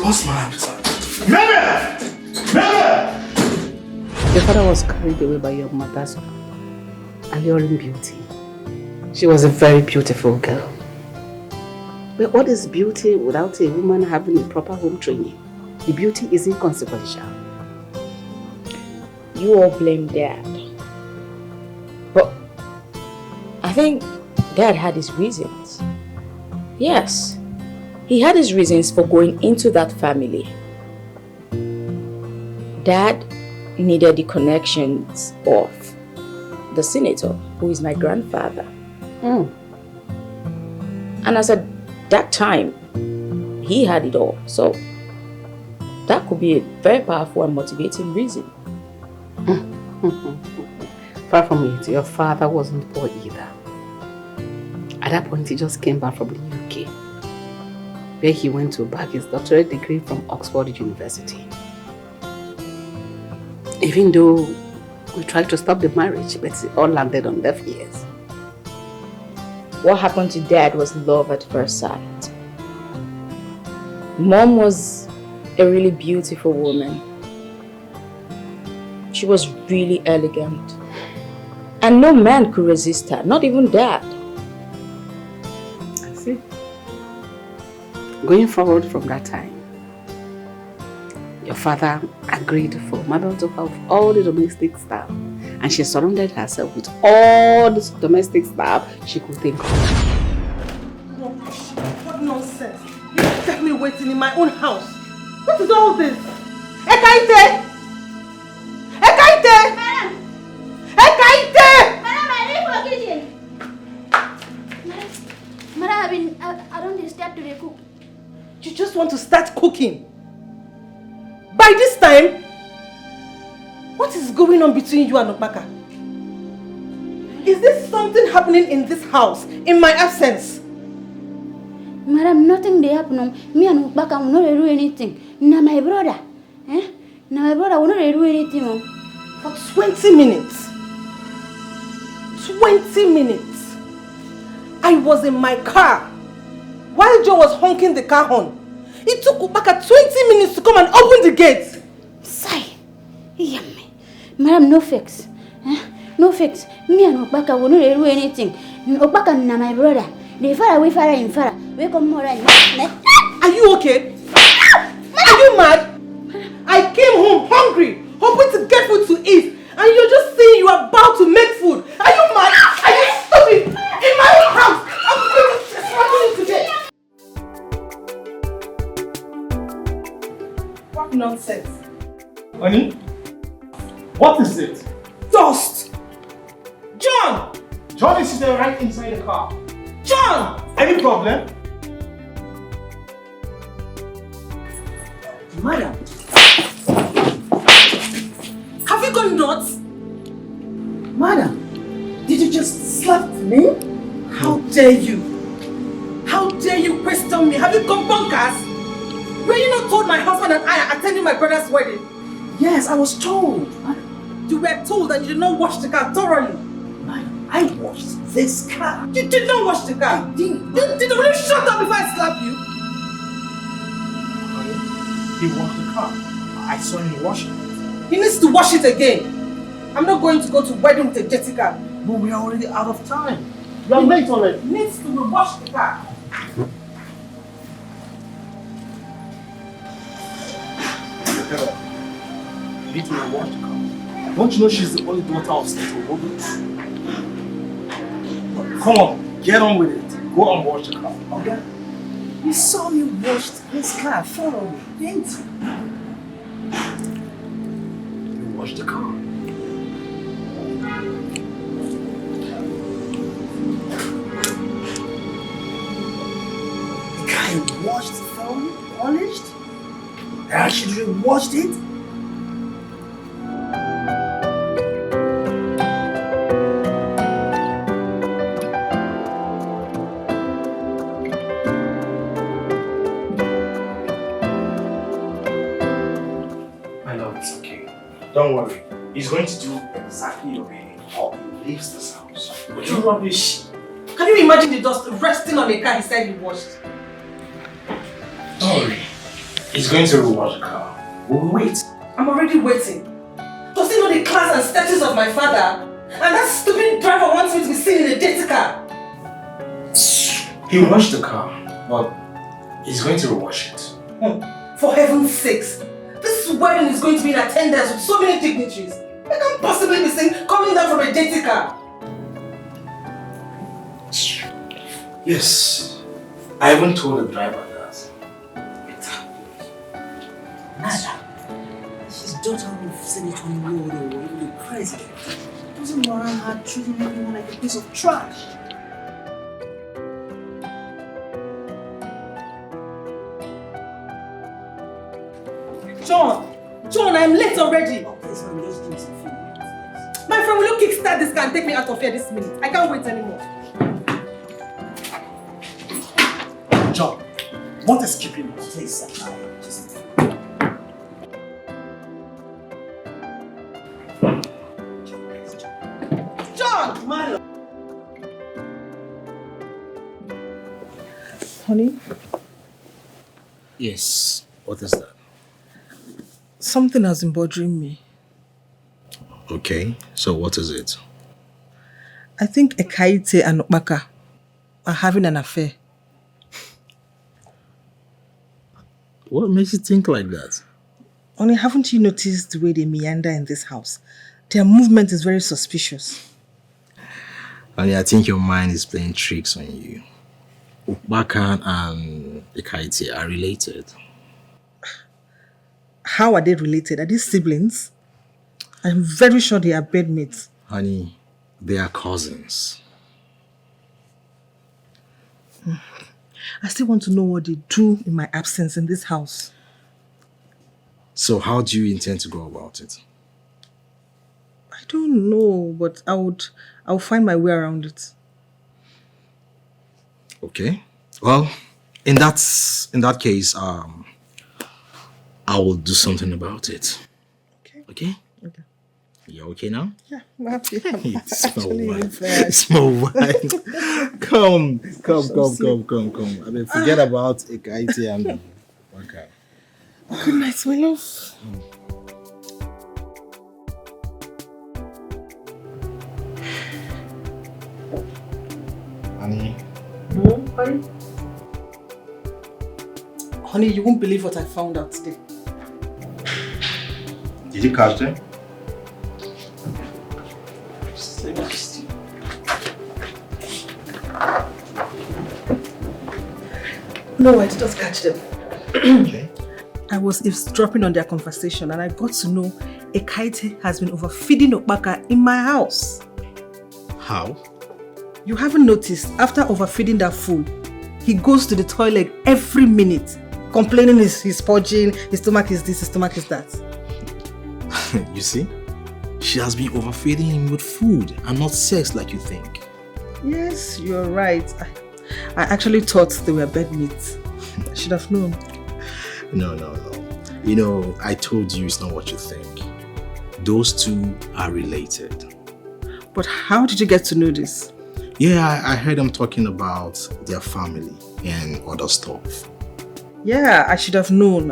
Lost my appetite. Mama! Your father was carried away by your mother's alluring beauty. She was a very beautiful girl. But what is beauty without a woman having a proper home training? The beauty is inconsequential. You all blame Dad. But I think Dad had his reasons. Yes. He had his reasons for going into that family. Dad needed the connections of the senator, who is my grandfather. And as at that time, he had it all. So that could be a very powerful and motivating reason. Far from it, your father wasn't poor either. At that point, he just came back from the UK, where he went to bag his doctorate degree from Oxford University. Even though we tried to stop the marriage, but it all landed on deaf ears. What happened to Dad was love at first sight. Mom was a really beautiful woman. She was really elegant. And no man could resist her, not even Dad. I see. Going forward from that time, your father agreed for Mabel to have all the domestic staff and she surrounded herself with all this domestic staff she could think of. What nonsense! You kept me waiting in my own house. What is all this? Ekaite! Ekaite! Madam! Ekaite! Madam, I need for kitchen. Madam, I don't start to cook. You just want to start cooking? By this time? What is going on between you and Okpaka? Is there something happening in this house in my absence? Madam, nothing they happen. Me and Okpaka will not do anything. Now my brother. Now my brother will not do anything. For 20 minutes. 20 minutes. I was in my car while Joe was honking the car horn. It took Okpaka 20 minutes to come and open the gate. Sigh. Yummy. Madam, no fix. No fix. Me and Okpaka will not do anything. Okpaka and my brother. They far away, far in far. We come more and Are you okay? Are you mad? I came home hungry, hoping to get food to eat, and you're just saying you are about to make food. Are you mad? Are you stupid? In my own house, I'm going to struggle you today. What nonsense? Honey, what is it? Dust! John! John is sitting right inside the car. John! Any problem? Madam, have you gone nuts? Madam, did you just slap me? How dare you? How dare you question me? Have you gone bonkers? Were you not told my husband and I are attending my brother's wedding? Yes, I was told. You were told and you did not wash the car thoroughly. Madam, I washed this car. You did not wash the car. Will you shut up before I slap you? He washed the car. I saw him washing it. He needs to wash it again. I'm not going to go to wedding with a jetty car. But we are already out of time. We are late already. He needs to wash the car. You need to wash the car. Don't you know she's the only daughter of Senator Roberts? Come on, get on with it. Go and wash the car. Okay? You saw me wash this car thoroughly, didn't you? You washed the car. The car you washed thoroughly, polished? I actually washed it? Don't worry. He's going to do exactly your bidding or he leaves this house. What rubbish. Can you imagine the dust resting on a car he said he washed? Don't worry. He's going to rewash the car. We'll wait. I'm already waiting. Does he know the class and status of my father? And that stupid driver wants me to be seen in a dirty car. He washed the car, but he's going to rewash it. For heaven's sakes. This wedding is going to be in attendance with so many dignitaries. I can't possibly be seen coming down from a dirty car. Yes. I haven't told the driver that. Naija, she's daughter of Senator Nollywood, the president. Doesn't warrant her treating everyone like a piece of trash. John, I'm late already. Okay, so I'm just doing some few minutes. My friend, will you kickstart this car and take me out of here this minute? I can't wait anymore. John, what is keeping us? Please, sir, just... John! Mario! Honey? Yes, what is that? Something has been bothering me. Okay, so what is it? I think Ekaite and Okpaka are having an affair. What makes you think like that? Only haven't you noticed the way they meander in this house? Their movement is very suspicious. Honey, I think your mind is playing tricks on you. Ukbakan and Ekaite are related. How are they related? Are these siblings? I'm very sure they are bedmates. Honey, they are cousins. I still want to know what they do in my absence in this house. So how do you intend to go about it? I don't know, but I'll find my way around it. Okay. Well, in that case, I will do something about it. Okay? Okay. You okay now? Yeah, I'm happy. Small wine. Come. I mean, forget about Ekaite and okay. Good night, my love. Honey. Honey? Honey, you won't believe what I found out today. Did you catch them? No, I did not catch them. Okay. I was eavesdropping on their conversation and I got to know Ekaite has been overfeeding Okpaka in my house. How? You haven't noticed, after overfeeding that fool, he goes to the toilet every minute, complaining he's purging, his stomach is this, his stomach is that. You see? She has been overfeeding him with food and not sex like you think. Yes, you're right. I actually thought they were bedmates. I should have known. No. You know, I told you it's not what you think. Those two are related. But how did you get to know this? Yeah, I heard them talking about their family and other stuff. Yeah, I should have known.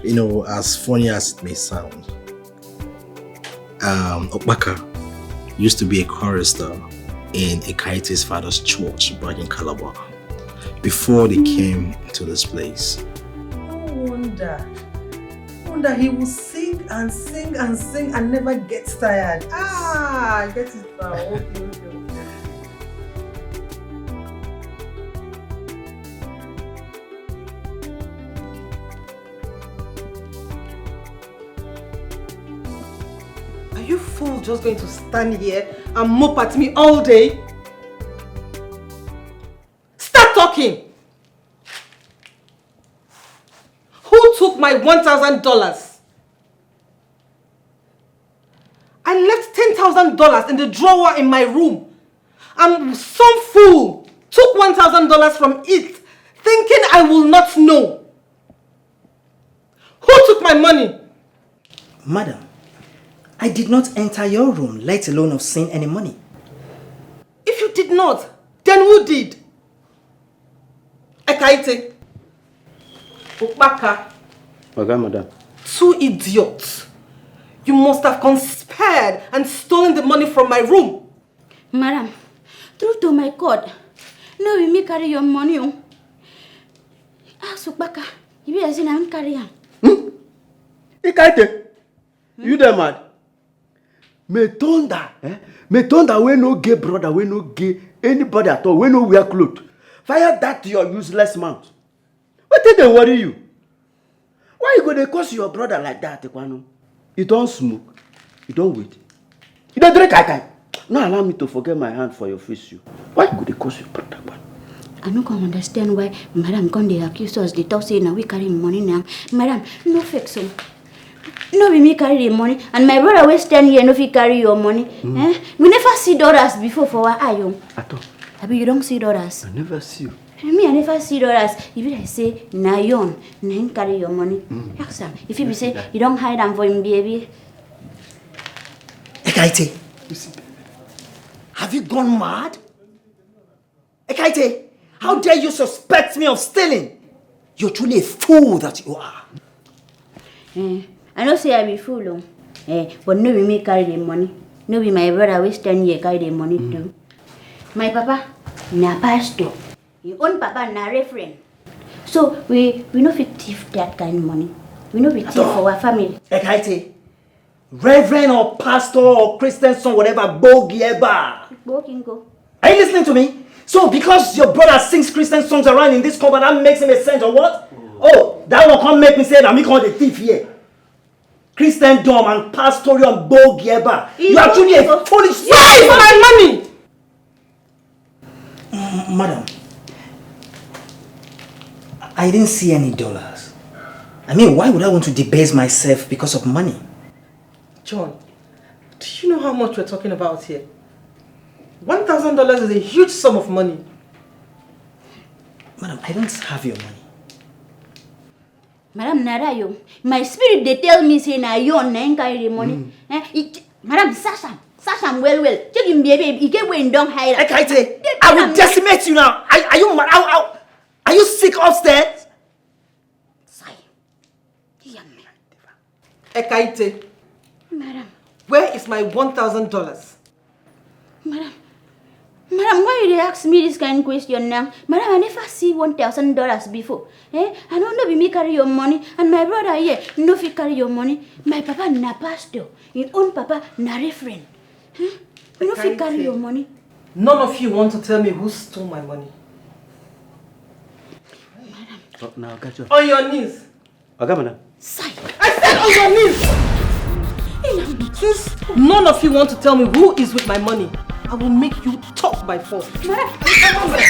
You know, as funny as it may sound, Okpaka used to be a chorister in Ekaite's father's church back in Calabar before they came to this place. No wonder he will sing and sing and sing and never gets tired. I get it now. Okay. Are you fool just going to stand here and mope at me all day? Start talking! Who took my $1,000? I left $10,000 in the drawer in my room. And some fool took $1,000 from it, thinking I will not know. Who took my money? Madam, I did not enter your room, let alone have seen any money. If you did not, then who did? Ekaite. Ukbaka. Okay, madam. Two idiots. You must have conspired and stolen the money from my room. Madam, true to my God, no, we may carry your money. Ask Ukbaka, you be as in I'm carrying. Ekaite, you there mad? Me thunder we no gay brother, we no gay anybody at all, we no wear clothes. Fire that to your useless mouth. What did they worry you? Why you gonna curse your brother like that, Ekwano? You don't smoke, you don't wait. You don't drink kai. No allow me to forget my hand for your face, you. Why you gonna curse your brother, man? I don't understand why Madam Conde accused us. They talk saying now we carry money now. Madam, no fake so. No, we may carry the money, and my brother will stand here and if he carry your money. We never see dollars before for our eye. At all. Abi, you don't see dollars. I never see you. Me, I never see dollars. If I say, na yon, na him carry your money. Ask him. If you say, you don't hide them for him, baby. Ekaite, have you gone mad? Ekaite, how dare you suspect me of stealing? You're truly a fool that you are. I don't say I be fool, but no, we may carry the money. No, be my brother will stand here carry the money too. My papa, na pastor. Your own papa na referent. So we no fit thief that kind of money. We no be thief for our family. Ekaite, Reverend or pastor or Christian son, whatever, Bogieba. Bogingo. Are you listening to me? So because your brother sings Christian songs around in this compound, that makes him a saint or what? Oh, that one can't make me say that me call the thief here. Christendom and pastoral Bogieba. You are truly a foolish. Where is my money? Madam, I didn't see any dollars. I mean, why would I want to debase myself because of money? John, do you know how much we're talking about here? $1,000 is a huge sum of money. Madam, I don't have your money. Madam Narayo, my spirit they tell me say na you on nine carry the money. Madam Sasham well. Check him baby, he get when don't hide. I will decimate you now. Are you mad? Are you sick upstairs? Ekaite. Madam. Where is my $1,000? Madam, why you ask me this kind of question now? Madam, I never see $1,000 before. I don't know if me carry your money, and my brother here no fit carry your money. My papa na pastor, your own papa na reverend. No fit carry your money. None of you want to tell me who stole my money. Oh, now, catch up. On your knees. Okay, madam. I said on your knees. Since none of you want to tell me who is with my money, I will make you talk by force. My money.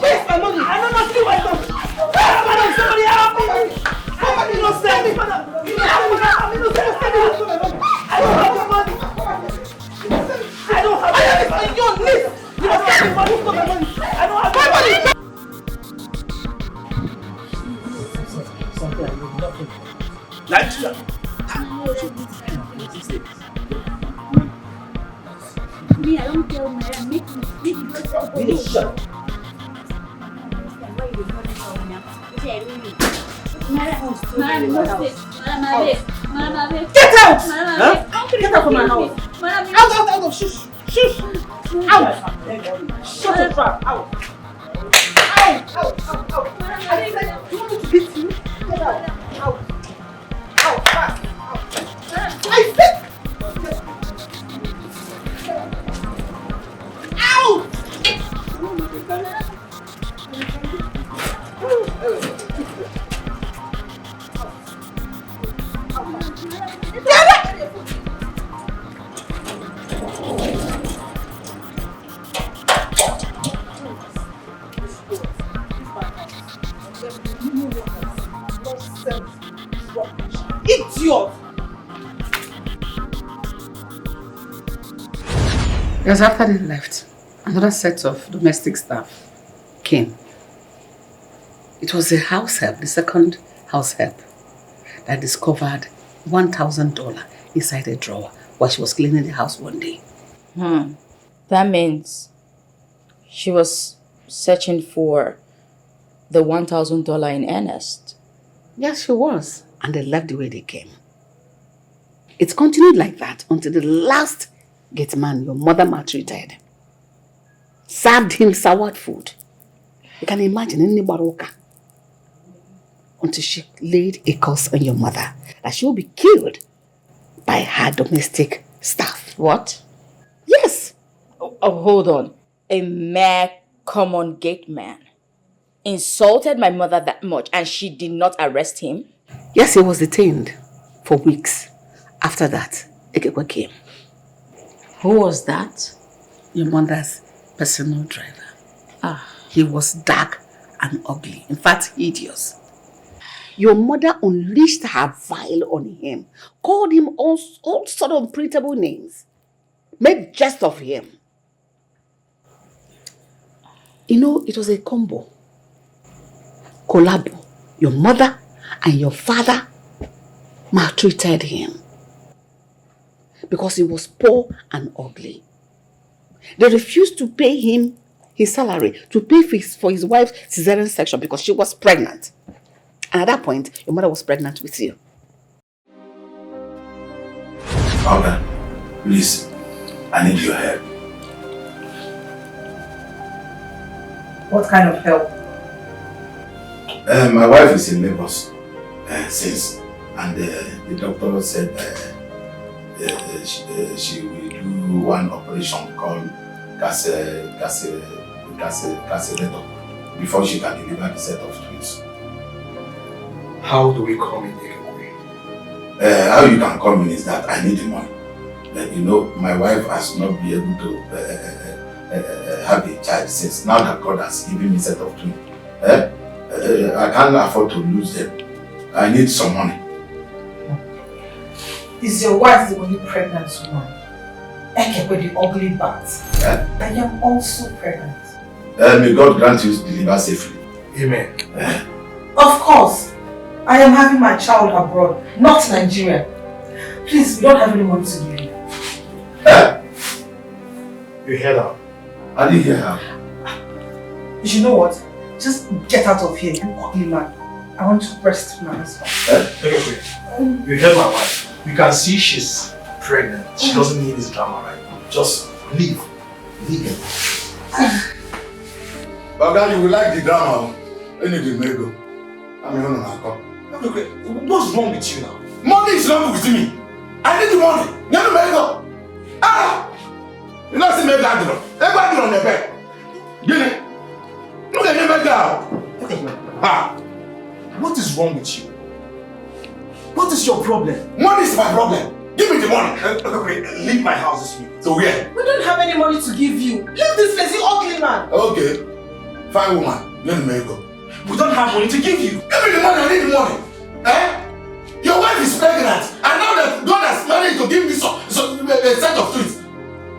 Where's my money? I don't know if you want to. Madam, somebody help me. Somebody not send me. I don't have the money. I don't have it. On your knees. You don't send me money for my money. I don't have my money. Something I need nothing. Nigeria. Me, I don't tell Madam. Make me shut. Get out! Get out of my house! Out! Shush! Out! Shut your trap! Out! I said, you want me to beat you? Get out! Out! Fast! I said! Out! Idiot! Because after they left, another set of domestic staff came. It was the house help, the second house help, that discovered $1,000 inside a drawer while she was cleaning the house one day. That means she was searching for the $1,000 in earnest. Yes, she was. And they left the way they came. It continued like that until the last gate man your mother maltreated served him soured food. You can imagine in the baroka. Until she laid a curse on your mother that she will be killed by her domestic staff. What? Yes. Oh, hold on. A mere common gate man insulted my mother that much and she did not arrest him? Yes, he was detained for weeks. After that, Ekekwe came. Who was that? Your mother's personal driver. He was dark and ugly. In fact, hideous. Your mother unleashed her vile on him, called him all sort of printable names, made jest of him. You know, it was a combo. Collabo. Your mother and your father maltreated him because he was poor and ugly. They refused to pay him his salary, to pay for his wife's cesarean section because she was pregnant. And at that point, your mother was pregnant with you. Olga, please, I need your help. What kind of help? My wife is in labor since, and And the doctor said she will do one operation called cassulator before she can deliver the set of twins. How do we come in Ekekwe? How you can come in is that I need the money. You know, my wife has not been able to have a child since now that God has given me a set of twins. I can't afford to lose them. I need some money. Is your wife the only pregnant woman? Ekekwe, the ugly bat. I am also pregnant. May God grant you to deliver safely. Amen. Of course. I am having my child abroad, not Nigeria. Please, we don't have any money to give you. You heard her. I didn't hear her. You know what? Just get out of here, you ugly man. I want to breast my husband. Okay. You heard my wife. You can see she's pregnant. She doesn't need this drama right now. Just leave. Leave. But you will like the drama. Anything may go. I'm here on what's wrong with you now? Money is wrong with me. I need the money. Let me go. You know, see me that girl. Everybody on the bed. Get it? Look at me down. What is wrong with you? What is your problem? Money is my problem. Give me the money. Okay, leave my house this week. So where? We don't have any money to give you. Leave this place, you ugly man. Okay. Fine woman. Let me go. We don't have money to give you. Give me the money. I need the money. Your wife is pregnant. And now that God has managed to give me a set of twins,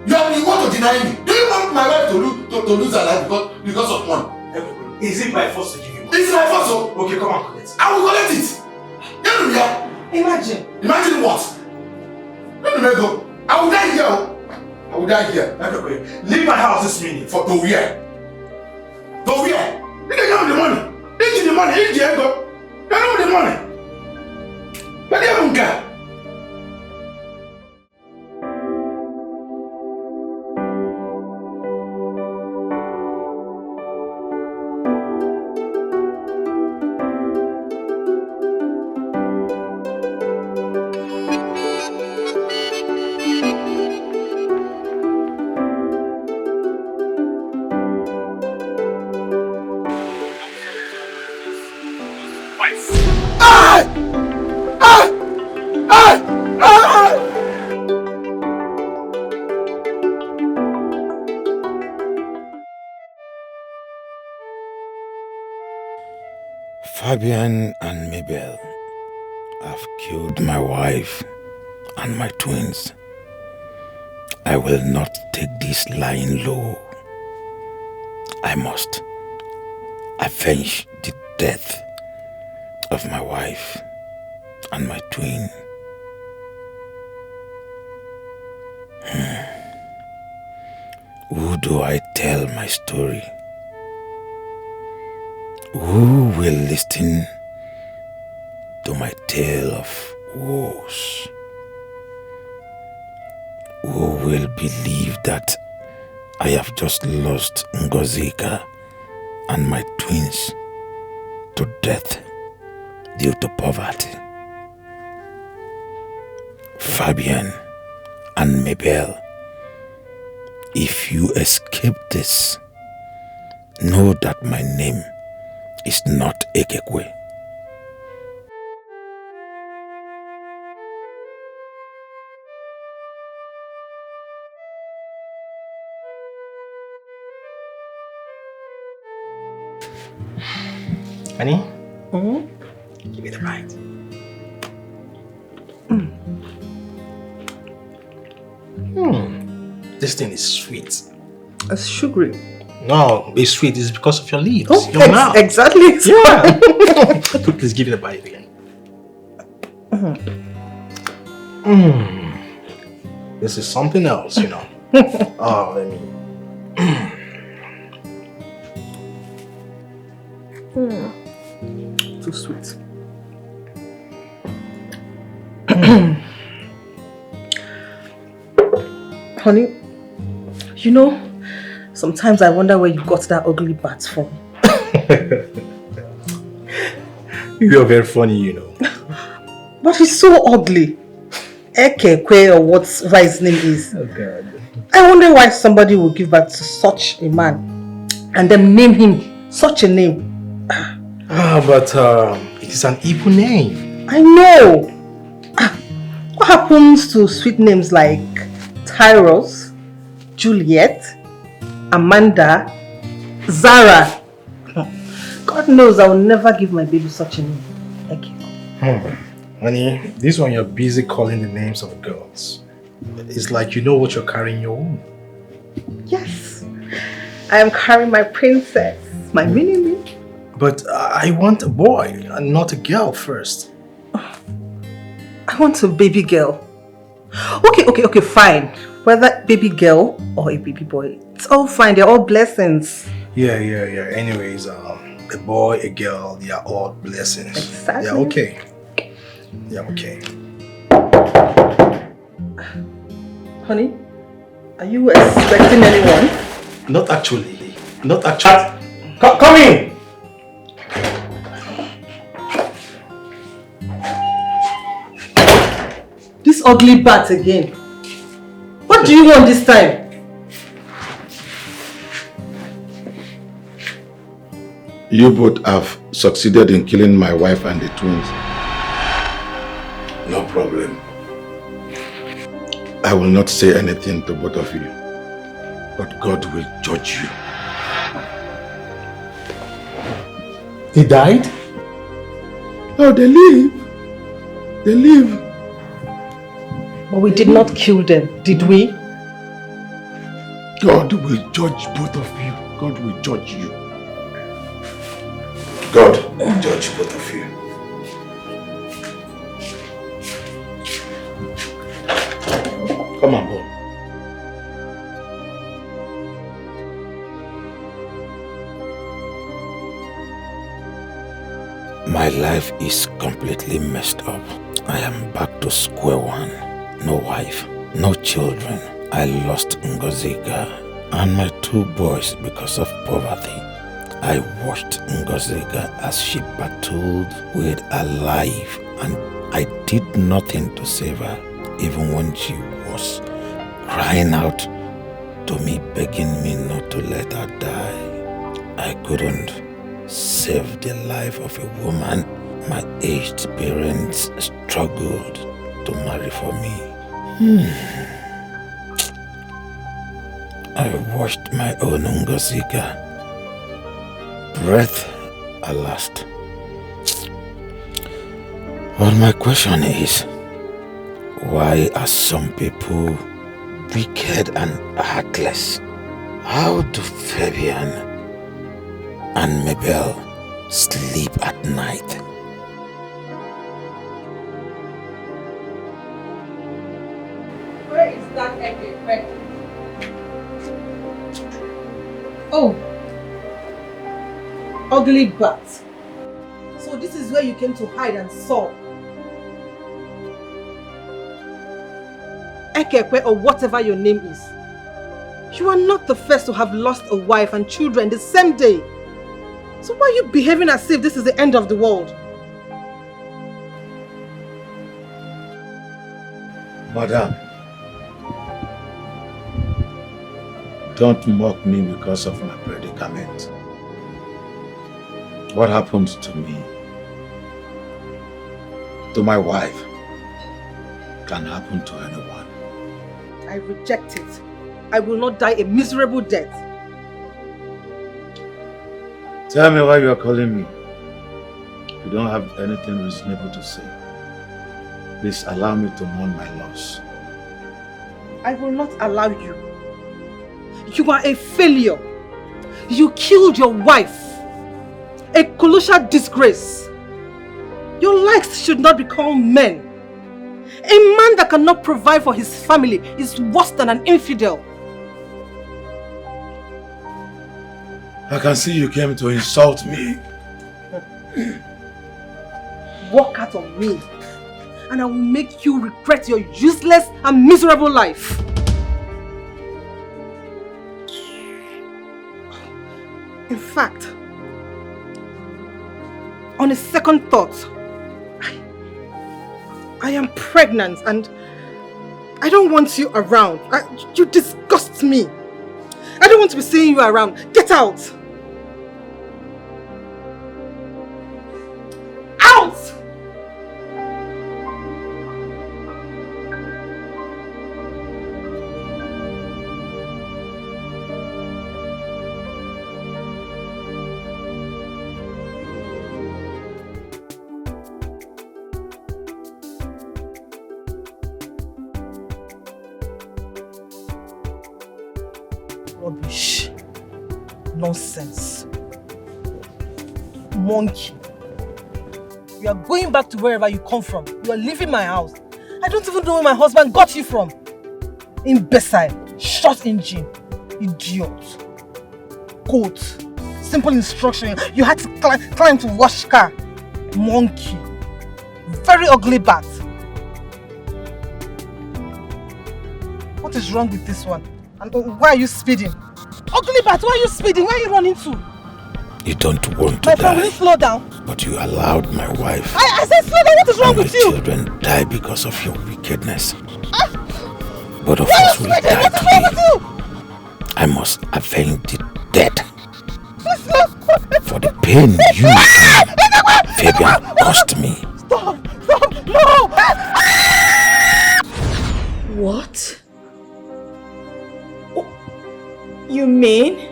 you want to deny me. Do you want my wife to lose her life because of money? Is it my fault to give you money? It's my fault, so. Okay, come on, collect it. I will collect it. Imagine. Imagine what? Let me go. I will die here. I will die here. Okay. Leave my house this minute. To where? To where? You don't have the money. Eat the money. Eat the ego. You don't have the money. But you haven't got. Fabian and Mabel have killed my wife and my twins. I will not take this lying low. I must avenge the death of my wife and my twin. Who do I tell my story? Who will listen to my tale of woes? Who will believe that I have just lost Ngozika and my twins to death due to poverty? Fabian and Mabel, if you escape this, know that my name is not Ekekwe. Honey? Give me the right. This thing is sweet. It's sugary. No, it's sweet. It's because of your lips. Oh, Your mouth. exactly. Yeah. Please give it a bite again. This is something else, you know. Oh, let me. Too sweet. Honey, you know, sometimes I wonder where you got that ugly bat from. You're very funny, you know. But he's so ugly. Ekekwe or whatever his name is. Oh God. I wonder why somebody would give birth to such a man and then name him such a name. But it is an Igbo name. I know. What happens to sweet names like Tyros, Juliet, Amanda, Zara? God knows I will never give my baby such a name. Thank you. Honey, this one you're busy calling the names of girls. It's like you know what you're carrying in your womb. Yes, I am carrying my princess, my mini-me. But I want a boy and not a girl first. I want a baby girl. Okay, fine. Whether baby girl or a baby boy, it's all fine. They're all blessings. Yeah. Anyways, a boy, a girl, they are all blessings. Exactly. They're okay. Yeah, okay. Honey, are you expecting anyone? Not actually. Come in! This ugly bat again. What do you want this time? You both have succeeded in killing my wife and the twins. No problem. I will not say anything to both of you, but God will judge you. They died? Oh, they live. They live. But we did not kill them, did we? God will judge both of you. God will judge you. God will judge both of you. Come on, boy. My life is completely messed up. I am back to square one. No wife, no children. I lost Ngoziga and my 2 boys because of poverty. I watched Ngoziga as she battled with her life, and I did nothing to save her, even when she was crying out to me, begging me not to let her die. I couldn't save the life of a woman my aged parents struggled to marry for me. I watched my own Ngoziga breath at last. But my question is, why are some people wicked and heartless? How do Fabian and Mabel sleep at night? Where is that epic? Oh, ugly bat. So this is where you came to hide and sob. Ekekwe or whatever your name is. You are not the first to have lost a wife and children the same day. So why are you behaving as if this is the end of the world? Madam, don't mock me because of my predicament. What happened to me, to my wife, can happen to anyone. I reject it. I will not die a miserable death. Tell me why you are calling me. You don't have anything reasonable to say. Please allow me to mourn my loss. I will not allow you. You are a failure. You killed your wife. A colossal disgrace. Your likes should not be called men. A man that cannot provide for his family is worse than an infidel. I can see you came to insult me. Walk out on me, and I will make you regret your useless and miserable life. In fact, on a second thought, I am pregnant and I don't want you around. You disgust me. I don't want to be seeing you around. Get out! Out! Rubbish. Nonsense. Monkey. You are going back to wherever you come from. You are leaving my house. I don't even know where my husband got you from. Imbecile. Short engine. Idiot. Goat. Simple instruction. You had to climb to wash car. Monkey. Very ugly bat. What is wrong with this one? And why are you speeding? Ugly bat, why are you speeding? Where are you running to? You don't want to My friend, will you slow down? but you allowed my wife I said slow down, what is wrong and my with you? children die because of your wickedness. Both of Why are us you will speeding? die What is wrong with today. you? I must avenge the death Please slow. for the pain you and Fabian caused me. Stop! Stop! No! What? Oh, you mean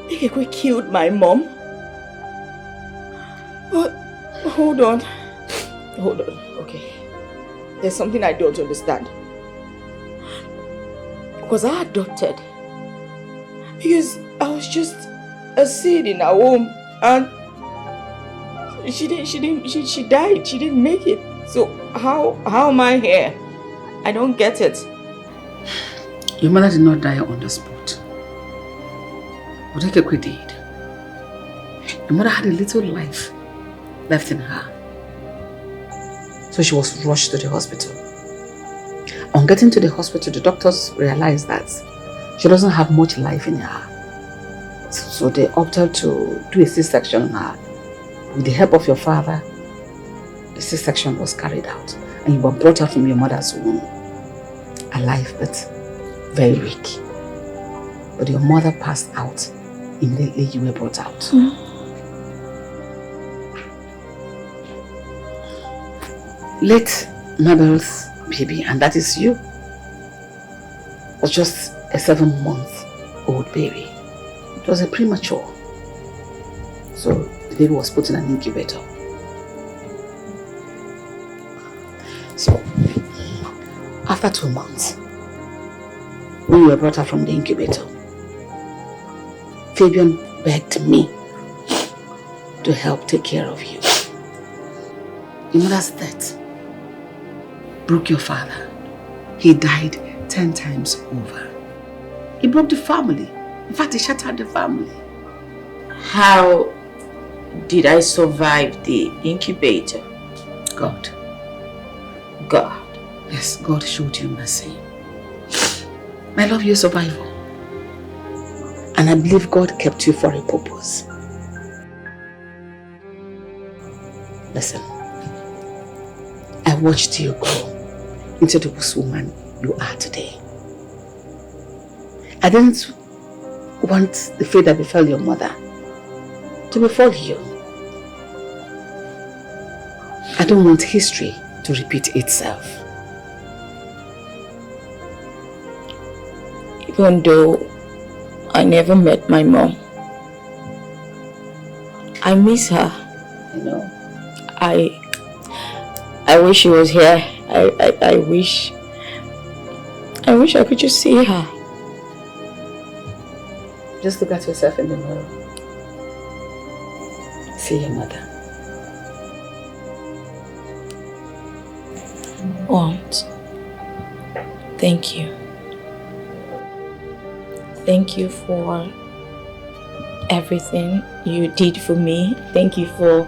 Ikekwe killed my mom? Hold on. Hold on. Okay. There's something I don't understand. Was I adopted? Because I was just a seed in her womb and she died. She didn't make it. So how am I here? I don't get it. Your mother did not die on the spot. But Ikekwe did. Your mother had a little life left in her. So she was rushed to the hospital. On getting to the hospital, the doctors realized that she doesn't have much life in her. So they opted to do a C-section on her. With the help of your father, the C-section was carried out. And you were brought out from your mother's womb. Alive, but very weak. But your mother passed out immediately you were brought out. Late Mabel's baby, and that is you, was just a 7-month-old baby. It was a premature. So the baby was put in an incubator. So after 2 months, when you were brought out from the incubator, Fabian begged me to help take care of you. Your mother's death broke your father. He died 10 times over. He broke the family. In fact, he shattered the family. How did I survive the incubator? God. God. Yes, God showed you mercy. My love, you're a survivor. And I believe God kept you for a purpose. Listen, I watched you grow into the woman you are today. I didn't want the fate that befell your mother to befall you. I don't want history to repeat itself. Even though I never met my mom, I miss her. You know, I wish she was here. I wish I could just see her. Just look at yourself in the mirror. See your mother. Aunt, thank you. Thank you for everything you did for me. Thank you for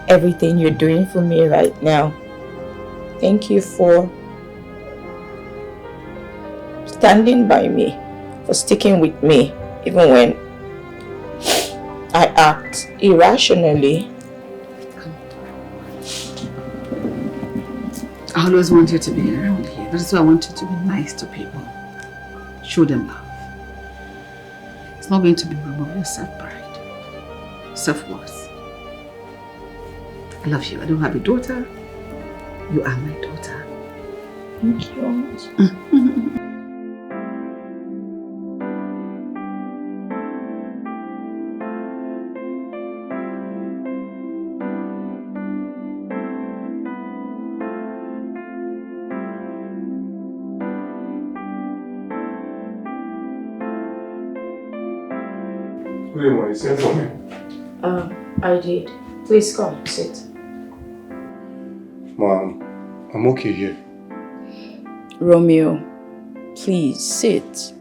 everything you're doing for me right now. Thank you for standing by me, for sticking with me, even when I act irrationally. I always want you to be around here. That's why I want you to be nice to people. Show them love. It's not going to be remove your self-pride, self-worth. I love you. I don't have a daughter. You are my daughter. Thank you. Good morning, you sent for me? I did. Please come, sit. Mom, I'm okay here. Romeo, please sit.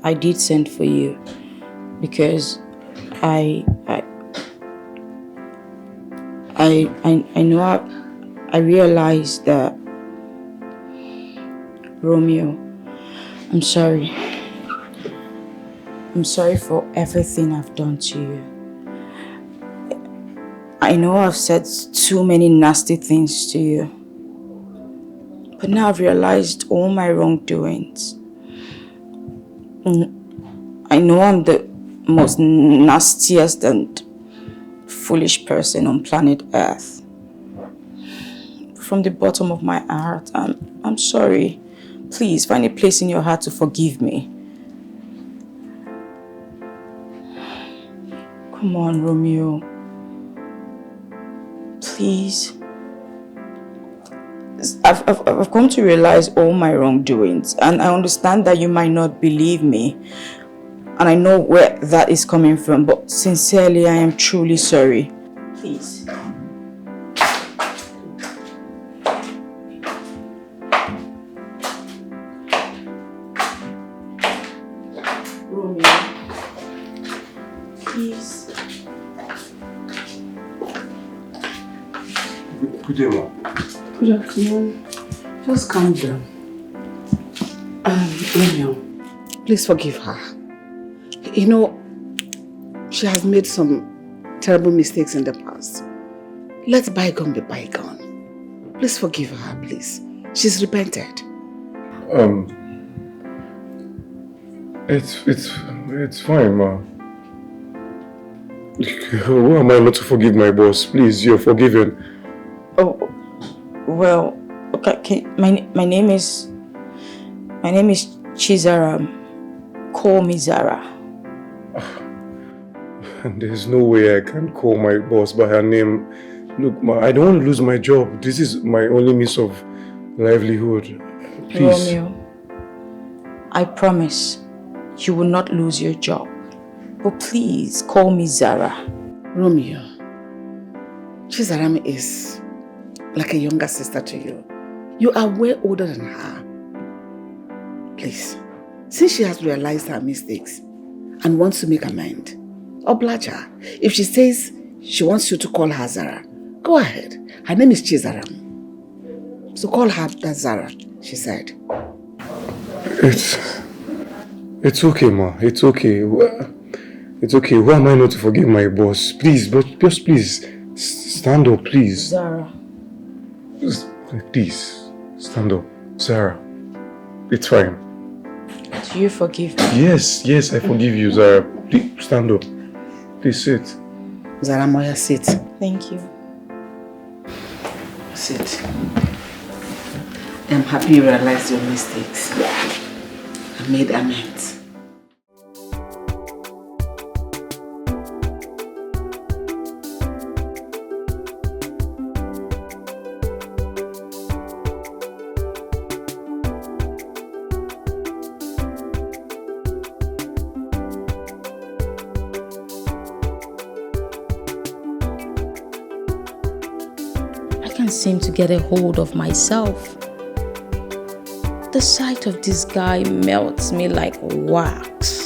I did send for you because I know I realized that, Romeo, I'm sorry. I'm sorry for everything I've done to you. I know I've said too many nasty things to you. But now I've realized all my wrongdoings. I know I'm the most nastiest and foolish person on planet Earth. From the bottom of my heart, I'm sorry. Please find a place in your heart to forgive me. Come on, Romeo. Please. I've come to realize all my wrongdoings, and I understand that you might not believe me, and I know where that is coming from, but sincerely, I am truly sorry. Please. Romeo, please. Good day, Mom. Good afternoon. Just calm down. Romeo, please forgive her. You know, she has made some terrible mistakes in the past. Let bygone be bygone. Please forgive her, please. She's repented. It's fine, Ma. Who am I not to forgive my boss? Please, you're forgiven. Oh, well, okay. My name is Chizara. Call me Zara. There's no way I can call my boss by her name. Look, Ma, I don't want to lose my job. This is my only means of livelihood. Please. Romeo, I promise you will not lose your job. But please, call me Zara. Romeo, Chizarami is like a younger sister to you. You are way older than her. Please, since she has realized her mistakes and wants to make amends, oblige her. If she says she wants you to call her Zara, go ahead. Her name is Chizaram. So call her that Zara, she said. It's okay, Ma. It's okay. It's okay. Who am I not to forgive my boss? Please, but just please, stand up, please. Zara. Please, stand up. Zara, it's fine. Do you forgive me? Yes, I forgive you, Zara. Please, stand up. Please sit. Zara Moya, sit. Thank you. Sit. I'm happy you realized your mistakes. I made amends. Seem to get a hold of myself. The sight of this guy melts me like wax.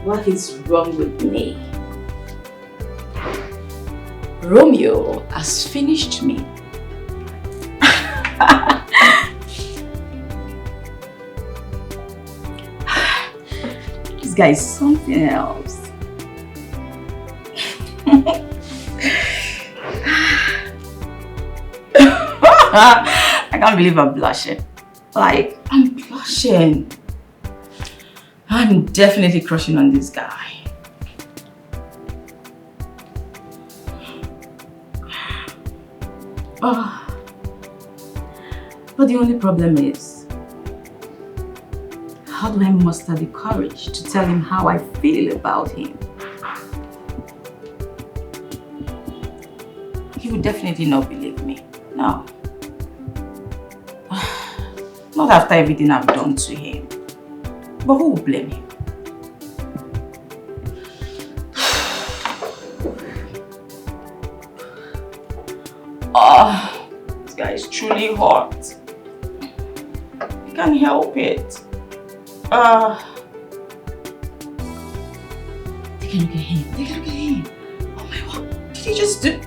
What is wrong with me? Romeo has finished me. This guy is something else. I can't believe I'm blushing. Like, I'm blushing. I'm definitely crushing on this guy. But the only problem is, how do I muster the courage to tell him how I feel about him? He would definitely not believe me. No. Not after everything I've done to him. But who will blame him? This guy is truly hot. I can't help it. Take a look at him. Take a look at him. Oh my God. Did he just do?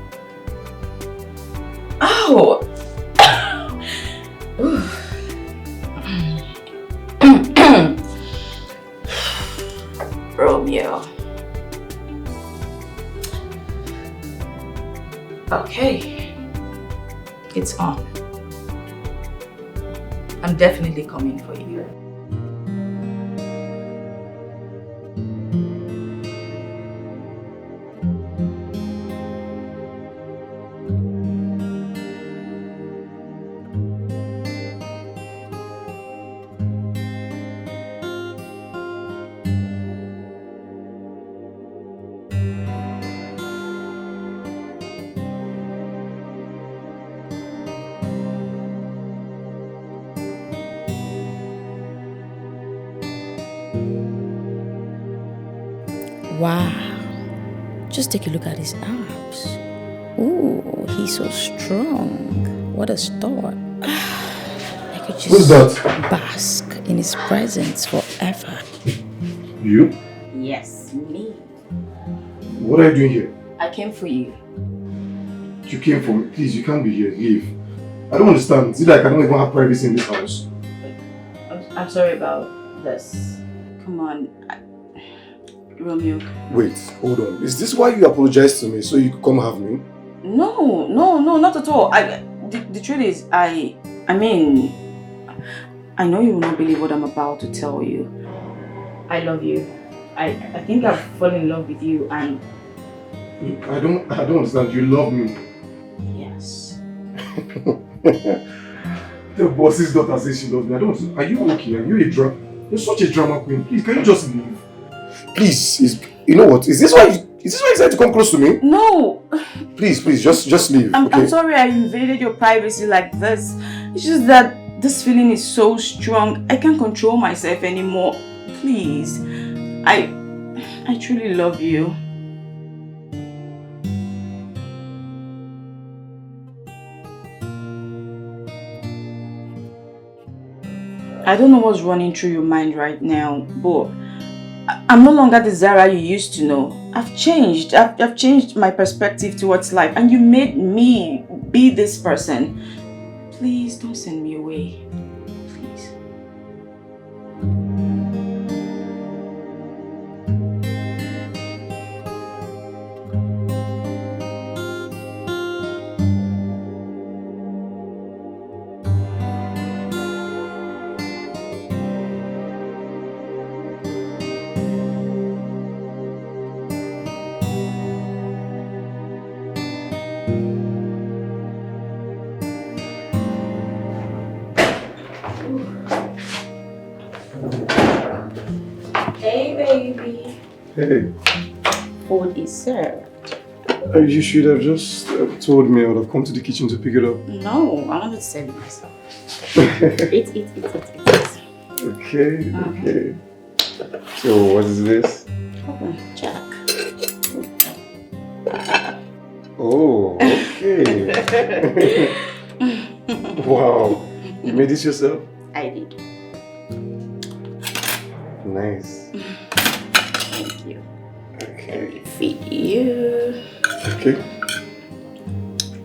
Ow! Romeo. Okay. It's on. I'm definitely coming for you. Wow, just take a look at his abs. Ooh, he's so strong. What a start. I could just Who's that? bask in his presence forever. You? Yes, me. What are you doing here? I came for you. You came for me. Please, you can't be here. Leave. I don't understand. Is it like I don't even have privacy in this house? I'm sorry about this. Come on. Romeo. Wait, hold on. Is this why you apologized to me so you could come have me? No, not at all. The truth is, I mean, I know you will not believe what I'm about to tell you. I love you. I think I've fallen in love with you, and I don't understand. You love me. Yes. The boss's daughter says she loves me. I don't. Are you okay? Are you a drama? You're such a drama queen. Please, can you just leave? Please, you know what? Is this why you decided to come close to me? No. Please, just leave. I'm sorry I invaded your privacy like this. It's just that this feeling is so strong. I can't control myself anymore. Please. I truly love you. I don't know what's running through your mind right now, but I'm no longer the Zara you used to know. I've changed. I've changed my perspective towards life, and you made me be this person. Please don't send me away. Please. Hey, baby. Hey. Food is served. You should have just told me. I would have come to the kitchen to pick it up. No, I wanted to serve it myself. Eat. Okay, okay. So, what is this? Jack. Oh, okay. Wow. You made this yourself? I did. Nice. Thank you. Okay. Feed you. Okay.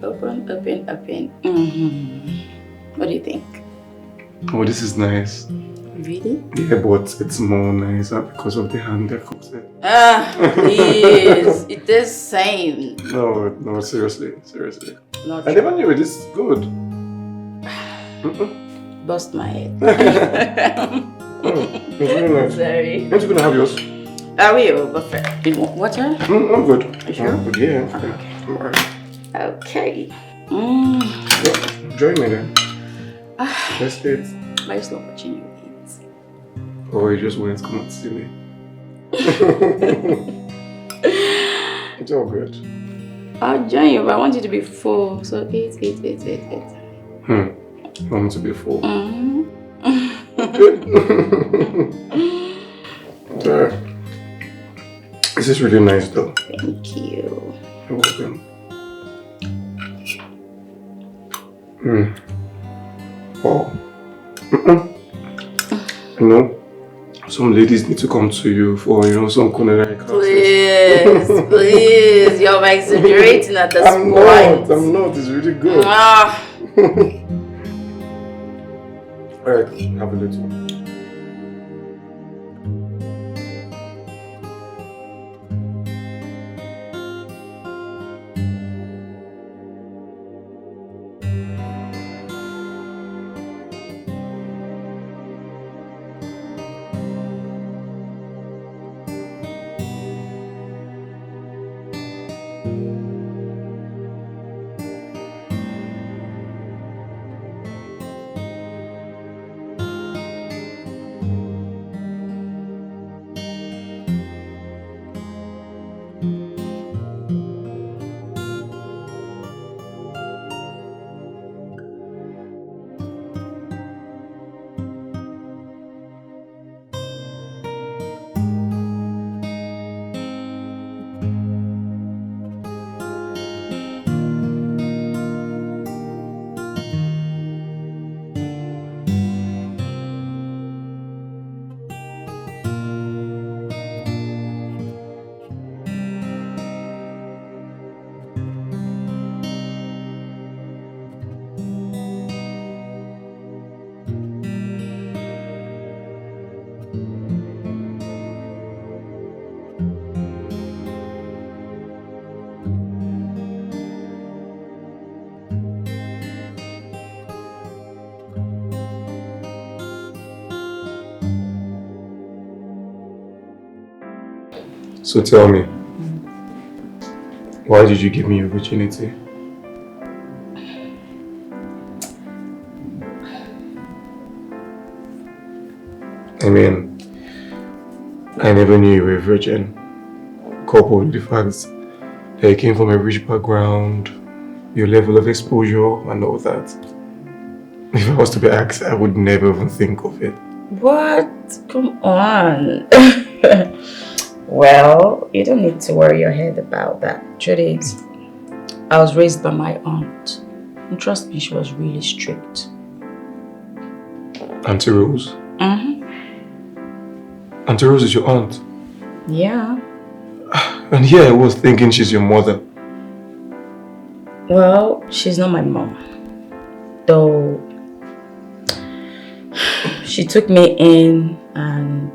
Open. What do you think? Oh, this is nice. Really? Yeah, but it's more nicer because of the hand that cooks it. Please. It is same. No, seriously. Not I never knew it. This is good. Bust my head. It's really nice. Sorry. Aren't you gonna have yours? I will, but first. You want water? I'm good. You sure? I'm good, yeah. Okay. I'm alright. Okay. Yeah, join me then. Let's eat. I just love watching you eat. Oh, you just went to come and see me. It's all good. I'll join you, but I want you to be full. So eat. You want me to be full? This is really nice though. Thank you. You're welcome. Wow. You know, some ladies need to come to you for, some culinary classes. Please. You're exaggerating at this point. I'm not. It's really good. Alright, have a little. So tell me, why did you give me your virginity? I mean, I never knew you were a virgin, coupled with the fact that you came from a rich background, your level of exposure and all that. If I was to be asked, I would never even think of it. What? Come on. Well, you don't need to worry your head about that. Truth is, I was raised by my aunt. And trust me, she was really strict. Auntie Rose? Auntie Rose is your aunt? Yeah. And here I was thinking she's your mother. Well, she's not my mom. Though she took me in and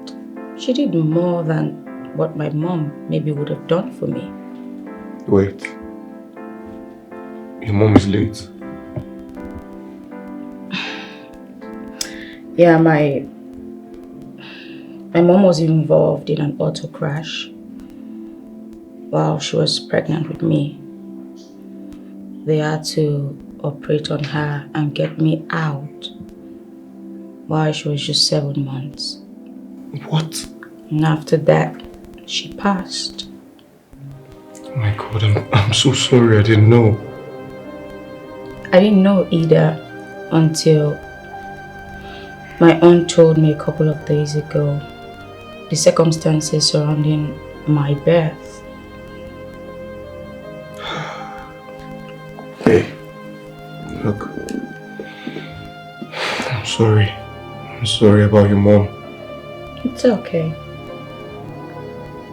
she did more than what my mom maybe would have done for me. Wait. Your mom is late. Yeah, my mom was involved in an auto crash while she was pregnant with me. They had to operate on her and get me out while she was just 7 months. What? And after that, she passed. Oh my God, I'm so sorry, I didn't know. I didn't know either until my aunt told me a couple of days ago the circumstances surrounding my birth. Hey, look, I'm sorry. I'm sorry about your mom. It's okay.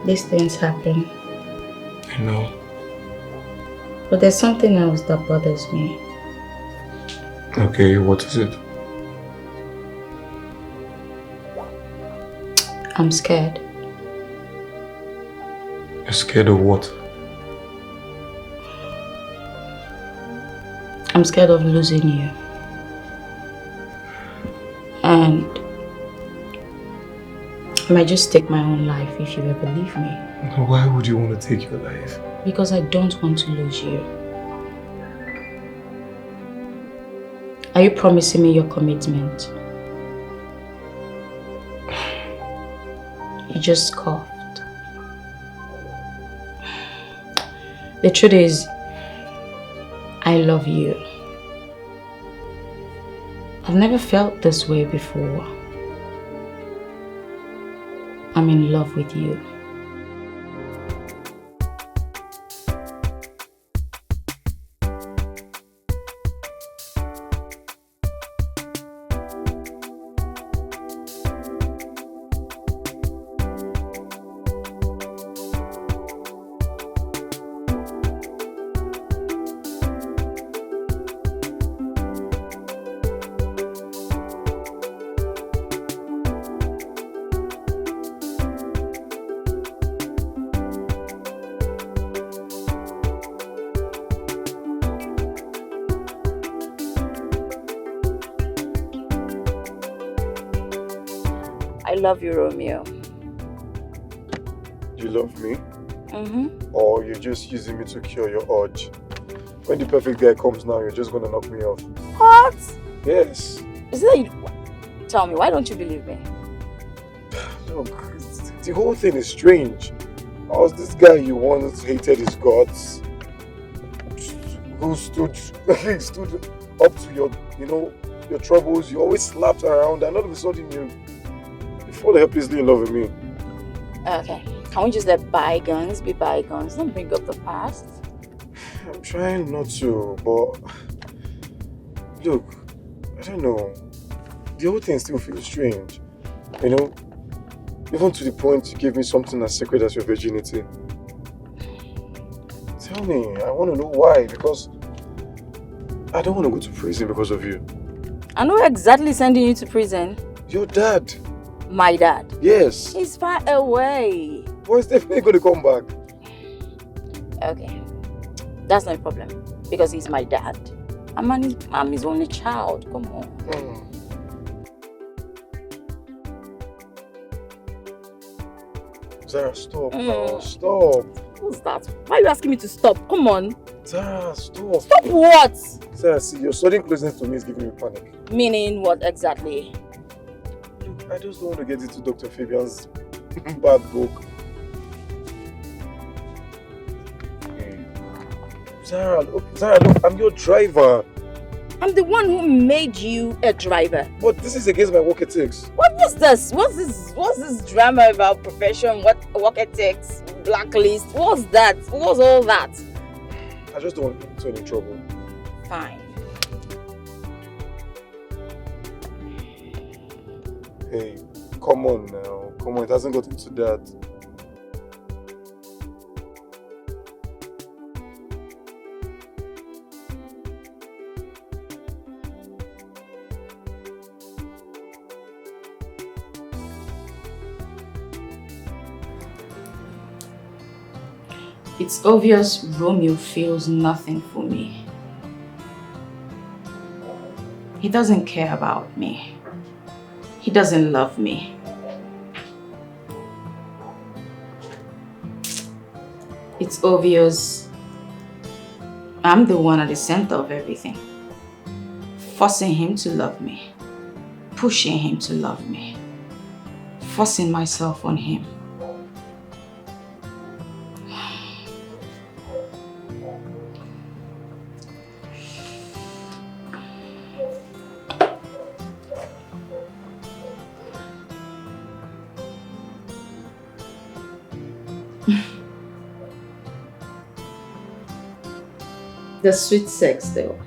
These things happen. I know. But there's something else that bothers me. Okay, what is it? I'm scared. You're scared of what? I'm scared of losing you. And I might just take my own life if you ever leave me. Why would you want to take your life? Because I don't want to lose you. Are you promising me your commitment? You just coughed. The truth is, I love you. I've never felt this way before. I'm in love with you. I love you, Romeo. You love me? Mm-hmm. Or you're just using me to cure your urge? When the perfect guy comes now, you're just gonna knock me off. What? Yes. Is that you? Tell me, why don't you believe me? Look, the whole thing is strange. I was this guy you once hated his guts, who stood up to your, your troubles. You always slapped around, and all of a sudden you fall helplessly in love with me. Okay, can we just let bygones be bygones? Don't bring up the past. I'm trying not to, but look, I don't know. The whole thing still feels strange. Even to the point you gave me something as sacred as your virginity. Tell me, I want to know why, because I don't want to go to prison because of you. I know exactly sending you to prison. Your dad. My dad? Yes. He's far away. But he's definitely going to come back. Okay. That's no problem. Because he's my dad. I'm his only child. Come on. Zara, stop now. Stop. What's that? Why are you asking me to stop? Come on. Zara, stop. Stop what? Zara, see, your sudden closeness to me is giving me panic. Meaning what exactly? Look, I just don't want to get into Dr. Fabian's bad book. Zara, look, I'm your driver. I'm the one who made you a driver. But this is against my work ethics. What was this? What's this drama about profession? What work ethics? Blacklist? What's that? What's all that? I just don't want to get into any trouble. Fine. Hey, come on now. Come on, it hasn't got into that. It's obvious Romeo feels nothing for me. He doesn't care about me. He doesn't love me. It's obvious I'm the one at the center of everything. Forcing him to love me. Pushing him to love me. Forcing myself on him. The sweet sex though.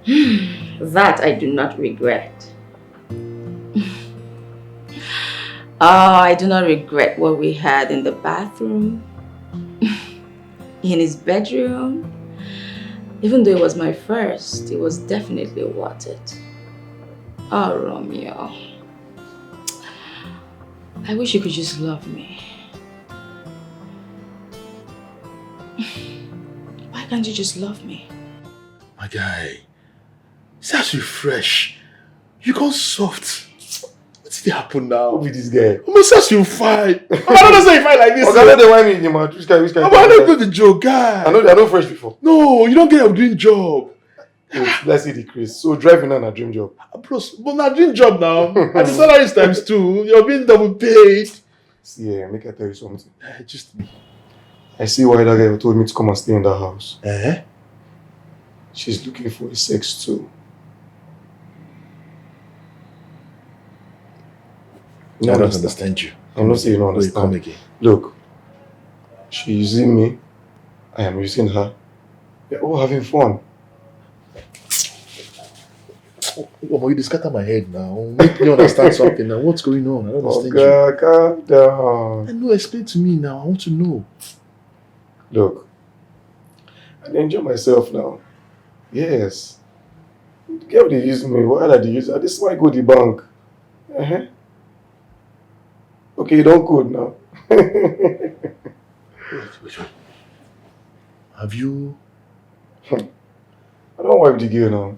That I do not regret. I do not regret what we had in the bathroom, in his bedroom. Even though it was my first, it was definitely worth it. Oh, Romeo. I wish you could just love me. Why can't you just love me? My guy, see as you fresh. You got soft. What's it happen now? Who be this guy? I'm says you fine. I don't say you fine like this. Okay, let them why me in the mouth. Which guy? I'm not going to joke, guy. I know fresh before. No, you don't get a dream job. Let's see the Chris. So driving on a dream job. Plus, but not dream job now. And the salary is times 2. You're being double paid. See, make I tell you something. Just me. I see why that guy told me to come and stay in that house. Eh? She's looking for a sex too. I don't understand you. I'm not saying you don't understand. Come again. Look, she's using me. I am using her. We're all having fun. Oh, you just scatter my head now. Make me understand something now. What's going on? I don't understand you. Calm down. I know, explain to me now. I want to know. Look, I enjoy myself now. Yes. The girl they use me. Why are they using? This is why I go to the bank. Okay, you don't code now. Wait. Have you? I don't wipe the girl now.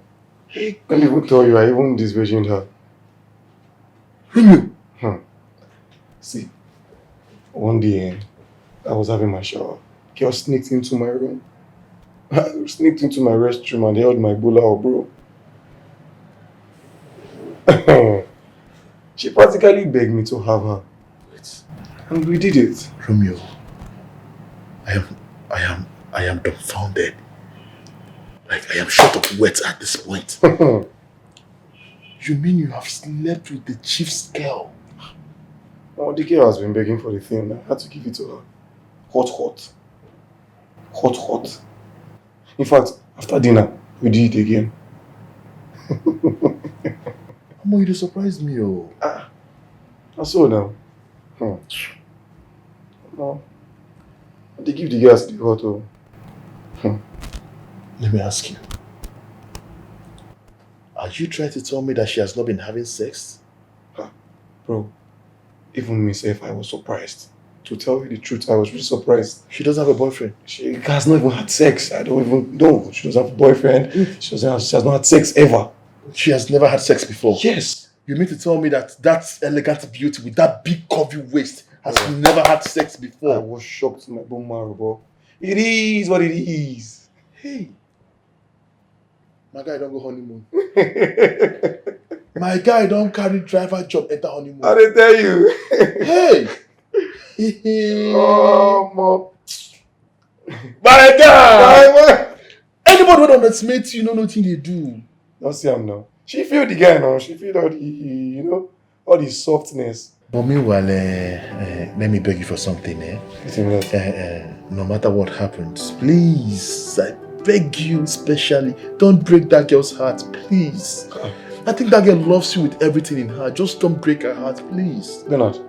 Let me even tell you, I even disvirgined her. See, one day I was having my shower. Girl sneaked into my room. Sneaked into my restroom and held my bola, bro. She practically begged me to have her. And we did it. Romeo, I am dumbfounded. Like, I am short of words at this point. You mean you have slept with the chief's girl? Oh, the girl has been begging for the thing. I had to give it to her. Hot. In fact, after dinner, we did it again. Amo, you surprised me, oh. I saw now. No. They give the girls the hot, oh. Let me ask you. Are you trying to tell me that she has not been having sex? Bro, even myself, I was surprised. To tell you the truth, I was really surprised. She doesn't have a boyfriend? She has not even had sex. I don't even know. She doesn't have a boyfriend. She has not had sex ever. She has never had sex before? Yes. You mean to tell me that elegant beauty with that big curvy waist has never had sex before? I was shocked to my bone marrow, bro. It is what it is. Hey. My guy don't go honeymoon. My guy don't carry driver job enter honeymoon. I didn't tell you. Hey. Oh, mom. My guy. Anybody who underestimates you know nothing they do. Don't see him now. She feel the guy now. She feel all the, all the softness. But meanwhile, let me beg you for something, no matter what happens, please, I beg you especially, don't break that girl's heart, please. I think that girl loves you with everything in her. Just don't break her heart, please. Bernard,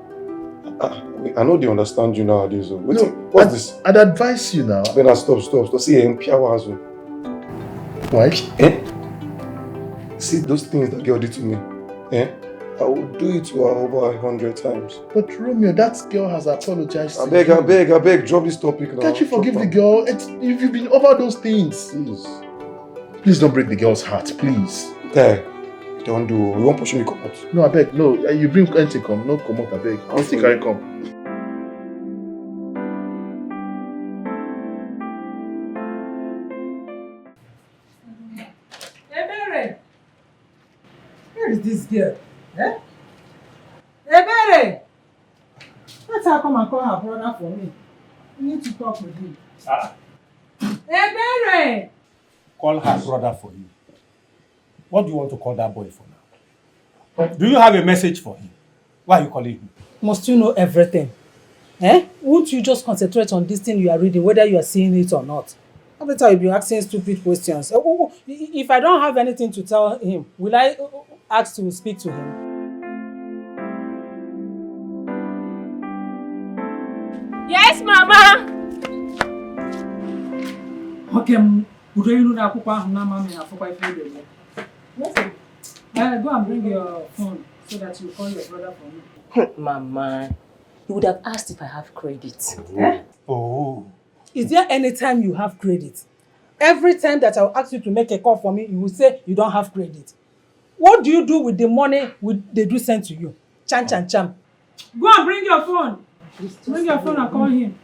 I know they understand you nowadays. What's this? I'd advise you now. Bernard, stop. See, why? See those things that girl did to me. I will do it to her over 100 times. But Romeo, that girl has apologized. I beg, drop this topic now. Can't you forgive the girl? If you've been over those things. Please don't break the girl's heart, please. Okay. Don't do. You won't push me come out. No, I beg. No, you bring anything come. No, come out, I beg. I don't think I come. Ebere! Where is this girl? Ebere! Let her come and call her brother for me. We need to talk with him. Ebere! Call her brother for you. What do you want to call that boy for now? Do you have a message for him? Why are you calling him? Must you know everything? Won't you just concentrate on this thing you are reading, whether you are seeing it or not? Every time you'll be asking stupid questions. If I don't have anything to tell him, will I ask to speak to him? Mama! Okay, would you know that Papa and Mama have for quite a few days? Go and bring your phone so that you call your brother for me. Mama, you would have asked if I have credit. Oh. Is there any time you have credit? Every time that I'll ask you to make a call for me, you will say you don't have credit. What do you do with the money they do send to you? Chan. Go and bring your phone. Bring your phone and call him.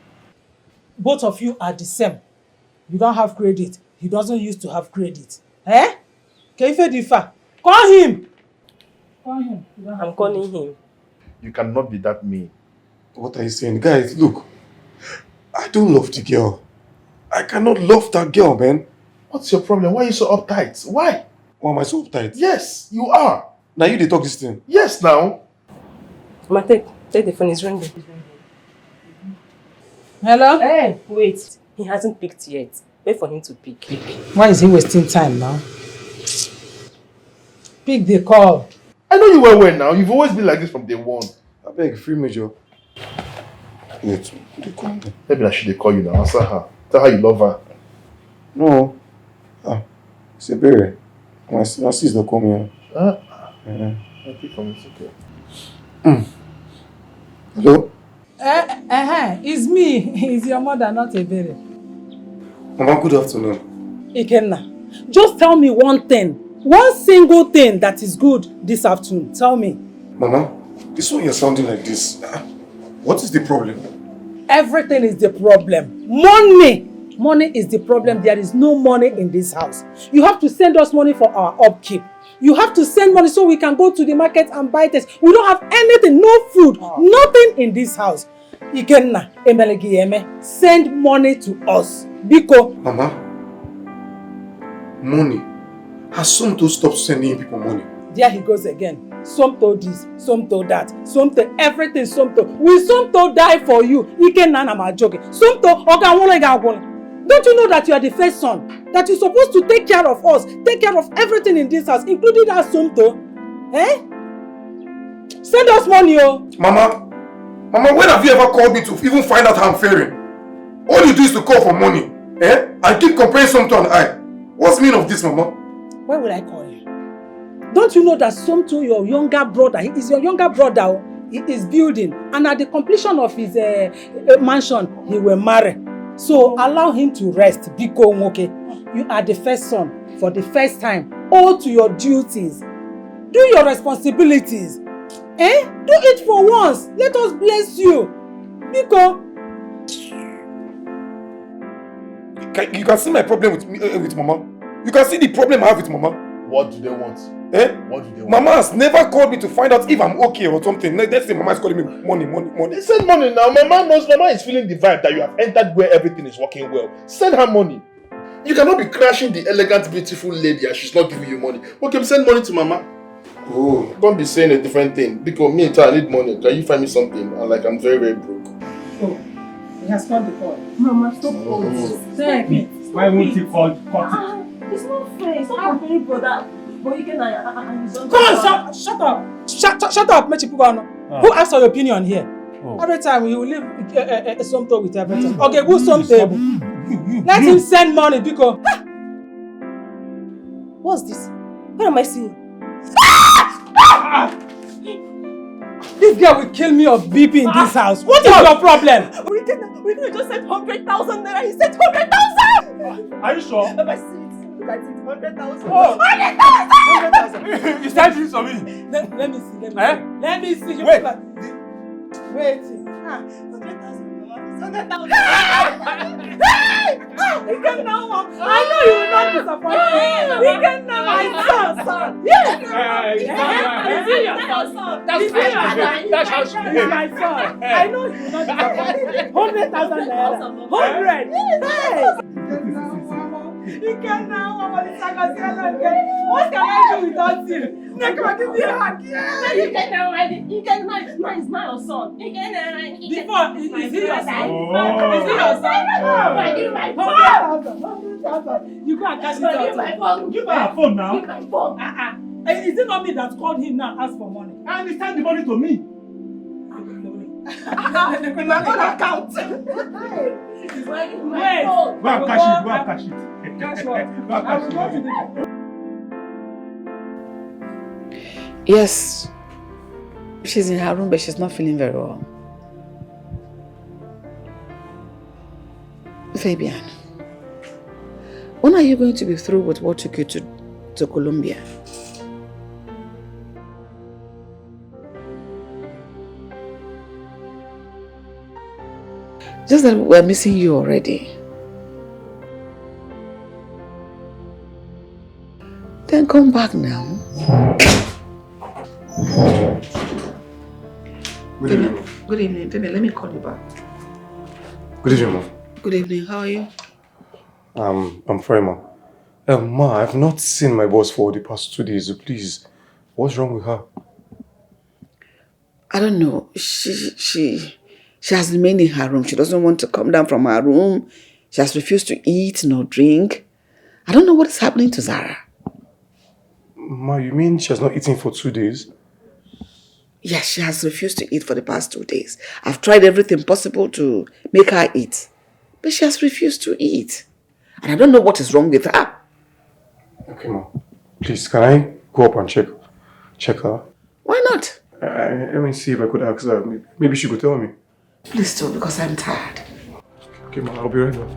Both of you are the same. You don't have credit. He doesn't used to have credit. Eh? Keife Difa. Call him. Call him. I'm calling him. You cannot be that mean. What are you saying? Guys, look. I don't love the girl. I cannot love that girl, man. What's your problem? Why are you so uptight? Why? Why am I so uptight? Yes, you are. Now you they talk this thing. Yes, now. Mama, take the phone. It's ringing. Hello? Hey, wait. He hasn't picked yet. Wait for him to pick. Why is he wasting time now? Pick the call. I know you well now. You've always been like this from day one. I beg, free major. Wait, they call me. Maybe I should call you now. Answer her. Tell her you love her. No. It's a berry. My sister call me. I pick from it's okay. Hello? It's me. It's your mother, not a berry. Mama, good afternoon. Ikenna, just tell me one thing. One single thing that is good this afternoon. Tell me. Mama, this one you're sounding like this. What is the problem? Everything is the problem. Money! Money is the problem. There is no money in this house. You have to send us money for our upkeep. You have to send money so we can go to the market and buy things. We don't have anything, no food, nothing in this house. Ikenna, Emelegiyeme, send money to us. Biko. Mama, money. Has Somto stopped sending people money? There he goes again. Somto this, Somto that, Somto everything Somto. Will Somto die for you? Ikenna na ma joke. Somto, don't you know that you are the first son? That you're supposed to take care of us, take care of everything in this house, including that Somto? Eh? Send us money, oh. Mama, when have you ever called me to even find out how I'm faring? All you do is to call for money, eh? And keep comparing Somto and I. What's the meaning of this, Mama? Why would I call you? Don't you know that Somto, your younger brother, he is your younger brother, he is building, and at the completion of his mansion, he will marry. So allow him to rest, Biko Nwoke. You are the first son, for the first time. Hold to your duties. Do your responsibilities. Eh? Do it for once. Let us bless you. Biko. You can see my problem with Mama. You can see the problem I have with Mama. What do they want? Eh? What do they want? Mama has never called me to find out if I'm okay or something. Let's say Mama is calling me money. Send money now. Mama is feeling the vibe that you have entered where everything is working well. Send her money. You cannot be crashing the elegant, beautiful lady and she's not giving you money. Okay, send money to Mama. Oh, don't be saying a different thing. Because me, I need money. Can you find me something? I'm very, very broke. Oh, he has called the call. Mama, stop calling. Say again. Why won't he call? It's not fair. It's not happening, brother. But you can. Come on, shut up. Shut up, Mechipugano. Who asked your opinion here? Every time you will leave Somto with everything. Okay, who's Somto? Let him send money because. What's this? What am I seeing? This girl will kill me of BP in this house. What is your problem? We can just send 100,000 naira. He said 100,000. Are you sure? Look at it, 100,000. Oh. 100,000. You started this for me. Let me see. Let me see. Wait. Wait. 100,000. You can now. I know you will not disappoint me. You can now, my son. Yes. That's how she is. My son. I know you will not disappoint me. 100,000 naira. 100. Hey. You can now. What can I do without you? Give me a hug. You can now. You can mine is my son. You can before is he your son? Is he your son? I give my phone. 100,000. You go and cash it out. Give her a phone now. Give my phone. Is it not me that called him now ask for money? And he sent the money to me. In my own account. Wait. Go and cash it. Cash what? Yes, she's in her room, but she's not feeling very well. Fabian, when are you going to be through with what took you to Colombia? Just that we're missing you already. Then come back now. Good evening. Good evening, baby. Let me call you back. Good evening, Mom. Good evening. How are you? I'm fine, Ma. Ma, I've not seen my boss for the past 2 days. So please, what's wrong with her? I don't know. She has remained in her room. She doesn't want to come down from her room. She has refused to eat nor drink. I don't know what is happening to Zara. Ma, you mean she has not eaten for 2 days? Yes, she has refused to eat for the past 2 days. I've tried everything possible to make her eat, but she has refused to eat. And I don't know what is wrong with her. Okay, Ma. Please, can I go up and check her? Why not? Let me see if I could ask her. Maybe she could tell me. Please do, because I'm tired. Okay, Ma, I'll be right back.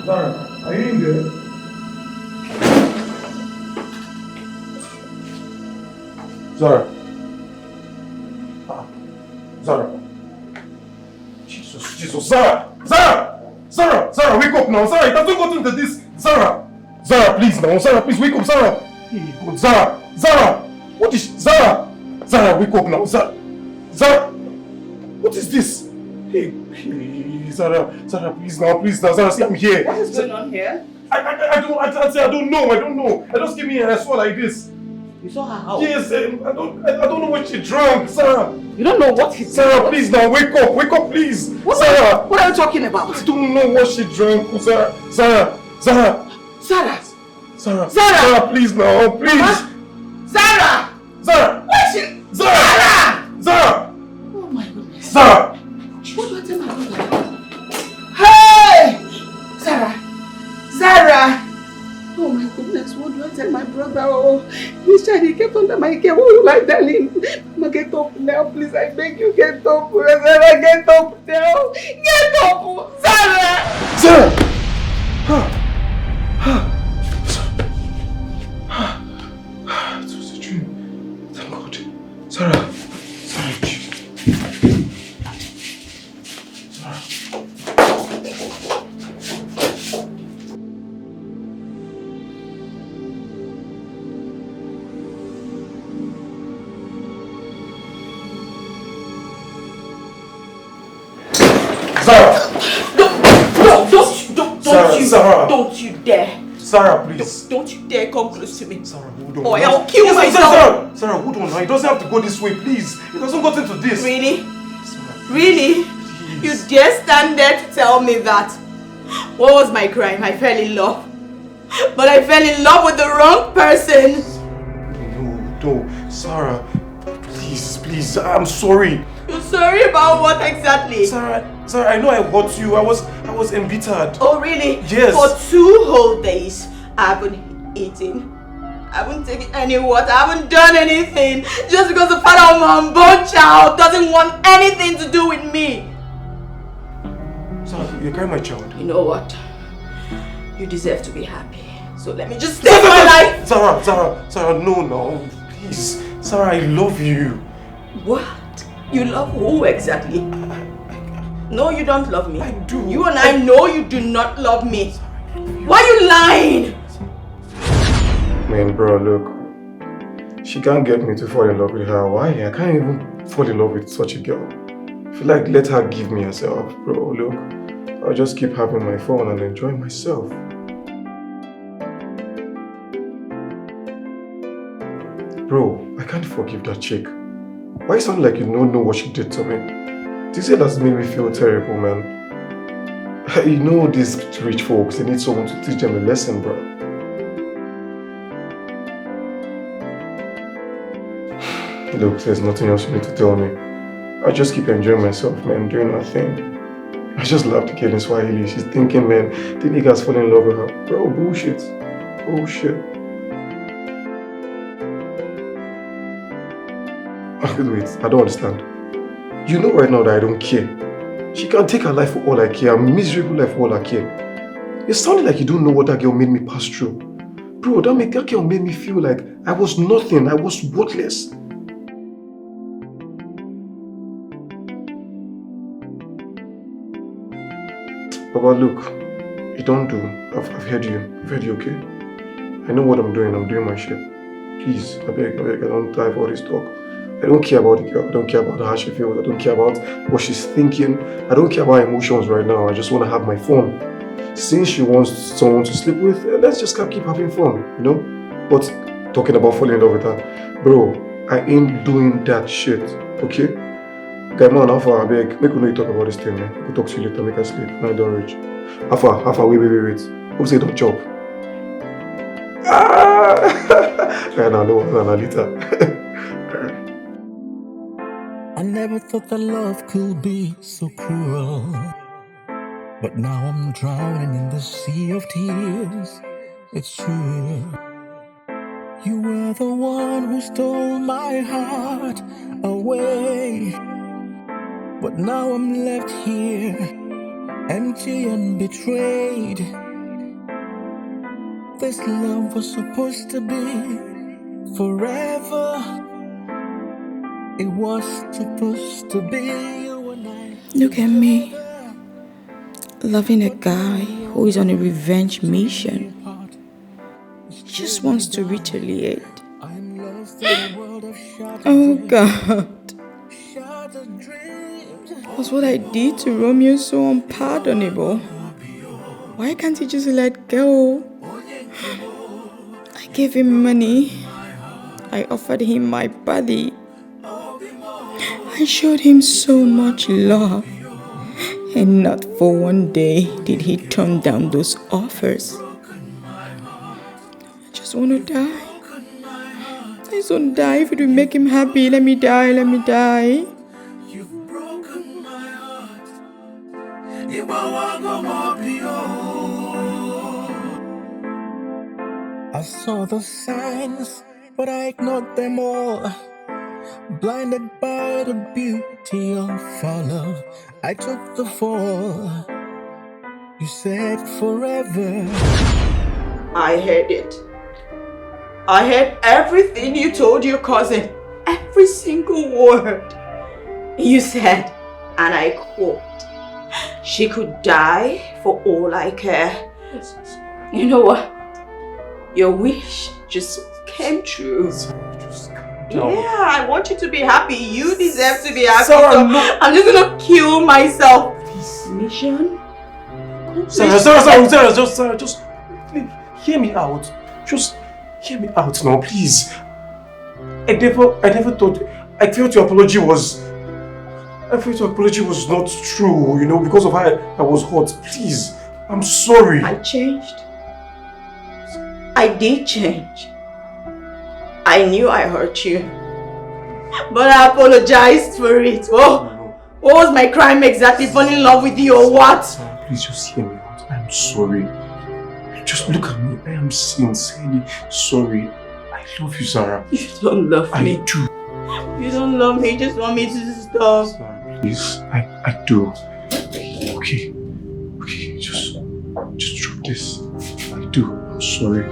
Zara, are you in there? Zara. Zara. Jesus. Zara, wake up now. Zara, it hasn't gotten to this. Zara, please now. Zara, please wake up. Zara. Hey, God, Zara. What is... Zara, wake up now. Zara. What is this? Hey, Zara, please now. Zara, see, I'm here. What is going on here? I don't know. I just came here and I saw like this. You saw her how? Yes, I don't know what she drank, Sarah. You don't know what he did? Sarah, please now, wake up, please. Sarah. What are you talking about? I don't know what she drank, Sarah, please now, please. Mama? Sarah. Where's she? Zara. Oh my goodness. Zara. What do I tell my brother? Hey! Zara! Oh my goodness, what do I tell my brother? Oh, this child, he kept under my care. What will I tell him? Mama, get up now, please. I beg you, get up. Zara, get up now. Get up! Zara! It was a dream. Thank God. Sarah. Don't you dare. Sarah, please. Don't you dare come close to me. Sarah, hold on. Or I'll kill myself. Sarah, hold on now. It doesn't have to go this way, please. It doesn't go into this. Really? Sarah, really? Please. You dare stand there to tell me that? What was my crime? I fell in love. But I fell in love with the wrong person. No. Sarah, please. I'm sorry. You're sorry about what exactly? Sarah, I know I hurt you. I was embittered. Oh, really? Yes. For 2 whole days, I haven't eaten. I haven't taken any water. I haven't done anything. Just because the father of my unborn child doesn't want anything to do with me. Sarah, you're carrying my child. You know what? You deserve to be happy. So let me just take my life. Sarah, no. Please. Sarah, I love you. What? You love who exactly? No, you don't love me. I do. You and I know you do not love me. Why are you lying? Man, bro, look. She can't get me to fall in love with her. Why? I can't even fall in love with such a girl. I feel like let her give me herself, bro. Look, I'll just keep having my fun and enjoy myself. Bro, I can't forgive that chick. Why sound like you don't know what she did to me? This girl has made me feel terrible, man. You know these rich folks, they need someone to teach them a lesson, bro. Look, there's nothing else you need to tell me. I just keep enjoying myself, man, doing my thing. I just love the girl in Swahili. She's thinking, man, the niggas fall in love with her. Bro, bullshit. Bullshit. Wait, I don't understand. You know right now that I don't care. She can take her life for all I care. I'm miserable life for all I care. It sounded like you don't know what that girl made me pass through. Bro, that girl made me feel like I was nothing. I was worthless. Baba, look, you don't do. I've heard you. I've heard you, okay? I know what I'm doing. I'm doing my shit. Please, I beg, I don't die for all this talk. I don't care about the girl. I don't care about how she feels. I don't care about what she's thinking. I don't care about emotions right now. I just want to have my fun. Since she wants someone to sleep with, let's just keep having fun, you know? But talking about falling in love with her, bro, I ain't doing that shit, okay? Guy man, how far, I beg, make you talk about this thing, man. We'll talk to you later, make us sleep. Now I don't reach. How far, wait. Hope say don't chop. No, later. I never thought that love could be so cruel, but now I'm drowning in the sea of tears. It's true. You were the one who stole my heart away, but now I'm left here, empty and betrayed. This love was supposed to be forever. It was supposed to be you and I. Look at me, loving a guy who is on a revenge mission. He just wants to retaliate. Oh God. Was what I did to Romeo so unpardonable? Why can't he just let go? I gave him money. I offered him my body. I showed him so much love, and not for one day did he turn down those offers. I just want to die. I just want to die. If it will make him happy, let me die, let me die. You've broken my heart. I saw the signs, but I ignored them all. Blinded by the beauty of our love, I took the fall. You said forever. I heard it. I heard everything you told your cousin. Every single word. You said, and I quote, she could die for all I care. You know what? Your wish just came true. Yeah, I want you to be happy. You deserve to be happy. Sarah, so no. I'm just gonna kill myself. Mission? Sarah, just hear me out. Just hear me out now, please. I never thought. I felt your apology was not true, you know, because of how I was hurt. Please, I'm sorry. I changed. I did change. I knew I hurt you, but I apologized for it. Oh, what was my crime exactly? Falling in love with you or what? Sarah, please just hear me out. I'm sorry. Just look at me. I am sincerely sorry. I love you, Sarah. You don't love me. I do. You don't love me. You just want me to stop. Sarah, please. I do. Okay, just drop this. I do. I'm sorry.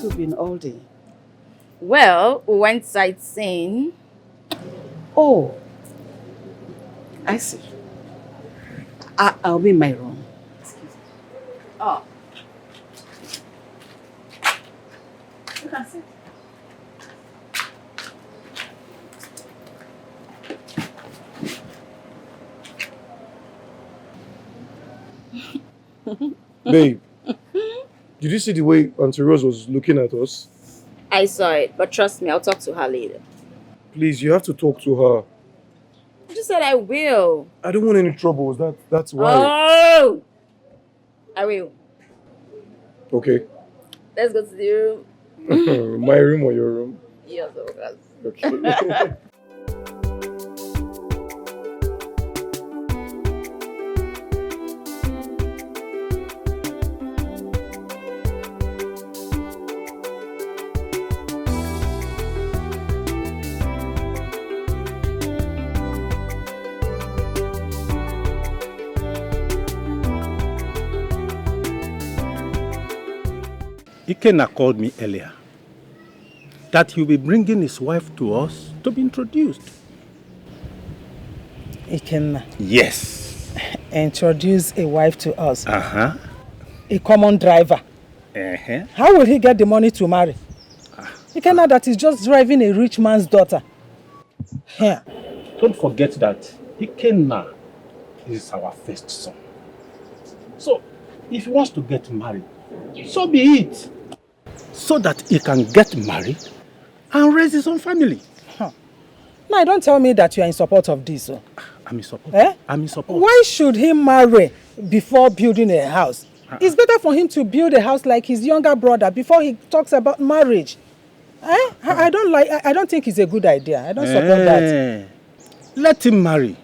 two been all day? Well, we went sightseeing. Oh, I see. I'll be in my room. Oh. You can sit. Babe, did you see the way Auntie Rose was looking at us? I saw it, but trust me, I'll talk to her later. Please, you have to talk to her. I just said I will. I don't want any troubles. That's why. Oh! I will. Okay. Let's go to the room. My room or your room? Yours, of course. Okay. Ikenna called me earlier that he'll be bringing his wife to us to be introduced. Ikenna? Yes. Introduce a wife to us. Uh-huh. A common driver. Uh-huh. How will he get the money to marry? Ikenna that is just driving a rich man's daughter. Here. Don't forget that Ikenna is our first son. So, if he wants to get married, so be it. So that he can get married and raise his own family. Now, don't tell me that you are in support of this. I'm in support. Eh? I'm in support. Why should he marry before building a house? It's better for him to build a house like his younger brother before he talks about marriage. Eh? I don't think it's a good idea. I don't support that. Let him marry.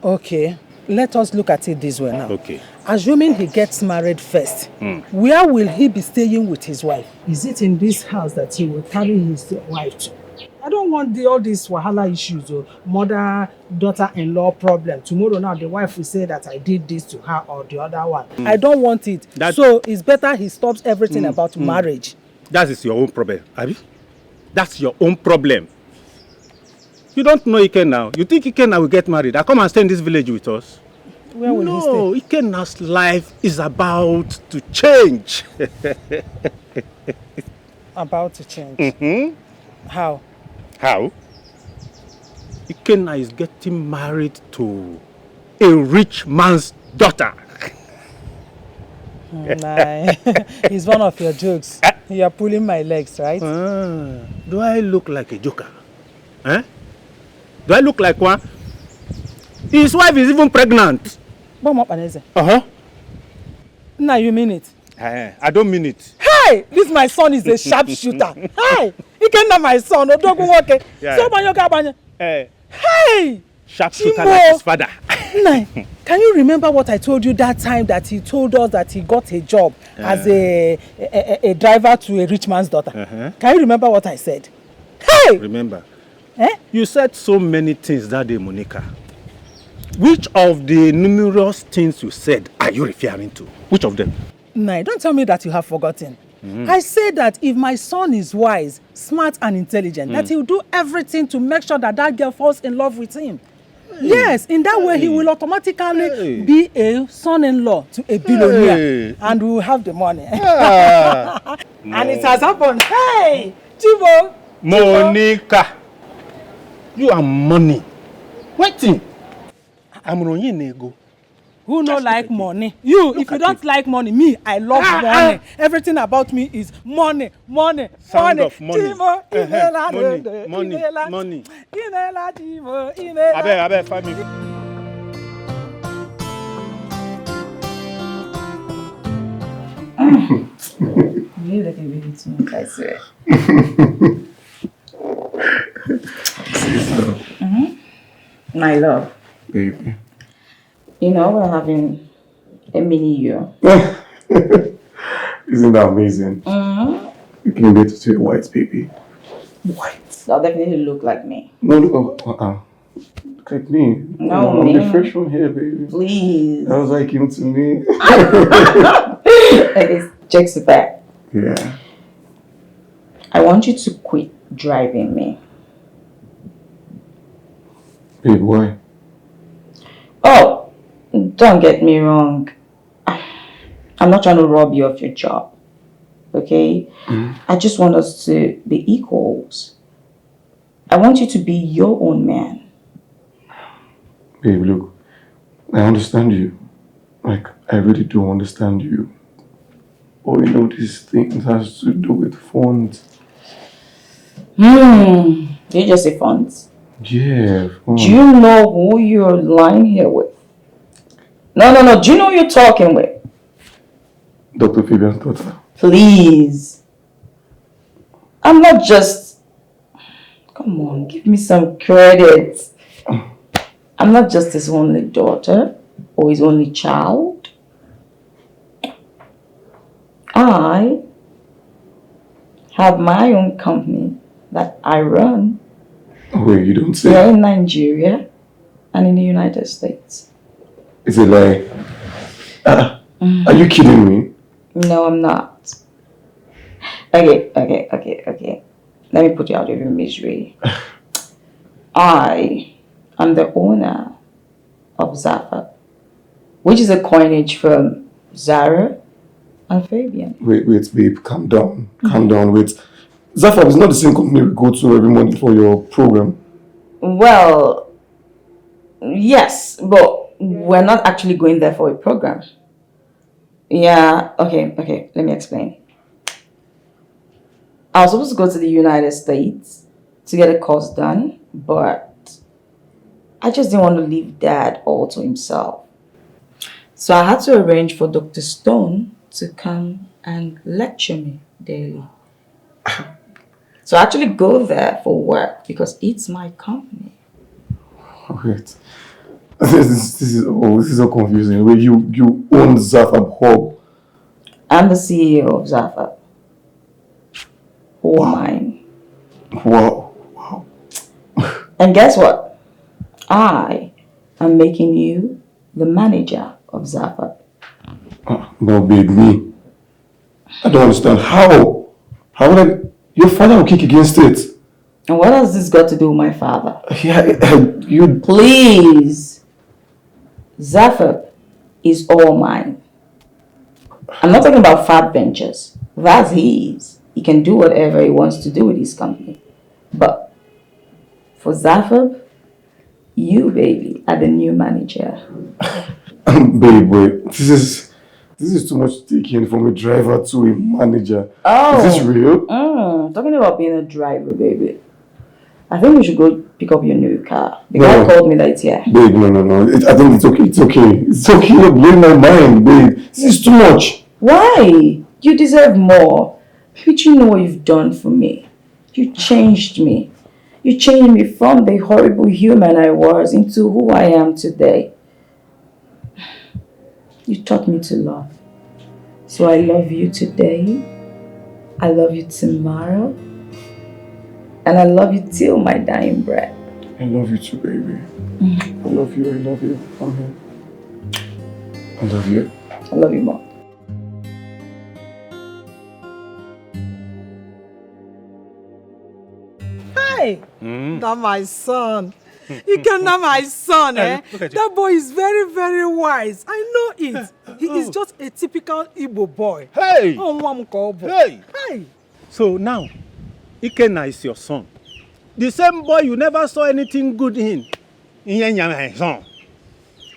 Okay. Let us look at it this way now. Okay. Assuming he gets married first, where will he be staying with his wife? Is it in this house that he will carry his wife to? I don't want all these wahala issues or mother-daughter-in-law problem. Tomorrow now the wife will say that I did this to her or the other one. I don't want it. So it's better he stops everything about marriage. That is your own problem, Abi. That's your own problem. You don't know Ikenna now. You think Ikenna will get married? Come and stay in this village with us. Where will he stay? No, Ikenna's life is about to change. About to change? How? How? Ikenna is getting married to a rich man's daughter. Nah, it's one of your jokes. You are pulling my legs, right? Do I look like a joker? Eh? Do I look like one? His wife is even pregnant. Now you mean it? I don't mean it. Hey, this my son is a sharpshooter. Hey, he can't know my son. Hey, sharpshooter like his father. Can you remember what I told you that time that he told us that he got a job as a driver to a rich man's daughter? Can you remember what I said? Hey! Remember. You said so many things that day, Monica. Which of the numerous things you said are you referring to? Which of them? No, don't tell me that you have forgotten. I said that if my son is wise, smart and intelligent, that he will do everything to make sure that that girl falls in love with him. Yes, in that way he will automatically be a son-in-law to a billionaire and we will have the money. And it has happened. Hey, Chibo! Monica! You are money. Waiting. I'm running ego. Who no like money? You, if you don't like money, me, I love money. Everything about me is money, money, Sound money. of money. Money. I bet, family. You look a bit too much, I swear. My love. Baby. You know, we're having a mini year. Isn't that amazing? You can get to see a white baby. White. They'll definitely look like me. No, look at me. No, I'm me. the fresh one here, baby. Please. That was like him to me. Okay, checks it back. Yeah. I want you to quit driving me. Babe, why? Oh, don't get me wrong. I'm not trying to rob you of your job. Okay? I just want us to be equals. I want you to be your own man. Babe, look, I understand you. Like, I really do understand you. Oh, you know, these things has to do with funds. Did you just say funds? Yeah, Do you know who you're lying here with? No. Do you know who you're talking with? Dr. Fabian's daughter. Please. I'm not just... Come on, give me some credit. I'm not just his only daughter or his only child. I have my own company that I run. Wait, you don't say? Here in Nigeria and in the United States. Is it like... Are you kidding me? No, I'm not. Okay. Let me put you out of your misery. I am the owner of Zafa, which is a coinage from Zara and Fabian. Wait, babe, calm down. Calm down, wait. Zafa is not the same company we go to every morning for your program. Well, yes, but we're not actually going there for a program. Yeah, okay, let me explain. I was supposed to go to the United States to get a course done, but I just didn't want to leave Dad all to himself. So I had to arrange for Dr. Stone to come and lecture me daily. So I actually go there for work because it's my company. Wait. This is so confusing. Wait, you own Zafab Hub. I'm the CEO of Zafab. All mine. Wow. And guess what? I am making you the manager of Zafab. No, babe, me. I don't understand. How? How would I... Your father will kick against it. And what has this got to do with my father? Yeah, you... Please. Zafab is all mine. I'm not talking about Fab Ventures. That's his. He can do whatever he wants to do with his company. But for Zafab, you, baby, are the new manager. Babe, wait. This is too much taking from a driver to a manager. Oh. Is this real? Talking about being a driver, baby. I think we should go pick up your new car. The guy called me that it's here. Babe, no. I think it's okay. It's okay. You're blowing my mind, babe. This is too much. Why? You deserve more. But you know what you've done for me. You changed me. You changed me from the horrible human I was into who I am today. You taught me to love. So I love you today. I love you tomorrow. And I love you till my dying breath. I love you too, baby. I love you. I'm here. I love you. I love you more. Hey, not my son. You can not my son, eh? That boy is very, very wise. I know it. He is just a typical Igbo boy. Hey! Hey! So now, Ikenna is your son. The same boy you never saw anything good in. My son.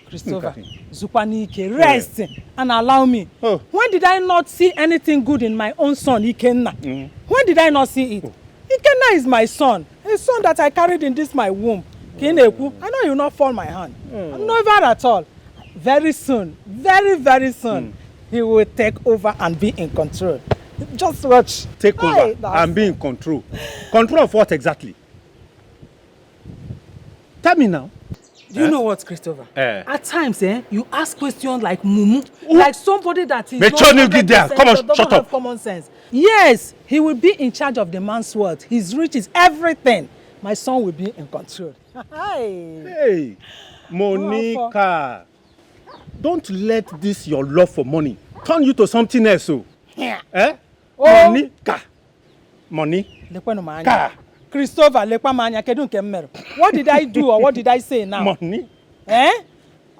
Christopher, Zupanike, rest and allow me. Oh. When did I not see anything good in my own son, Ikenna? When did I not see it? Ikenna is my son. A son that I carried in this my womb. Kineku, I know you will not fall my hand. I'm never at all. Very soon, very, very soon, he will take over and be in control. Just watch. Take over and be in control. Control of what exactly? Tell me now. Do you know what, Christopher? At times, you ask questions like mumu, like somebody that is Come on, shut up. Common sense. Yes, he will be in charge of the man's world. His riches, everything. My son will be in control. Hey, Monica, don't let this your love for money turn you to something else. Monica. Money? Car. Christopher, what did I do or what did I say now? Money?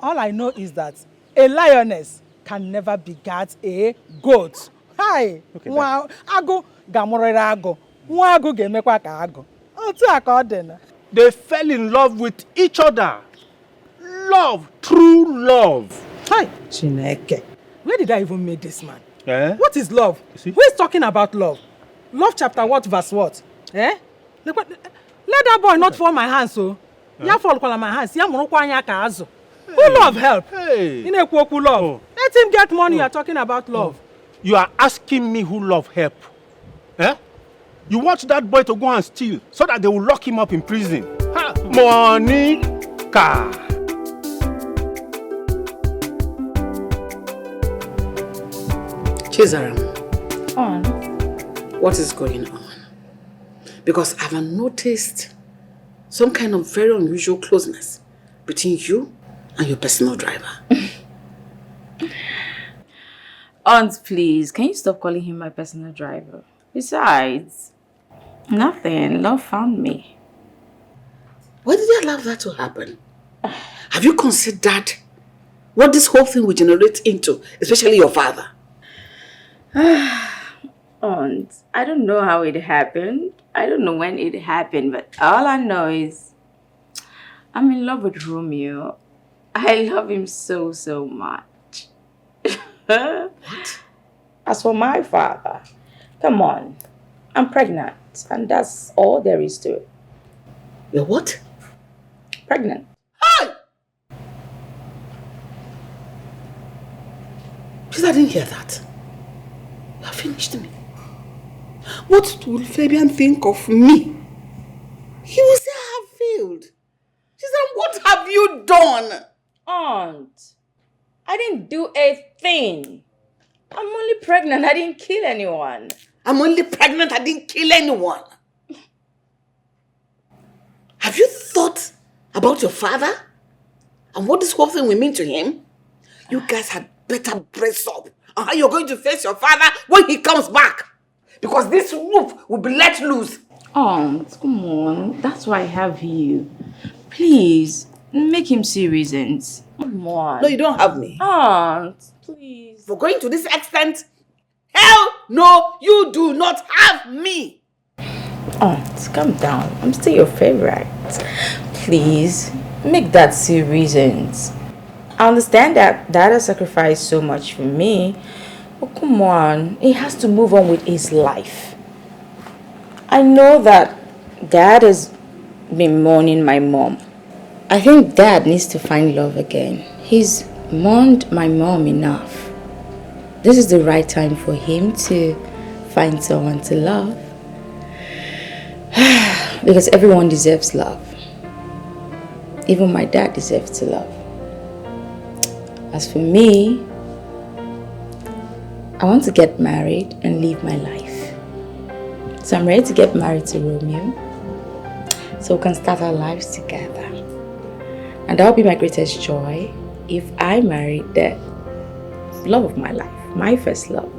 All I know is that a lioness can never beget a goat. Hi. Wow. Ago gamorera ago. Ago gemekwa ka ago. They fell in love with each other. Love, true love. Hi, Chineke. Where did I even meet this man? What is love? Who is talking about love? Love chapter what, verse what? Let that boy not fall my hands, so. Ya fall my hands. Ya monokwa ka azo. Who love help? Hey. Love. Let him get money. You are talking about love. You are asking me who love help? You want that boy to go and steal so that they will lock him up in prison. Ha. Monica. Chizaram. What is going on? Because I've noticed some kind of very unusual closeness between you and your personal driver. Aunt, please, can you stop calling him my personal driver? Besides, nothing. Love found me. Why did you allow that to happen? Have you considered what this whole thing will generate into, especially your father? Aunt, I don't know how it happened. I don't know when it happened, but all I know is I'm in love with Romeo. I love him so, so much. What? As for my father, come on. I'm pregnant, and that's all there is to it. You're what? Pregnant. Hi! Please, I didn't hear that. You have finished me. What will Fabian think of me? He will say I have failed. She said, what have you done? Aunt, I didn't do a thing. I'm only pregnant. I didn't kill anyone. I'm only pregnant. I didn't kill anyone. Have you thought about your father? And what this whole thing will mean to him? You guys had better brace up on how you're going to face your father when he comes back. Because this roof will be let loose. Aunt, come on. That's why I have you. Please, make him see reasons. Come on. No, you don't have me. Aunt, please. For going to this extent? Hell no, you do not have me. Aunt, calm down. I'm still your favorite. Please, make that see reasons. I understand that Dad has sacrificed so much for me. But come on, he has to move on with his life. I know that Dad has been mourning my mom. I think Dad needs to find love again. He's mourned my mom enough. This is the right time for him to find someone to love. Because everyone deserves love. Even my dad deserves to love. As for me, I want to get married and live my life. So I'm ready to get married to Romeo, so we can start our lives together. And that will be my greatest joy if I marry the love of my life, my first love.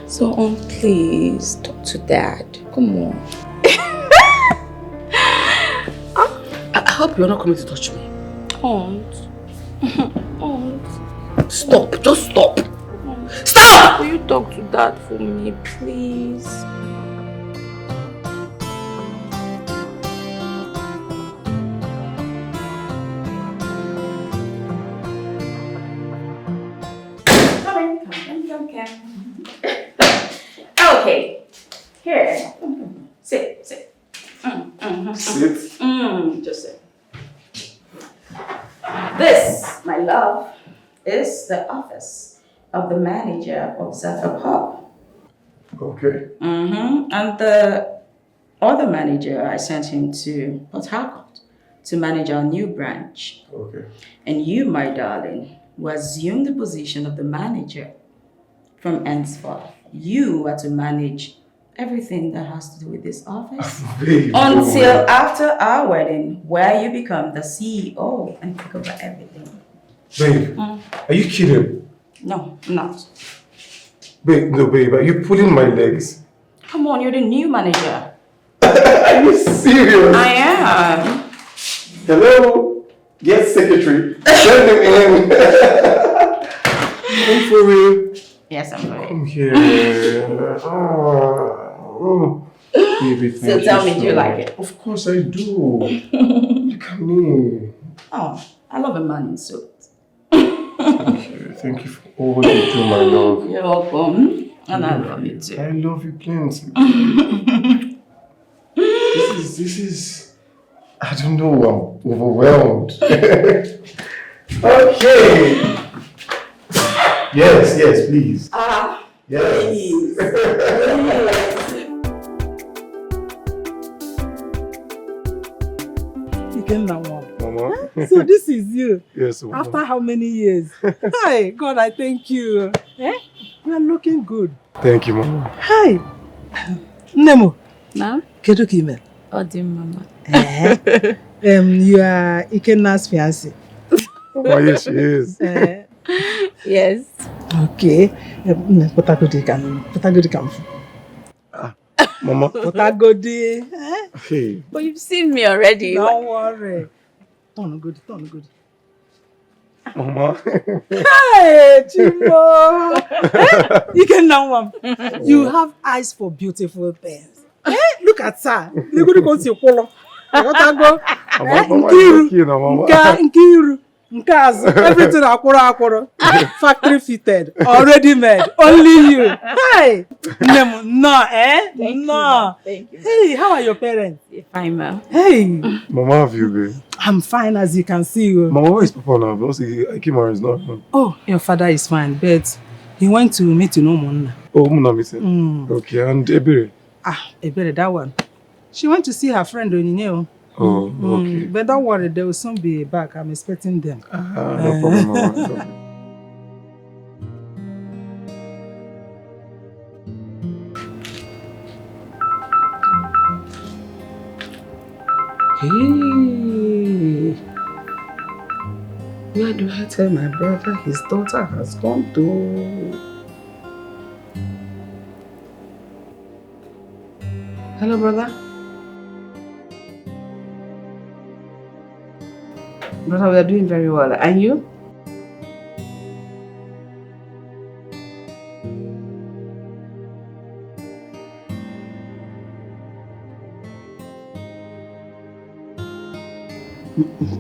So, please, talk to Dad. Come on. I hope you're not coming to touch me. Aunt. Aunt. Stop. Just stop. Stop! Will you talk to Dad for me, please? Come. Okay. Here. Sit. Sit? Just sit. This, my love, is the office of the manager of Zephyr Pub. Okay. And the other manager, I sent him to Port Harcourt to manage our new branch. Okay. And you, my darling, will assume the position of the manager. From henceforth, you are to manage everything that has to do with this office. Babe, until after our wedding, where you become the CEO and take over everything. Babe, are you kidding? No, I'm not. Babe, no, babe, are you pulling my legs? Come on, you're the new manager. Are you serious? I am. Hello? Yes, secretary. Send him in. Come for real. Yes, I'm for Come here. Baby, thank So tell me, so do you like much. it? Of course I do. Look at me. Oh, I love a man in suit. Thank you. Thank you for all you do, my love. You're welcome. And I love you too. I love you plenty. This is, I don't know, I'm overwhelmed. Okay. Yes, please. Yes. Please. Mama. So this is you. Yes, Mama. After how many years? Hi, God, I thank you. You are looking good. Thank you, Mama. Hi. Nemo. Now? Kedu Kime. Odim Mama. You are Ikenna's fiancé. Oh, yes, she is. Yes. Okay. Potagodi come. Mama. Potagodi. Hey. But you've seen me already. Don't worry. Turn good. Mama. Hey, Chimo. You have eyes for beautiful things. Look at her. Look at your polo. Nkiru. Nkazu. Everything akworo. Factory fitted. Already made. Only you. Hey. No, No. Thank you. Hey, how are your parents? Fine, ma. Hey. Mama, how have you been? I'm fine, as you can see. Mama, where is Papa now? Because I came around, is not home. Oh, your father is fine, but he went to meet Mona. Oh, Mona meeting. Okay, and Ebere? Ebere, that one. She went to see her friend Onyinye. Oh, okay. But don't worry, they will soon be back. I'm expecting them. No problem, Mama. Hey, where do I tell my brother his daughter has gone to? Hello, brother. Brother, we are doing very well. And you?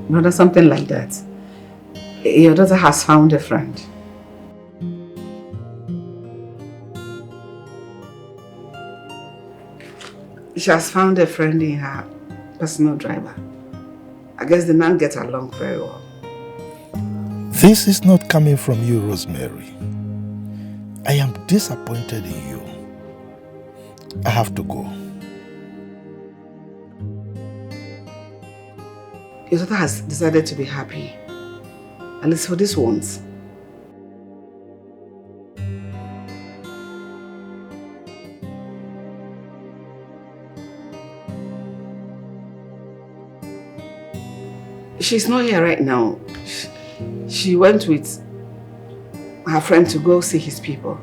Brother, something like that. Your daughter has found a friend. She has found a friend in her personal driver. I guess the man gets along very well. This is not coming from you, Rosemary. I am disappointed in you. I have to go. Your daughter has decided to be happy. At least for this once. She's not here right now. She went with her friend to go see his people.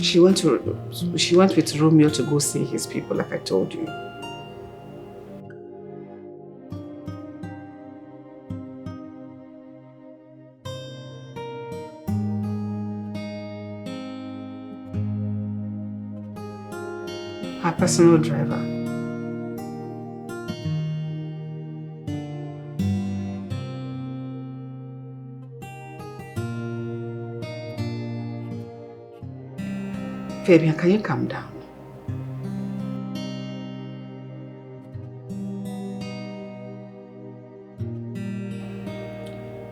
She went with Romeo to go see his people, like I told you. Her personal driver. Fabian, can you calm down?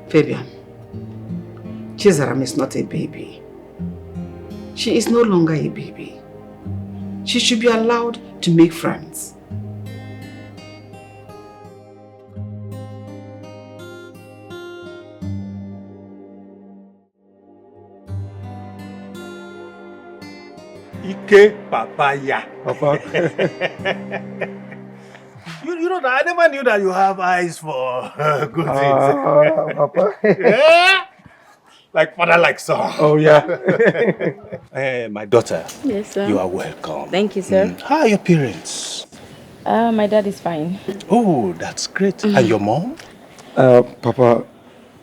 Fabian, Chizaram is not a baby. She is no longer a baby. She should be allowed to make friends. Ike papaya. Papa. you know that I never knew that you have eyes for good things. Papa. Yeah. Like father, like son. Oh, yeah. My daughter. Yes, sir. You are welcome. Thank you, sir. How are your parents? My dad is fine. Oh, that's great. And your mom? Papa,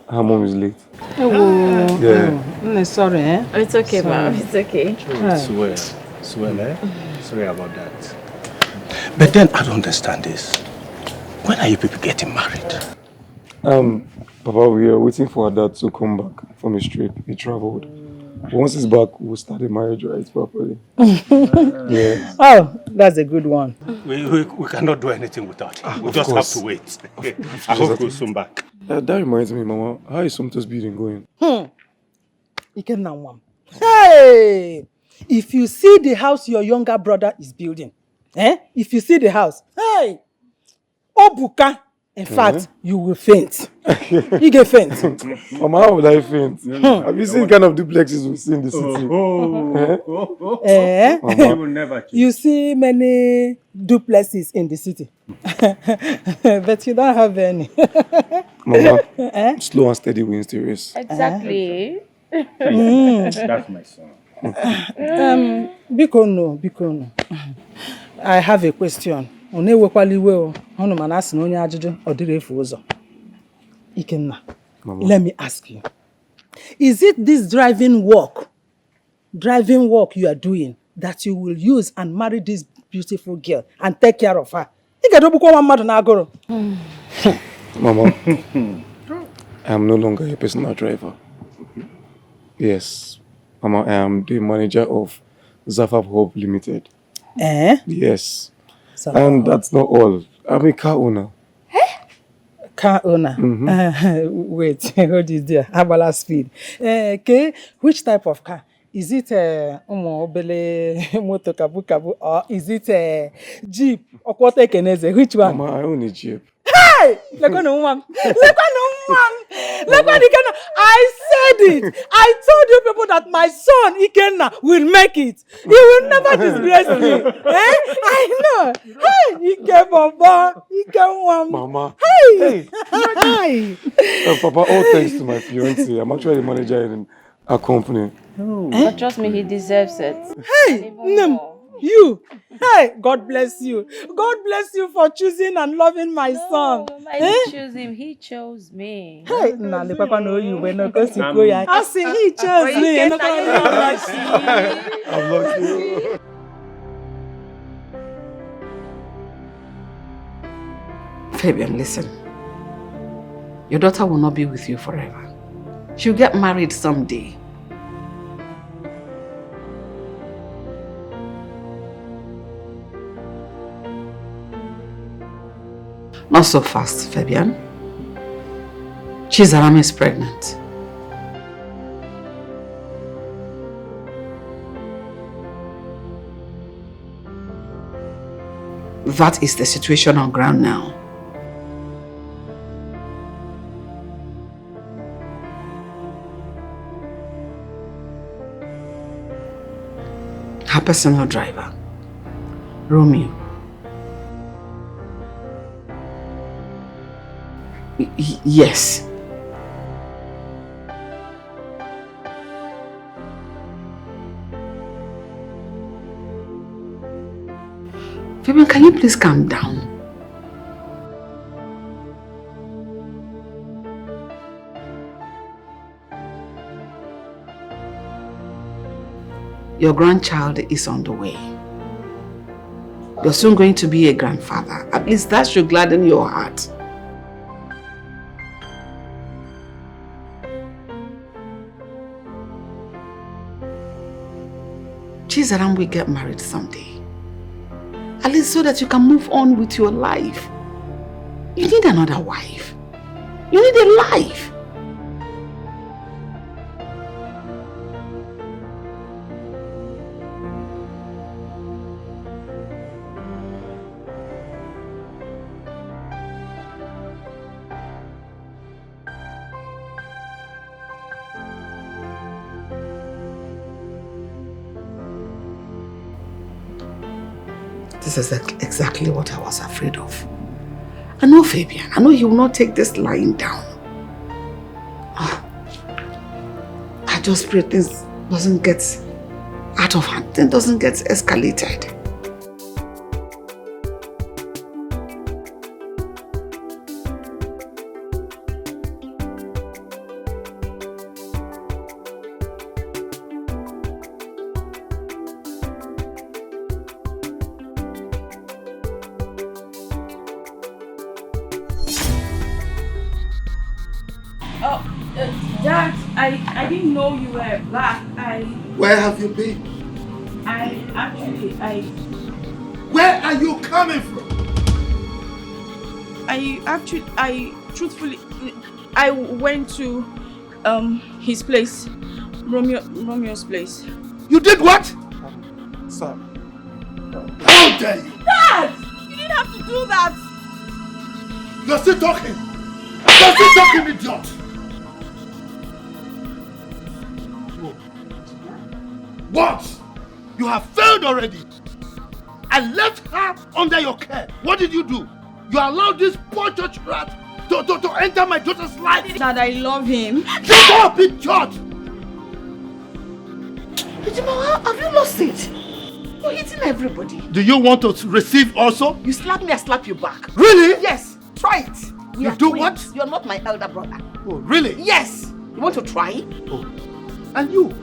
her mom is late. Oh, Yeah. Sorry, eh? It's okay, ma'am. It's okay. Swell, eh? Sorry about that. But then I don't understand this. When are you people getting married? Papa, we are waiting for our dad to come back from his trip. He traveled. Once he's back, we'll start the marriage right properly. Yeah. Oh, that's a good one. We cannot do anything without him. We just course. have to wait. I hope he'll soon back. That reminds me, Mama, how is Sumter's building going? Hey! If you see the house your younger brother is building, if you see the house, hey! Obuka! In fact, you will faint. You get faint. Mama, how would I faint? Have you seen the kind of duplexes we see in the city? You will never change. You see many duplexes in the city. But you don't have any. Mama, slow and steady wins the race. Exactly. That's my son. Biko no. I have a question. Ikenna, let me ask you. Is it this driving work you are doing that you will use and marry this beautiful girl and take care of her? Mama, I am no longer a personal driver. Yes. Mama, I am the manager of Zafab Hub Limited. Yes. And that's not all. I'm a car owner. Car owner? Wait, hold it there. Abala speed. Okay, which type of car? Is it a motor kabu or is it a Jeep? Or which one? Mama, I own a Jeep. Hey! I said it! I told you people that my son Ikenna will make it. He will never disgrace me. I know. Hey, Ike Baba, Ike Mama. Hey! Hey! Papa, all thanks to my fiancé. I'm actually the manager in a company. But trust me, he deserves it. Hey! You! Hey! God bless you. God bless you for choosing and loving my son. I didn't choose him, he chose me. Hey! Nah, the papa know you when I go see Koya. I see he chose me. I'm lucky. Fabian, listen. Your daughter will not be with you forever. She'll get married someday. Not so fast, Fabian. Chizaram is pregnant. That is the situation on ground now. Her personal driver, Romeo. Yes. Fabian, can you please calm down? Your grandchild is on the way. You're soon going to be a grandfather. At least that should gladden your heart. Chizaram will get married someday. At least so that you can move on with your life. You need another wife. You need a life. This is exactly what I was afraid of. I know Fabian. I know he will not take this lying down. I just pray things doesn't get out of hand. Things doesn't get escalated. Dad, I didn't know you were back. Where have you been? Where are you coming from? Truthfully, I went to his place, Romeo's place. You did what? Sir. How dare you? Dad! You didn't have to do that! You're still talking! You're still talking, idiot! What? You have failed already! I left her under your care. What did you do? You allowed this poor church rat to enter my daughter's life. Dad, I love him. Shut up, idiot! Ejima, have you lost it? You're hitting everybody. Do you want to receive also? You slap me, I slap you back. Really? Yes, try it. You do what? You're not my elder brother. Oh, really? Yes. You want to try? Oh. And you?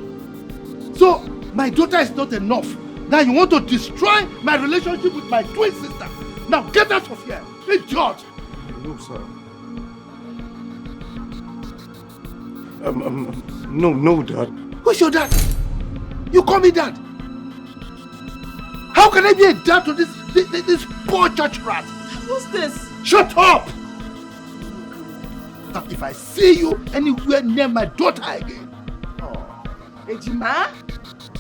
So, my daughter is not enough. Now you want to destroy my relationship with my twin sister. Now get out of here, idiot! No, sir. No, Dad. Who's your dad? You call me dad? How can I be a dad to this poor church rat? Who's this? Shut up! Now if I see you anywhere near my daughter again. Ejima?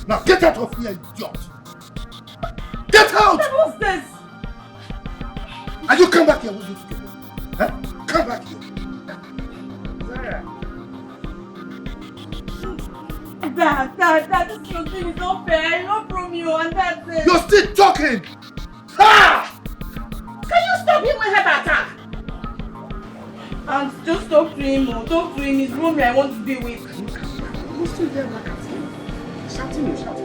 Now get out of here, idiot! Get out! What's this? And you come back here with this kid. Huh? Come back here. Dad, this whole thing is not fair. I love Romeo and that's it. You're still talking! Ha! Can you stop him with heart attack? And just talk to him. Talk to him. It's Romeo I want to be with. You still there back at him? Shouting back.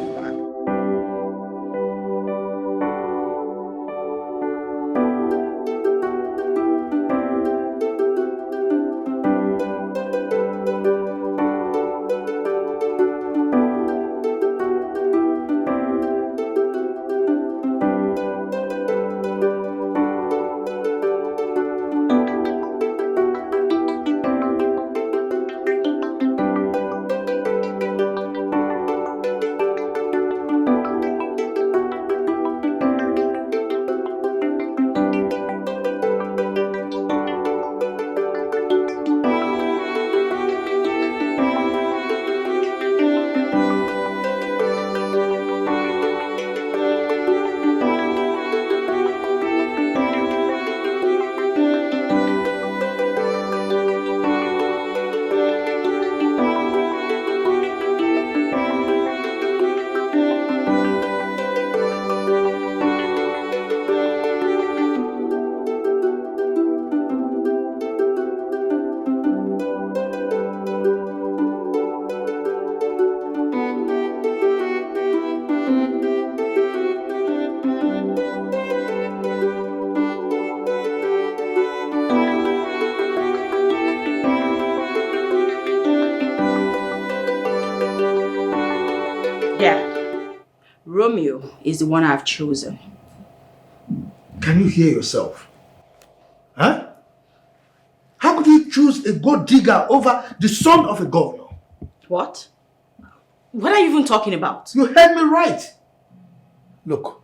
Romeo is the one I've chosen. Can you hear yourself? Huh? How could you choose a gold digger over the son of a governor? What? What are you even talking about? You heard me right. Look,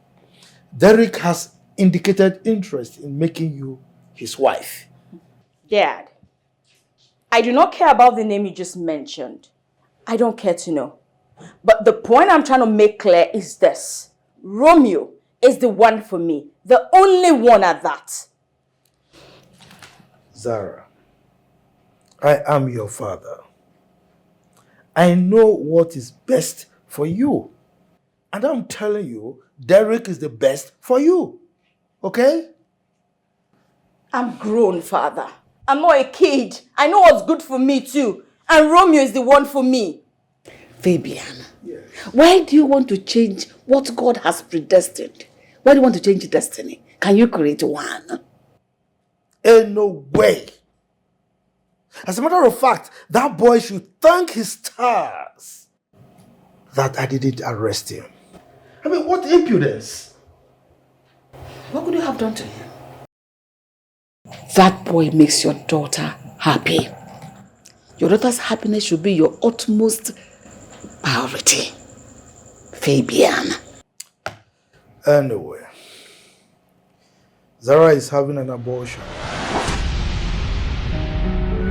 Derek has indicated interest in making you his wife. Dad, I do not care about the name you just mentioned. I don't care to know. But the point I'm trying to make clear is this. Romeo is the one for me. The only one at that. Zara, I am your father. I know what is best for you. And I'm telling you, Derek is the best for you. Okay? I'm grown, father. I'm not a kid. I know what's good for me too. And Romeo is the one for me. Fabian, why do you want to change what God has predestined? Why do you want to change destiny? Can you create one? Ain't no way. As a matter of fact, that boy should thank his stars that I didn't arrest him. I mean, what impudence? What could you have done to him? That boy makes your daughter happy. Your daughter's happiness should be your utmost priority. Fabian. Anyway, Zara is having an abortion.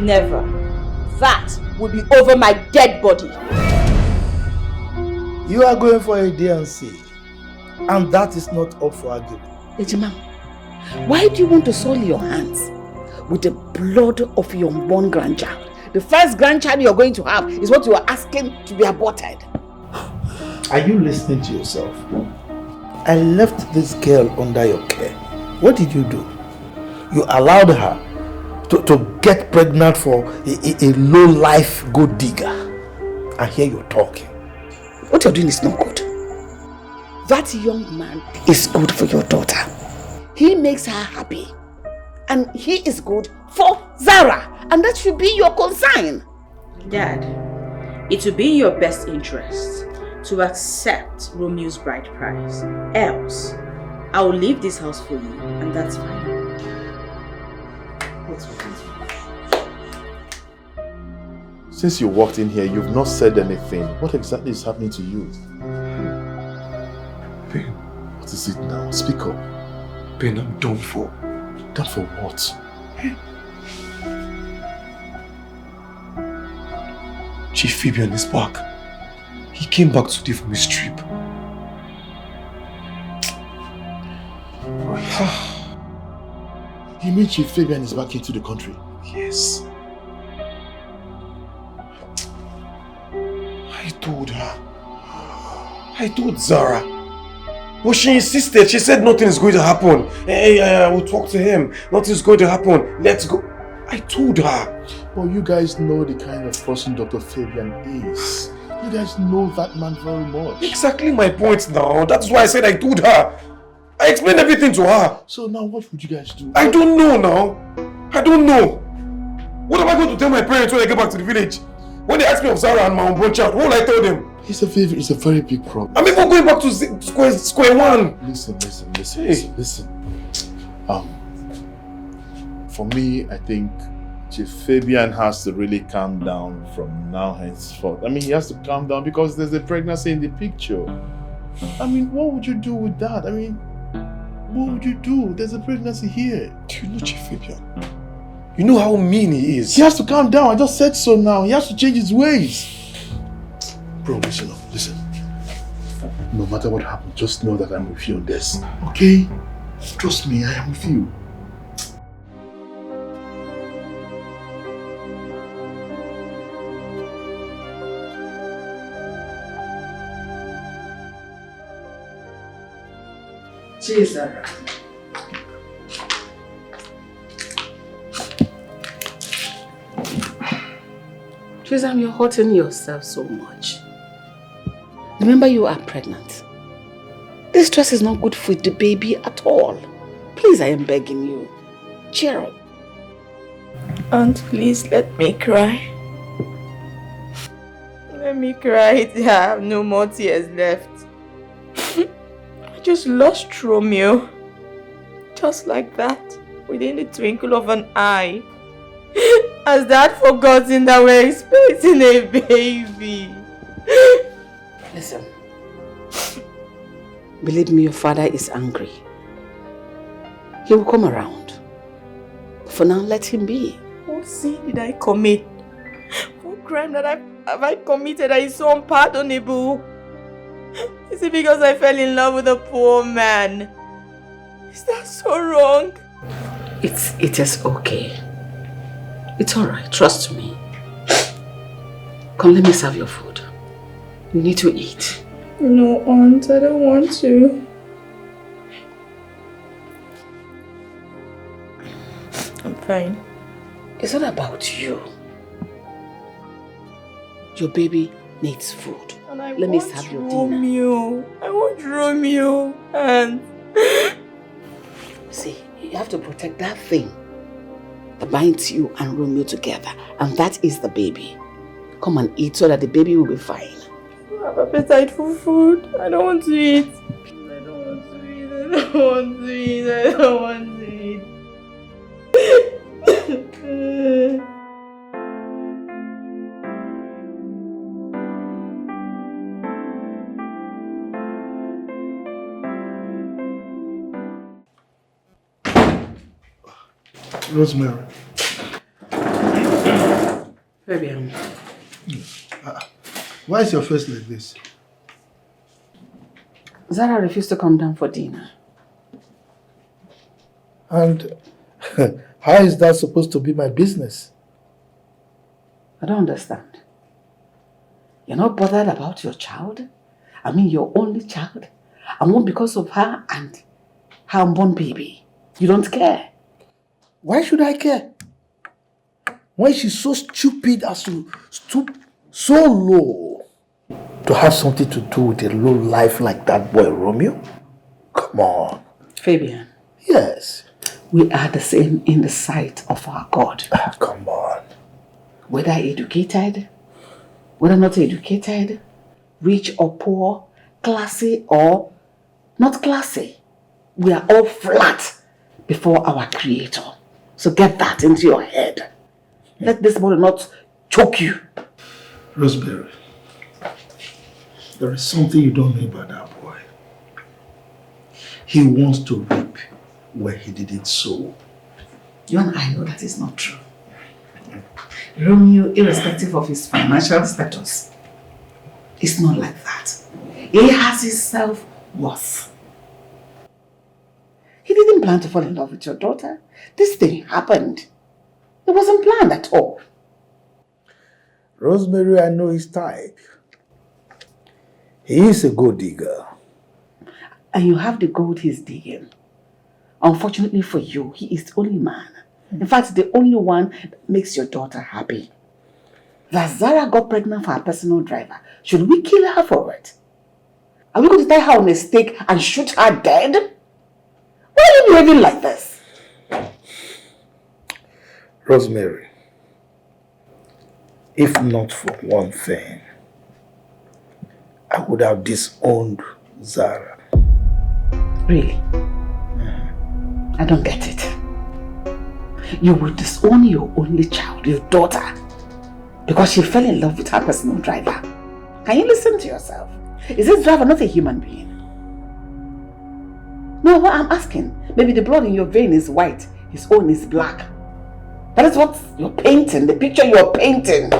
Never. That will be over my dead body. You are going for a D&C, and that is not up for argument. Ejima, why do you want to soil your hands with the blood of your unborn grandchild? The first grandchild you're going to have is what you are asking to be aborted. Are you listening to yourself? I left this girl under your care. What did you do? You allowed her to get pregnant for a low-life gold digger. And here you're talking. What you're doing is not good. That young man is good for your daughter. He makes her happy. And he is good for Zara. And that should be your concern. Dad, it will be in your best interest to accept Romeo's bride price. Else, I will leave this house for you, and that's fine. Since you walked in here, you've not said anything. What exactly is happening to you? Ben. What is it now? Speak up. Ben, I'm done for. Done for what? Chief Fabian is back. He came back today from his trip. You mean Chief Fabian is back into the country? Yes. I told her. I told Zara. But she insisted. She said nothing is going to happen. Hey, I will talk to him. Nothing is going to happen. Let's go. I told her. Well, you guys know the kind of person Dr. Fabian is. You guys know that man very much. Exactly my point now. That's why I said I told her. I explained everything to her. So now what would you guys do? I don't know now. I don't know. What am I going to tell my parents when I get back to the village? When they ask me of Zara and my unborn child, what will I tell them? It's a very big problem. I'm even going back to square one. Listen. For me, I think Chief Fabian has to really calm down from now henceforth. I mean, he has to calm down because there's a pregnancy in the picture. I mean, what would you do with that? I mean, what would you do? There's a pregnancy here. Do you know Chief Fabian? You know how mean he is. He has to calm down. I just said so now. He has to change his ways. Bro, listen up. Listen. No matter what happens, just know that I'm with you on this. Okay? Trust me, I am with you. Cheers, Trisam, you're hurting yourself so much. Remember, you are pregnant. This stress is not good for the baby at all. Please, I am begging you. Cheer up. Aunt, please let me cry. Let me cry. I have no more tears left. I just lost Romeo. Just like that. Within the twinkle of an eye. Has Dad forgotten that we're expecting a baby? Listen. Believe me, your father is angry. He will come around. For now, let him be. What sin did I commit? What crime have I committed that is so unpardonable? Is it because I fell in love with a poor man? Is that so wrong? It is okay. It's alright, trust me. Come, let me serve your food. You need to eat. No, Aunt, I don't want to. Fine. It's not about you. Your baby needs food. And I Let me want serve your dinner. Romeo. I want Romeo. And see, you have to protect that thing that binds you and Romeo together. And that is the baby. Come and eat so that the baby will be fine. I have appetite for food. I don't want to eat. I don't want to eat. I don't want to eat. I don't want to eat. Rosemary. Fabian. Why is your face like this? Zara refused to come down for dinner. And how is that supposed to be my business? I don't understand. You're not bothered about your child? I mean, your only child? And what because of her and her unborn baby? You don't care? Why should I care? When she's so stupid as to stoop so low to have something to do with a low life like that boy Romeo? Come on. Fabian. Yes. We are the same in the sight of our God. Come on. Whether educated, whether not educated, rich or poor, classy or not classy, we are all flat before our Creator. So get that into your head. Let this body not choke you. Rosemary, there is something you don't know about that boy. He wants to reap where he didn't sow. You and I know that is not true. Romeo, irrespective of his financial status, is not like that. He has his self-worth. He didn't plan to fall in love with your daughter. This thing happened. It wasn't planned at all. Rosemary, I know his type. He is a gold digger. And you have the gold he's digging. Unfortunately for you, he is the only man. In fact, the only one that makes your daughter happy. That Zara got pregnant for her personal driver. Should we kill her for it? Are we going to tie her on a stake and shoot her dead? Why are you behaving like this? Rosemary, if not for one thing, I would have disowned Zara. Really? I don't get it. You would disown your only child, your daughter, because she fell in love with her personal driver. Can you listen to yourself? Is this driver not a human being? No, what I'm asking, maybe the blood in your vein is white, his own is black. That is what you're painting, the picture you're painting.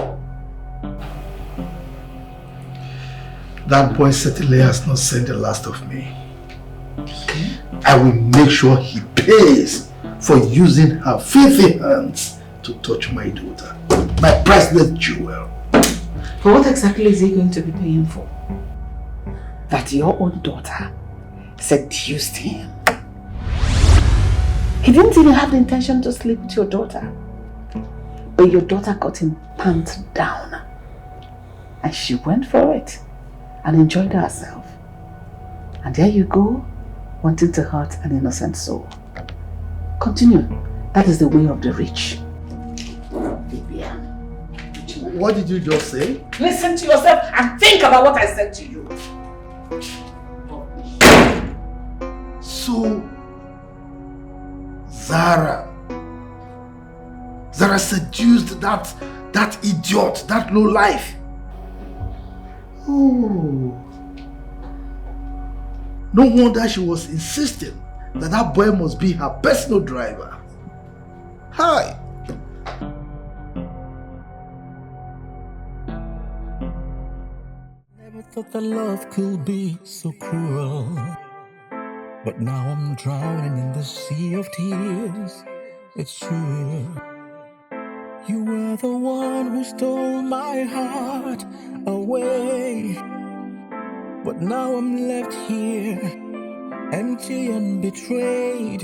That boy certainly has not seen the last of me. I will make sure he pays for using her filthy hands to touch my daughter, my priceless jewel. For what exactly is he going to be paying for? That your own daughter seduced him. He didn't even have the intention to sleep with your daughter. But your daughter got him pants down. And she went for it and enjoyed herself. And there you go, wanting to hurt an innocent soul. Continue. That is the way of the rich. Vivian. What did you just say? Listen to yourself and think about what I said to you. So, Zara seduced that idiot, that low life. Oh. No wonder she was insisting that that boy must be her personal driver. Hi. Never thought that love could be so cruel. But now I'm drowning in the sea of tears. It's true. You were the one who stole my heart away. But now I'm left here, empty and betrayed.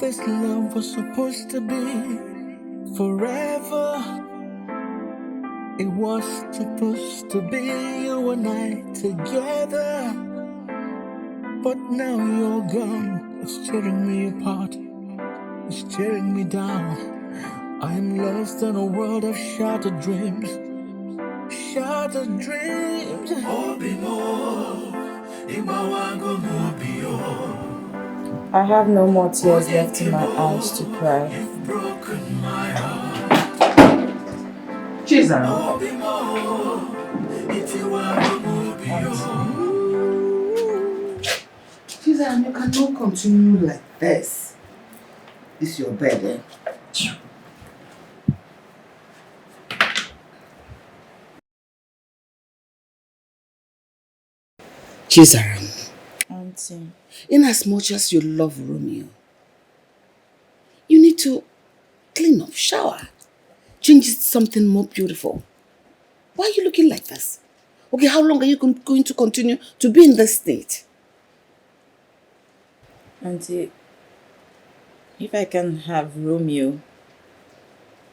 this love was supposed to be forever. It was supposed to be you and I together. But now you're gone. It's tearing me apart. It's tearing me down. I'm lost in a world of shattered dreams. Shattered dreams. I have no more tears left in my eyes to cry. Chisholm. Chisholm, you cannot continue like this. This is your bed, Chisholm, Auntie. in as much as you love Romeo, you need to clean up, shower, change it to something more beautiful. Why are you looking like this? Okay, how long are you going to continue to be in this state? Auntie, if I can have Romeo,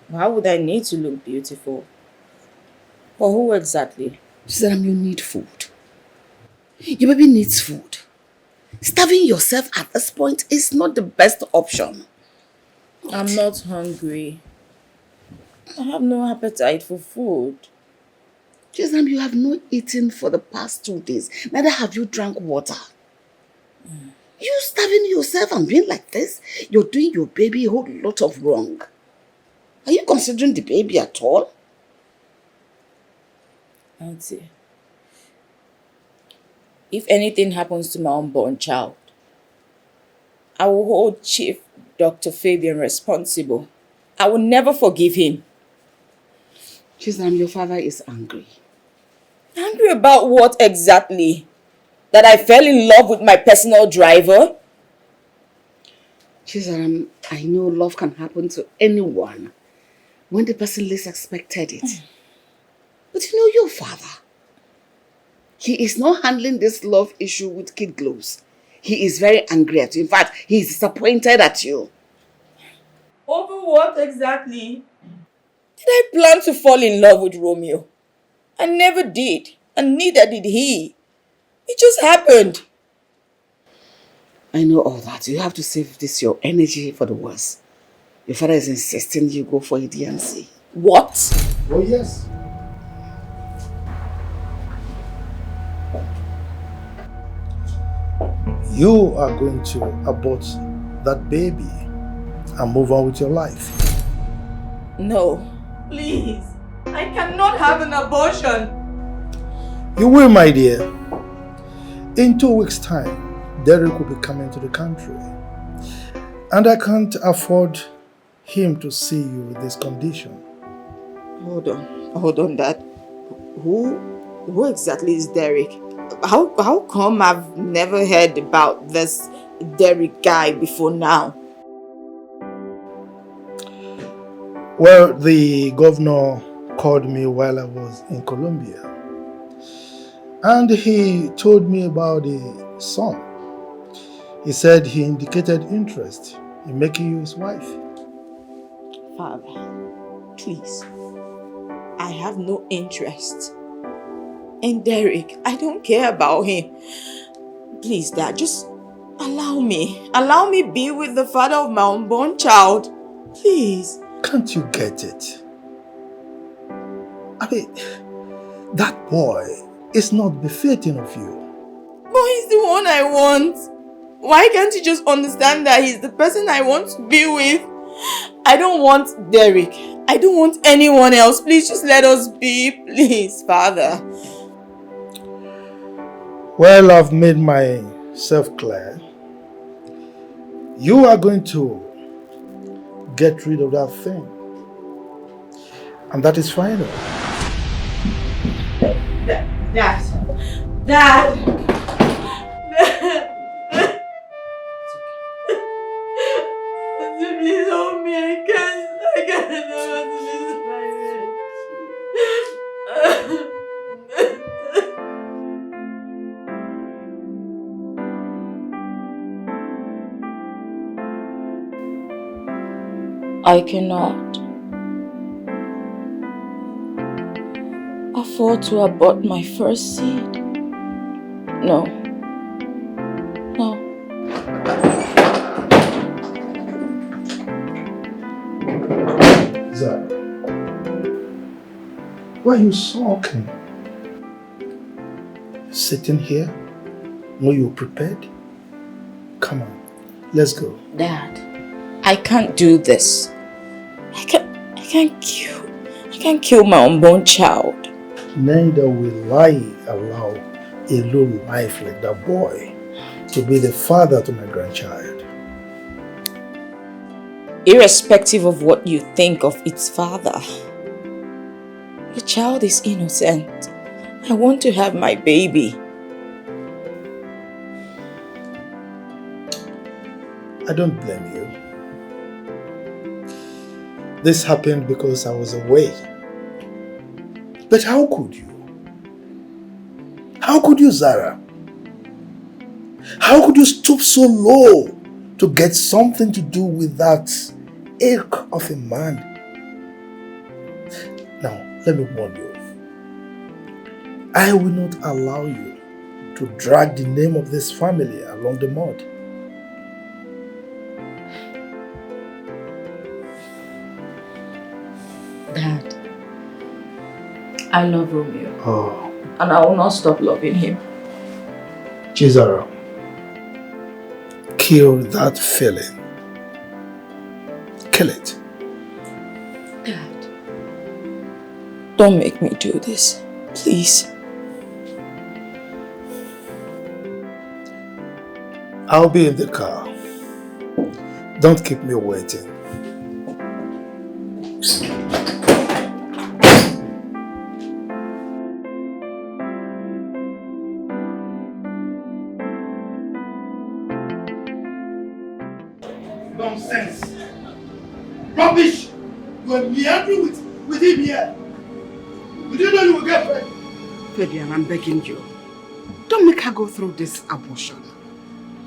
why would I need to look beautiful? For who exactly? Chisholm, you need food. Your baby needs food. Starving yourself at this point is not the best option. I'm not hungry. I have no appetite for food. Chisholm, you have not eaten for the past 2 days. Neither have you drank water. You starving yourself and being like this, you're doing your baby a whole lot of wrong. Are you considering the baby at all? Auntie, if anything happens to my unborn child, I will hold Chief Dr. Fabian responsible. I will never forgive him. Chisholm, your father is angry. Angry about what exactly? That I fell in love with my personal driver? Chisholm, I know love can happen to anyone when the person least expected it. But you know your father. He is not handling this love issue with kid gloves. He is very angry at you. In fact, he is disappointed at you. Over what exactly? Did I plan to fall in love with Romeo? I never did, and neither did he. It just happened. I know all that. You have to save your energy for the worst. Your father is insisting you go for a DNC. What? Oh, yes. You are going to abort that baby and move on with your life. No. Please. I cannot have an abortion. You will, my dear. In 2 weeks' time, Derek will be coming to the country. And I can't afford him to see you with this condition. Hold on, Dad. Who exactly is Derek? How come I've never heard about this Derek guy before now? Well, the governor called me while I was in Colombia. And he told me about the son. He said he indicated interest in making you his wife. Father, please. I have no interest in Derek. I don't care about him. Please, Dad, just allow me. Allow me be with the father of my unborn child. Please. Can't you get it? I mean, that boy is not befitting of you. But he's the one I want. Why can't you just understand that he's the person I want to be with? I don't want Derek. I don't want anyone else. Please just let us be. Please, Father. Well, I've made myself clear. You are going to get rid of that thing. And that is final. Dad. Please help me. I can't never do this. I cannot afford to abort my first seed. No. No. Zara, why are you sulking? Sitting here when you're prepared? Come on, let's go. Dad, I can't do this. I can't kill my unborn child. Neither will I allow a low life like that boy to be the father to my grandchild. Irrespective of what you think of its father, the child is innocent. I want to have my baby. I don't blame you. This happened because I was away. But how could you? How could you, Zara? How could you stoop so low to get something to do with that ilk of a man? Now, let me warn you. I will not allow you to drag the name of this family along the mud. Dad, I love Romeo. Oh. And I will not stop loving him. Zara, kill that feeling. Kill it. Dad, don't make me do this, please. I'll be in the car. Don't keep me waiting. Nonsense. Rubbish. You are meandering with him here. You didn't know you would get pregnant. Fabian, I'm begging you. Don't make her go through this abortion.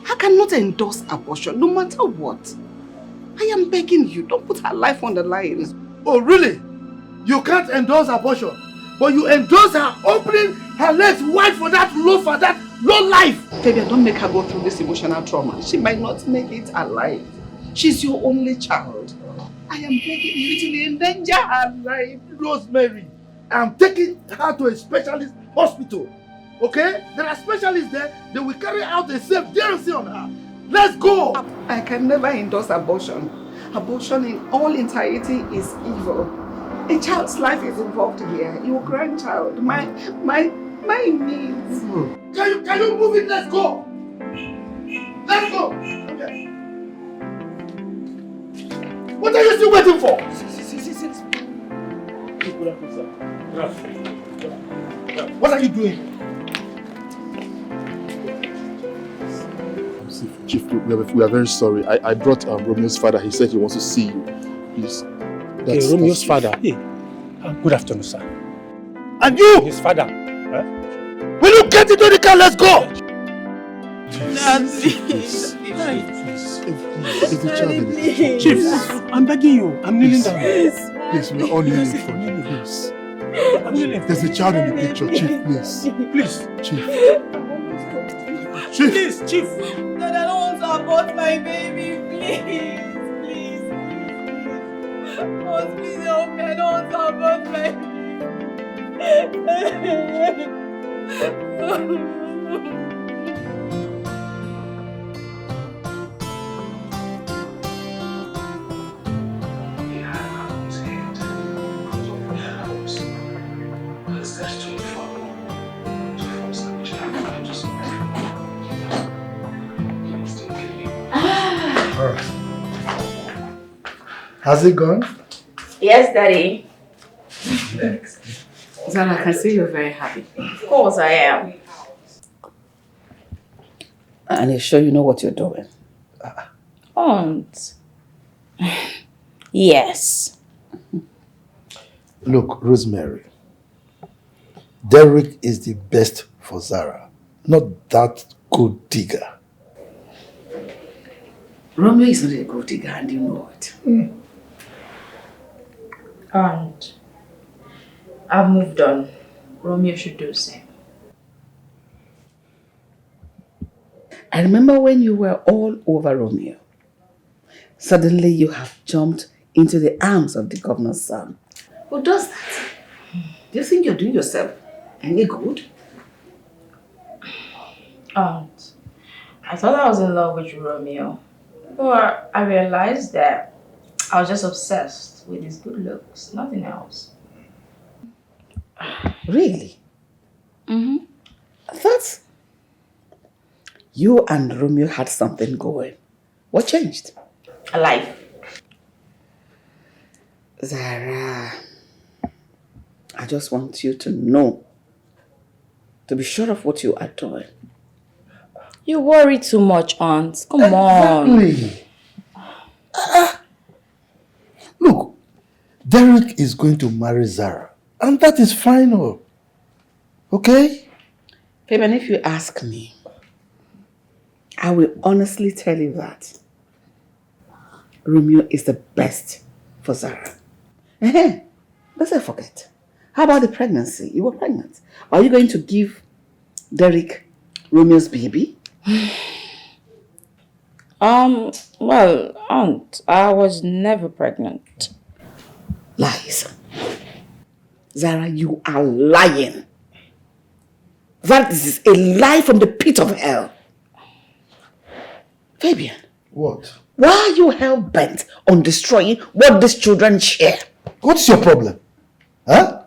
I cannot endorse abortion, no matter what. I am begging you, don't put her life on the line. Oh, really? You can't endorse abortion, but you endorse her opening her legs wide for that low life. Fabian, don't make her go through this emotional trauma. She might not make it alive. She's your only child. I am begging you to endanger her life. Rosemary, I'm taking her to a specialist hospital. Okay? There are specialists there. They will carry out a safe DNC on her. Let's go! I can never endorse abortion. Abortion in all entirety is evil. A child's life is involved here. Your grandchild, my niece. Can you move it? Let's go! Let's go! Okay. What are you still waiting for? What are you doing? Chief, we are very sorry. I brought Romeo's father. He said he wants to see you. Please. Hey, Romeo's father. Hey, good afternoon, sir. And you? His father. Will you get into the car? Let's go! Please. Chief, I'm begging you. I'm kneeling down. Please, we're all kneeling for you. Please. There's a child in the picture, Chief, please. Please. Chief. Please, Chief. Dad, I don't want to abort my baby. Please. Oh, please help me. I don't want to abort my baby. Has it gone? Yes, Daddy. Zara, I can see you're very happy. Of course I am. And you're sure you know what you're doing? Aunt. Yes. Look, Rosemary. Derek is the best for Zara, not that good digger. Romeo is not a good digger and you know it. And I've moved on. Romeo should do the same. I remember when you were all over Romeo. Suddenly you have jumped into the arms of the governor's son. Who does that? Do you think you're doing yourself any good? Aunt, I thought I was in love with Romeo. But I realized that I was just obsessed with his good looks, nothing else. Really? Mm-hmm. I thought you and Romeo had something going. What changed? Alive. Zara, I just want you to know, to be sure of what you are doing. You worry too much, Aunt. Come on. Exactly. Look, Derek is going to marry Zara, and that is final. Okay? Fabian, if you ask me, I will honestly tell you that Romeo is the best for Zara. Let's not forget. How about the pregnancy? You were pregnant. Are you going to give Derek Romeo's baby? Well, Aunt, I was never pregnant. Lies. Zara, you are lying. That is a lie from the pit of hell. Fabian. What? Why are you hell-bent on destroying what these children share? What's your problem? Huh?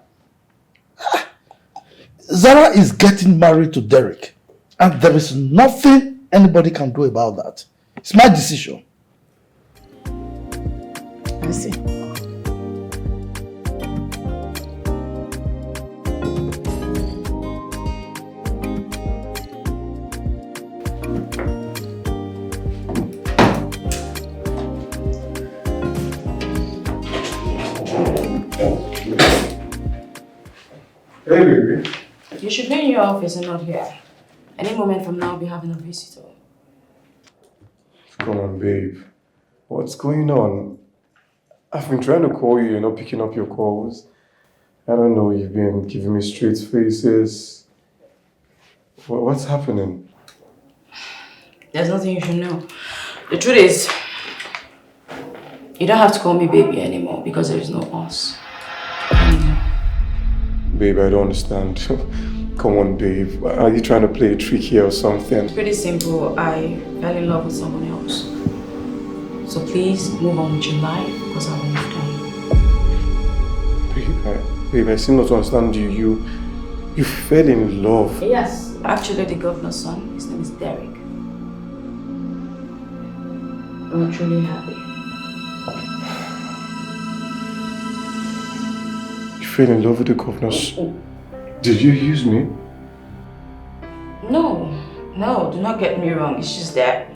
Zara is getting married to Derek, and there is nothing anybody can do about that. It's my decision. I see. Hey, baby. You should be in your office and not here. Any moment from now, I'll be having a visitor. Come on, babe. What's going on? I've been trying to call you, you're not picking up your calls. I don't know, you've been giving me straight faces. What's happening? There's nothing you should know. The truth is, you don't have to call me baby anymore because there is no us. Babe, I don't understand. Come on, babe. Are you trying to play a trick here or something? It's pretty simple. I fell in love with someone else. So please move on with your life because I won't done. Babe, I seem not to understand you. You fell in love. Yes. Actually, the governor's son, his name is Derek. I'm truly happy. You fell in love with the governors. Did you use me? No, do not get me wrong. It's just that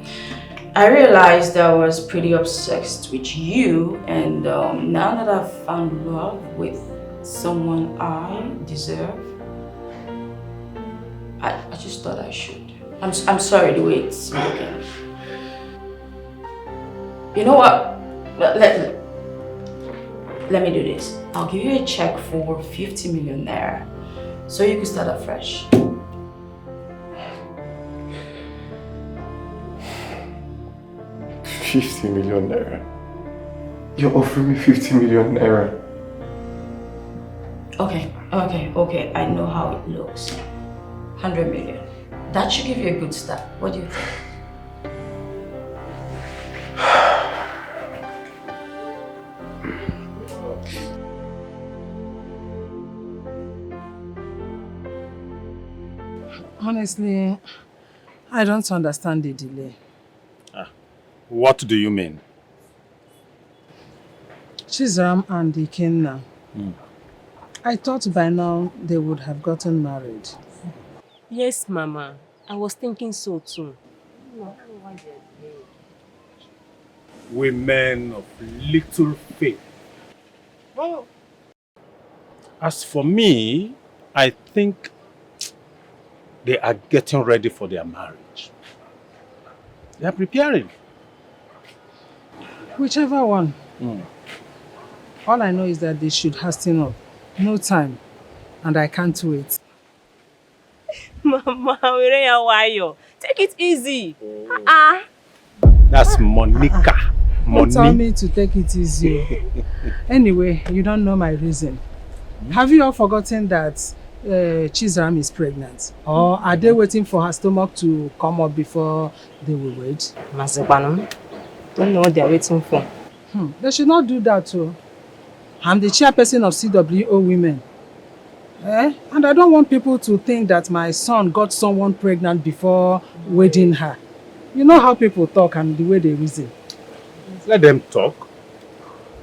I realized I was pretty obsessed with you, and now that I've found love with someone I deserve, I just thought I should. I'm sorry the way it's looking. You know what? Let me do this. I'll give you a check for 50 million naira so you can start afresh. 50 million naira. You're offering me 50 million naira. Okay. I know how it looks. 100 million. That should give you a good start. What do you think? Honestly, I don't understand the delay. What do you mean? Chizaram and Ikenna. I thought by now they would have gotten married. Yes, Mama. I was thinking so too. Women of little faith. Well, as for me, I think they are getting ready for their marriage. They are preparing. Whichever one. All I know is that they should hasten up. No time. And I can't wait. Mama, why you? Take it easy. That's Monica. Don't tell me to take it easy. Anyway, you don't know my reason. Have you all forgotten that Chizram is pregnant? Or are they waiting for her stomach to come up before they will wait? Mazebanum, don't know what they are waiting for. They should not do that too. I'm the chairperson of CWO Women. And I don't want people to think that my son got someone pregnant before wedding her. You know how people talk and the way they reason. Let them talk.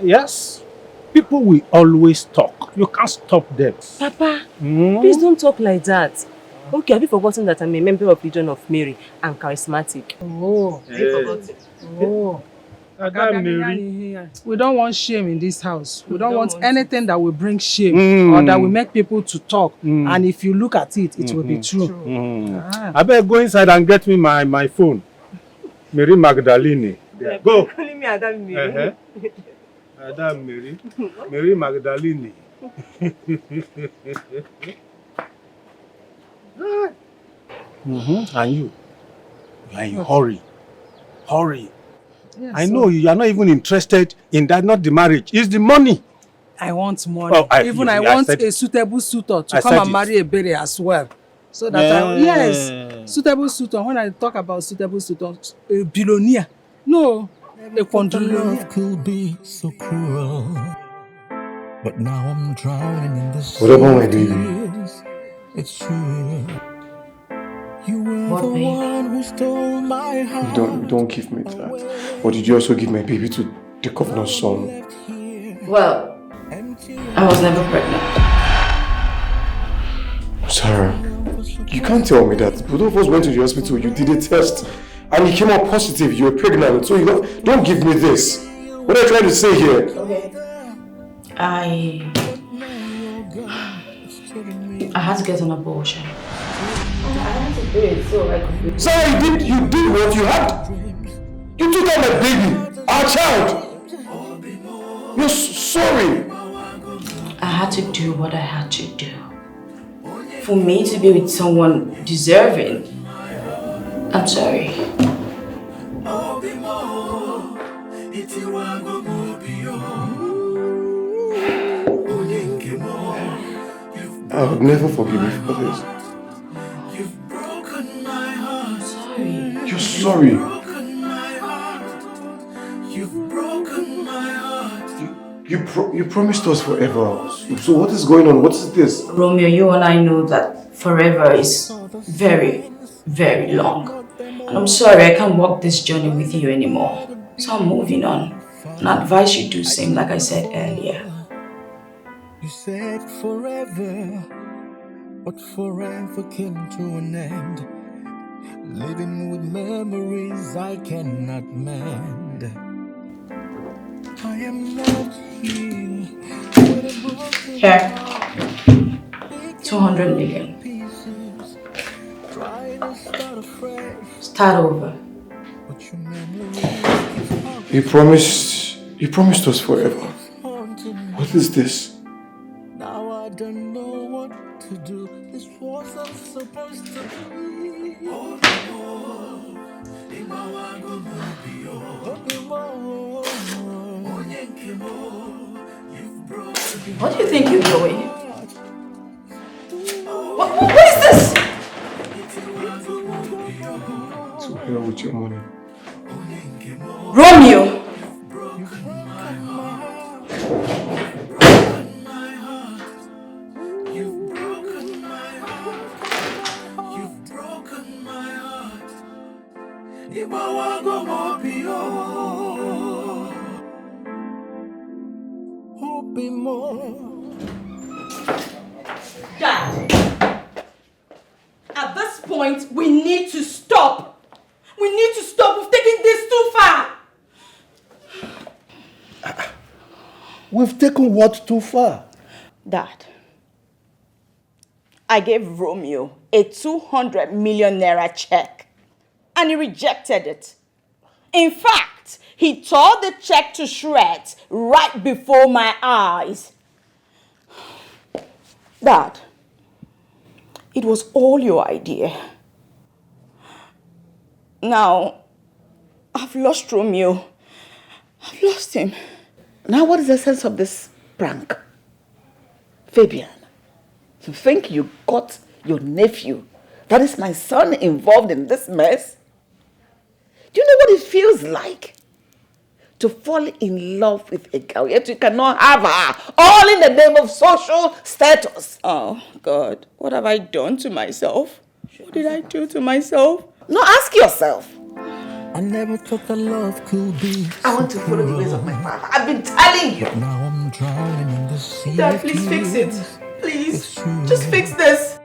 Yes. People will always talk. You can't stop them. Papa, please don't talk like that. Okay, have you forgotten that I'm a member of Legion of Mary and charismatic? Oh. Have you forgotten? Oh. We don't want shame in this house. We don't want anything that will bring shame or that will make people to talk. And if you look at it, it will be true. I better go inside and get me my phone. Mary Magdalene. There. Go. Calling me Adam Mary. Adam Mary. Mary Magdalene. And you are in hurry. Hurry. Yes, I know you are not even interested in that, not the marriage. It's the money. I want money. Oh, I want a suitable suitor to come and marry a berry as well. So that yes, suitable suitor. When I talk about suitable suitor, a billionaire. No, a quadrillionaire. Love could be so cruel, but now I'm drowning in the sea. What about my baby? It's true. You were the one who stole my heart. Don't give me that. Or did you also give my baby to the governor's son? Well, I was never pregnant. Sarah, you can't tell me that. Both of us went to the hospital, you did a test, and you came out positive, you were pregnant. So you don't give me this. What are you trying to say here? Okay. I had to get an abortion. I had to do it so I could be... Sarah, you did what you had. You took out my baby, our child. You're sorry. I had to do what I had to do. For me to be with someone deserving. I'm sorry. I would never forgive you for this. You're sorry. You promised us forever. So what is going on? What is this? Romeo, you and I know that forever is very, very long. And I'm sorry I can't walk this journey with you anymore. So I'm moving on. And I advise you do the same like I said earlier. You said forever, but forever came to an end. Living with memories I cannot mend. I am not here. Here. 200 million. Start over. You promised us forever. What is this? Now I don't know what to do. This wasn't supposed to be. What do you think you're doing? What is this? To hell with your money. Romeo! Dad, at this point, we need to stop. We need to stop. We've taken this too far. We've taken what too far? Dad, I gave Romeo a 200 million naira check and he rejected it. In fact, fact, he tore the check to shreds right before my eyes. Dad, it was all your idea. Now, I've lost Romeo. I've lost him. Now what is the sense of this prank? Fabian, you think you got your nephew, that is my son, involved in this mess? Do you know what it feels like to fall in love with a girl, yet you cannot have her, all in the name of social status? Oh, God, what have I done to myself? What did I do to myself? No, ask yourself. I never thought that love could be. I want to follow the ways of my father. I've been telling you. But now I'm drowning in the sea. Dad, please fix it. Please, just fix this.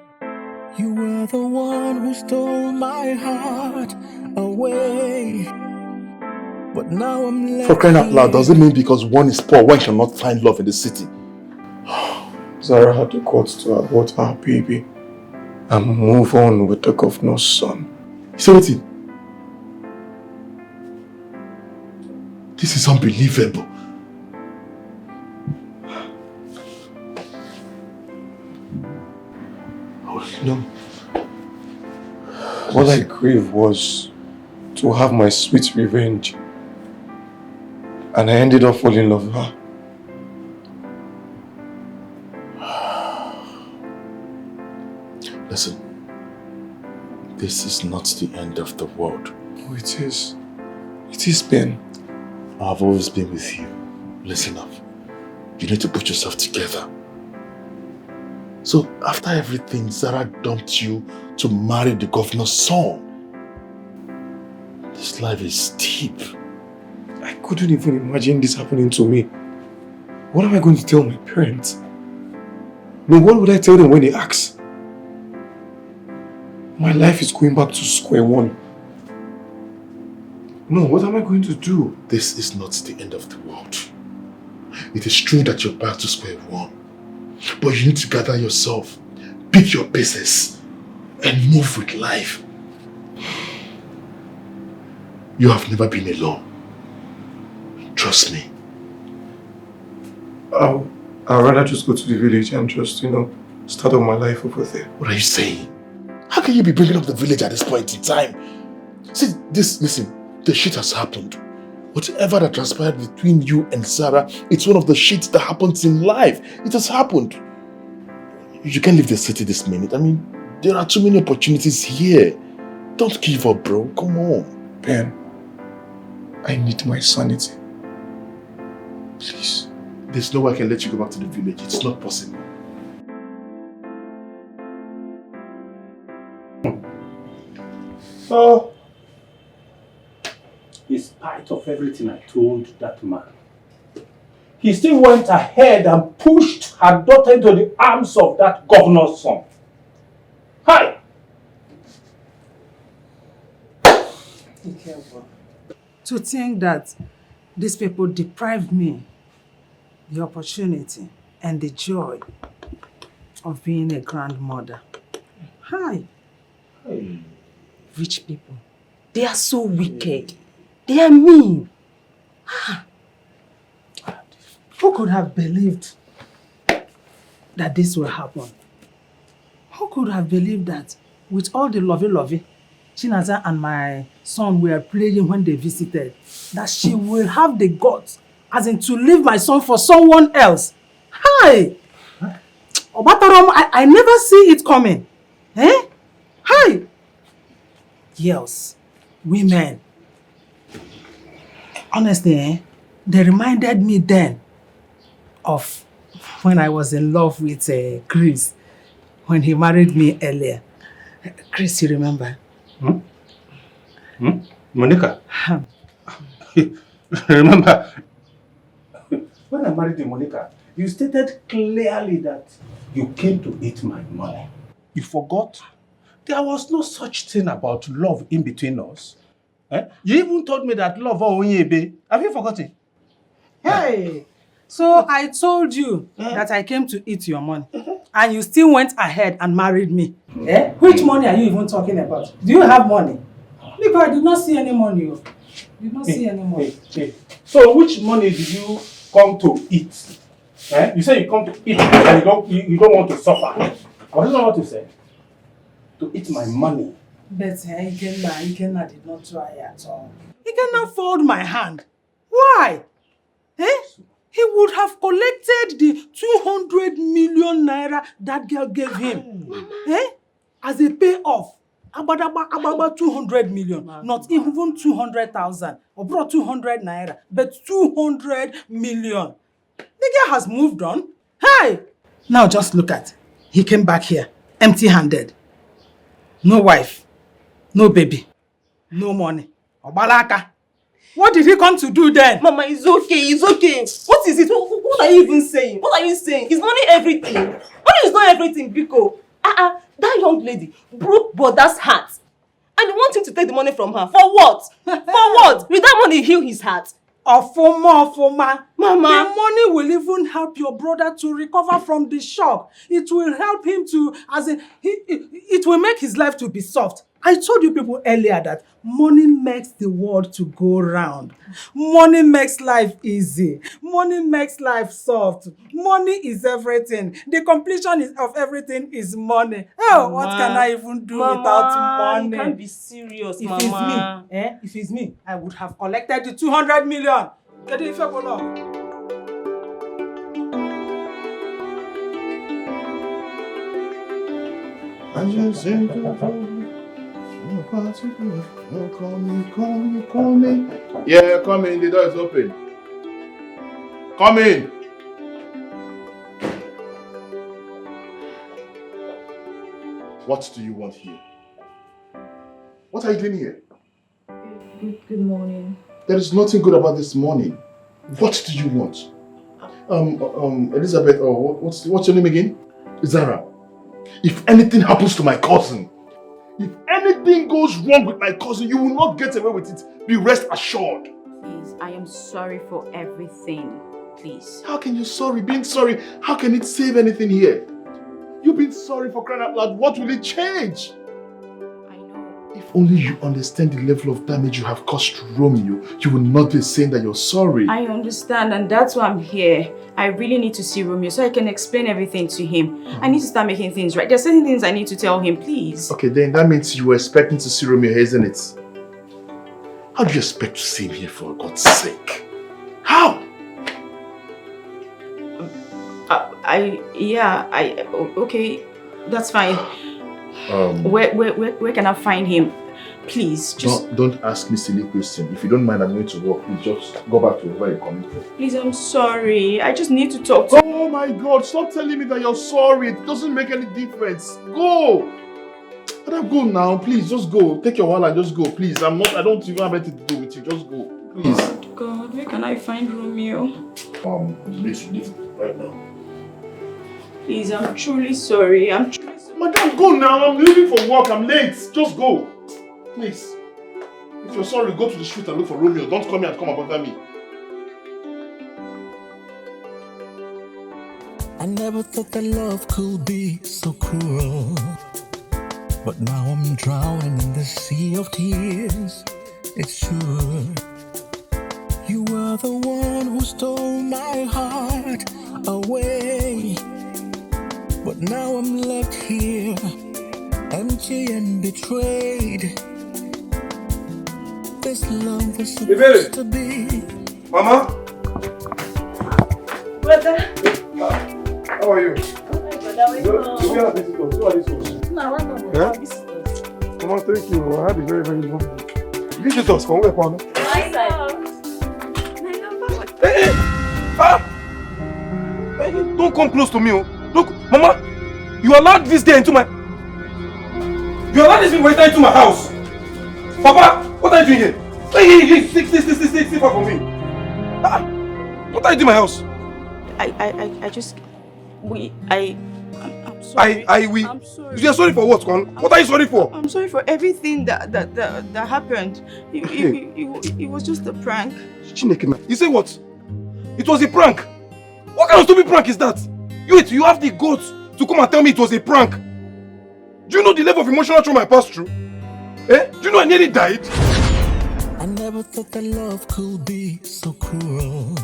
You were the one who stole my heart away. But now I'm left. For crying out loud, does it mean because one is poor, one cannot find love in the city? Zara had the guts to abort our baby and move on with the governor's son. So wait, this is unbelievable. No. What I craved was to have my sweet revenge. And I ended up falling in love with her. Listen, this is not the end of the world. Oh, it is. It is, Ben. I've always been with you. Listen up. You need to put yourself together. So, after everything, Zara dumped you to marry the governor's son. This life is steep. I couldn't even imagine this happening to me. What am I going to tell my parents? No, what would I tell them when they ask? My life is going back to square one. No, what am I going to do? This is not the end of the world. It is true that you're back to square one. But you need to gather yourself, pick your pieces, and move with life. You have never been alone. Trust me. I'd rather just go to the village and just, start up my life over there. What are you saying? How can you be bringing up the village at this point in time? See, listen, the shit has happened. Whatever that transpired between you and Sarah, it's one of the shits that happens in life. It has happened. You can't leave the city this minute. I mean, there are too many opportunities here. Don't give up, bro. Come on. Ben, I need my sanity. Please. There's no way I can let you go back to the village. It's not possible. So, in spite of everything I told that man, he still went ahead and pushed her daughter into the arms of that governor's son. Hi! Be careful. To think that these people deprived me the opportunity and the joy of being a grandmother. Hi. Hey. Rich people. They are so wicked. They are mean. Who could have believed that this will happen? Who could have believed that with all the lovey-lovey Chinaza and my son were playing when they visited, that she will have the guts, as in to leave my son for someone else? Hi! Obatarom, I never see it coming. Eh? Hi! Girls, women. Honestly, they reminded me then of when I was in love with Chris, when he married me earlier. Chris, you remember? Monica? Remember, when I married Monica, you stated clearly that you came to eat my money. You forgot? There was no such thing about love in between us. Eh? You even told me that love Onyebe. Have you forgotten? Hey! So I told you that I came to eat your money, and you still went ahead and married me. Eh? Which money are you even talking about? Do you have money? Because I did not see any money. You don't see anymore. Hey. So which money did you come to eat? Eh? You say you come to eat and you don't want to suffer. I don't know what to say. To eat my money. But Ikenna did not try at all. Ikenna fold my hand. Why? He would have collected the 200 million naira that girl gave him. As a payoff. About 200 million. Not even 200,000. Or brought 200 naira. But 200 million. The girl has moved on. Hey! Now just look at. He came back here. Empty-handed. No wife. No baby. No money. Obalaka. What did he come to do then? Mama, it's okay. What is it? What are you even saying? What are you saying? Is money everything? Money is not everything, Biko. That young lady broke Brother's heart. And you want him to take the money from her. For what? For what? Will that money heal his heart? Ofoma. Mama. The money will even help your brother to recover from the shock. It will help him to, it will make his life to be soft. I told you people earlier that money makes the world to go round. Money makes life easy. Money makes life soft. Money is everything. The completion of everything is money. Oh, Mama, what can I even do without money? You can't be serious, if Mama. If it's me, I would have collected the 200 million. Get it, Ifebolo. Call me. Yeah, come in. The door is open. Come in. What do you want here? What are you doing here? Good morning. There is nothing good about this morning. What do you want? Elizabeth, what's your name again? Zara. If anything happens to my cousin, if anything goes wrong with my cousin, you will not get away with it. Be rest assured. Please, I am sorry for everything. Please. How can you sorry? Being sorry, how can it save anything here? You've been sorry for crying out loud. What will it change? I know. If only you understand the level of damage you have caused to Romeo, you will not be saying that you're sorry. I understand, and that's why I'm here. I really need to see Romeo so I can explain everything to him. I need to start making things right. There's certain things I need to tell him, please. Okay, then that means you were expecting to see Romeo, isn't it? How do you expect to see him here, for God's sake? How? Okay, that's fine. Where can I find him? Please, just... Don't ask me silly questions. If you don't mind, I'm going to work. Please just go back to where you're coming from. Please, I'm sorry. I just need to talk to... Oh my God, stop telling me that you're sorry. It doesn't make any difference. Go! But go now, please, just go. Take your wallet and just go, please. I don't even have anything to do with you. Just go, please. God, where can I find Romeo? Please leave right now. Please, I'm truly sorry. Madam, go now. I'm leaving for work. I'm late. Just go. Please. If you're sorry, go to the street and look for Romeo. Don't come here and come and bother me. I never thought that love could be so cruel. But now I'm drowning in the sea of tears. It's true. You were the one who stole my heart away. But now I'm left here, empty and betrayed. This love was supposed to be. Mama? Brother. How are you? Who are visitors? Mama, thank you. I had a very, very long visitors from where, Mama? Hey, don't come close to me. Look, Mama, you allowed this guy into my... You allowed this waiter into my house. Papa, what are you doing here? Hey, stay far from me. What are you doing in my house? I'm sorry. You're sorry for what, Kwan? What are you sorry for? I'm sorry for everything that happened. It was just a prank. You say what? It was a prank? What kind of stupid prank is that? You have the guts to come and tell me it was a prank. Do you know the level of emotional trauma I passed through? Do you know I nearly died? I never never thought that love could be so cruel.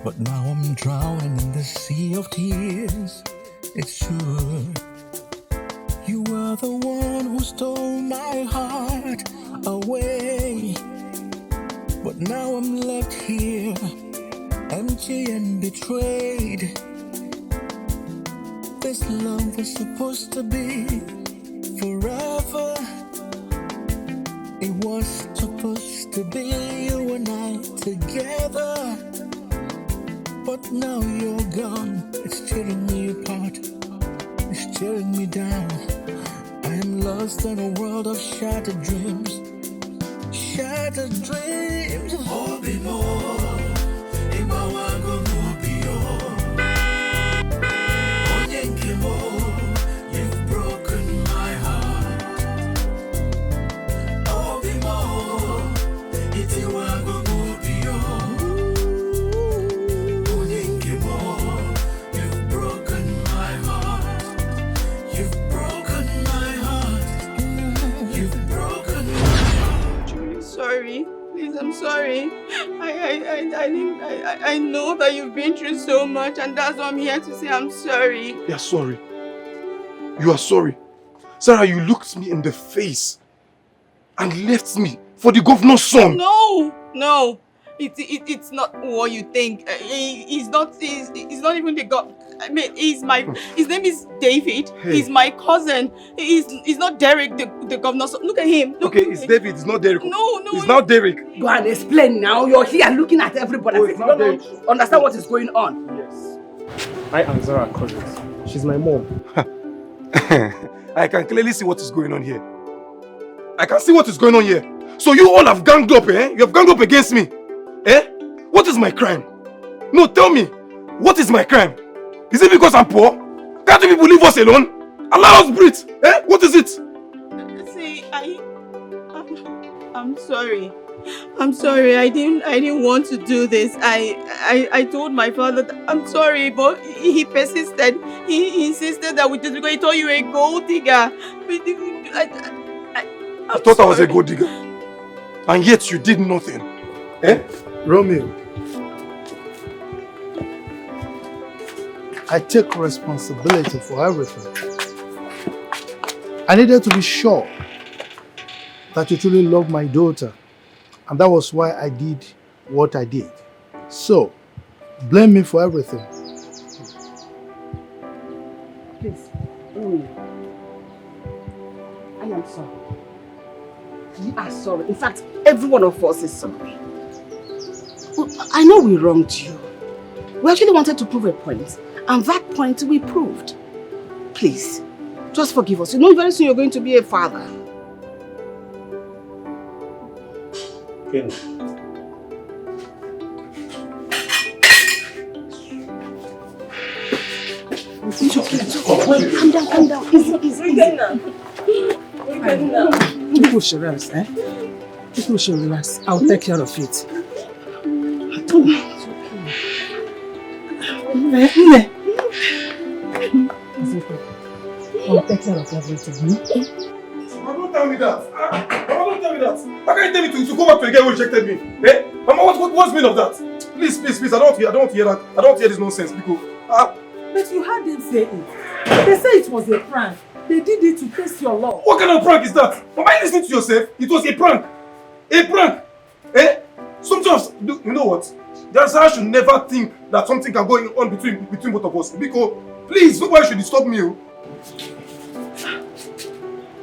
But now I'm drowning in the sea of tears. It's true. You were the one who stole my heart away. But now I'm left here, empty and betrayed. This love was supposed to be forever. It was supposed to be you and I together. But now you're gone, it's tearing me apart, it's tearing me down. I am lost in a world of shattered dreams, shattered dreams. Obi mo, imawago mobio. Onyenke mo, you've broken my heart. Obi mo, itiwago mobio. Onyenke mo, you've broken my heart. You've broken my heart. You've broken my heart. Sorry. Please, I'm sorry. I know that you've been through so much, and that's why I'm here to say I'm sorry. You're sorry. You are sorry. Sarah, you looked me in the face and left me for the governor's son. No. It's not what you think. He's not even the god. I mean, his name is David. Hey. He's my cousin. He's not Derek, the governor. Look at him. Okay, it's David. It's not Derek. No. It's not Derek. Go and explain now. You're here looking at everybody. Oh, As if you don't understand what is going on. Yes. I and Zara are cousins. She's my mom. I can clearly see what is going on here. I can see what is going on here. So you all have ganged up, eh? You have ganged up against me. Eh? What is my crime? No, tell me. What is my crime? Is it because I'm poor? Can't you people leave us alone? Allow us breathe. Eh? What is it? See, I'm sorry. I'm sorry. I didn't want to do this. I told my father that I'm sorry, but he persisted. He insisted that we just because he thought you were a gold digger. I thought I was a gold digger. And yet you did nothing. Eh? Romeo, I take responsibility for everything. I needed to be sure that you truly love my daughter, and that was why I did what I did. So, blame me for everything. Please, I am sorry. We are sorry. In fact, every one of us is sorry. I know we wronged you. We actually wanted to prove a point, and that point we proved. Please, just forgive us. You know very soon you're going to be a father. Ken. It's okay. Calm down. Easy. People should rest, eh? People should relax. I'll take care of it. It's okay. I'll take care of everything. Mama, don't tell me that. Mama, don't tell me that. How can you tell me to go back to a guy who rejected me? Eh? Mama, what's the meaning of that? Please. I don't want to hear that. I don't want to hear this nonsense because But you heard them say it. They say it was a prank. They did it to test your love. what kind of prank is that? Am I listening to yourself? It was a prank. A prank. Eh? Sometimes, you know what? I should never think that something can go on between both of us. Because, please, nobody should disturb me.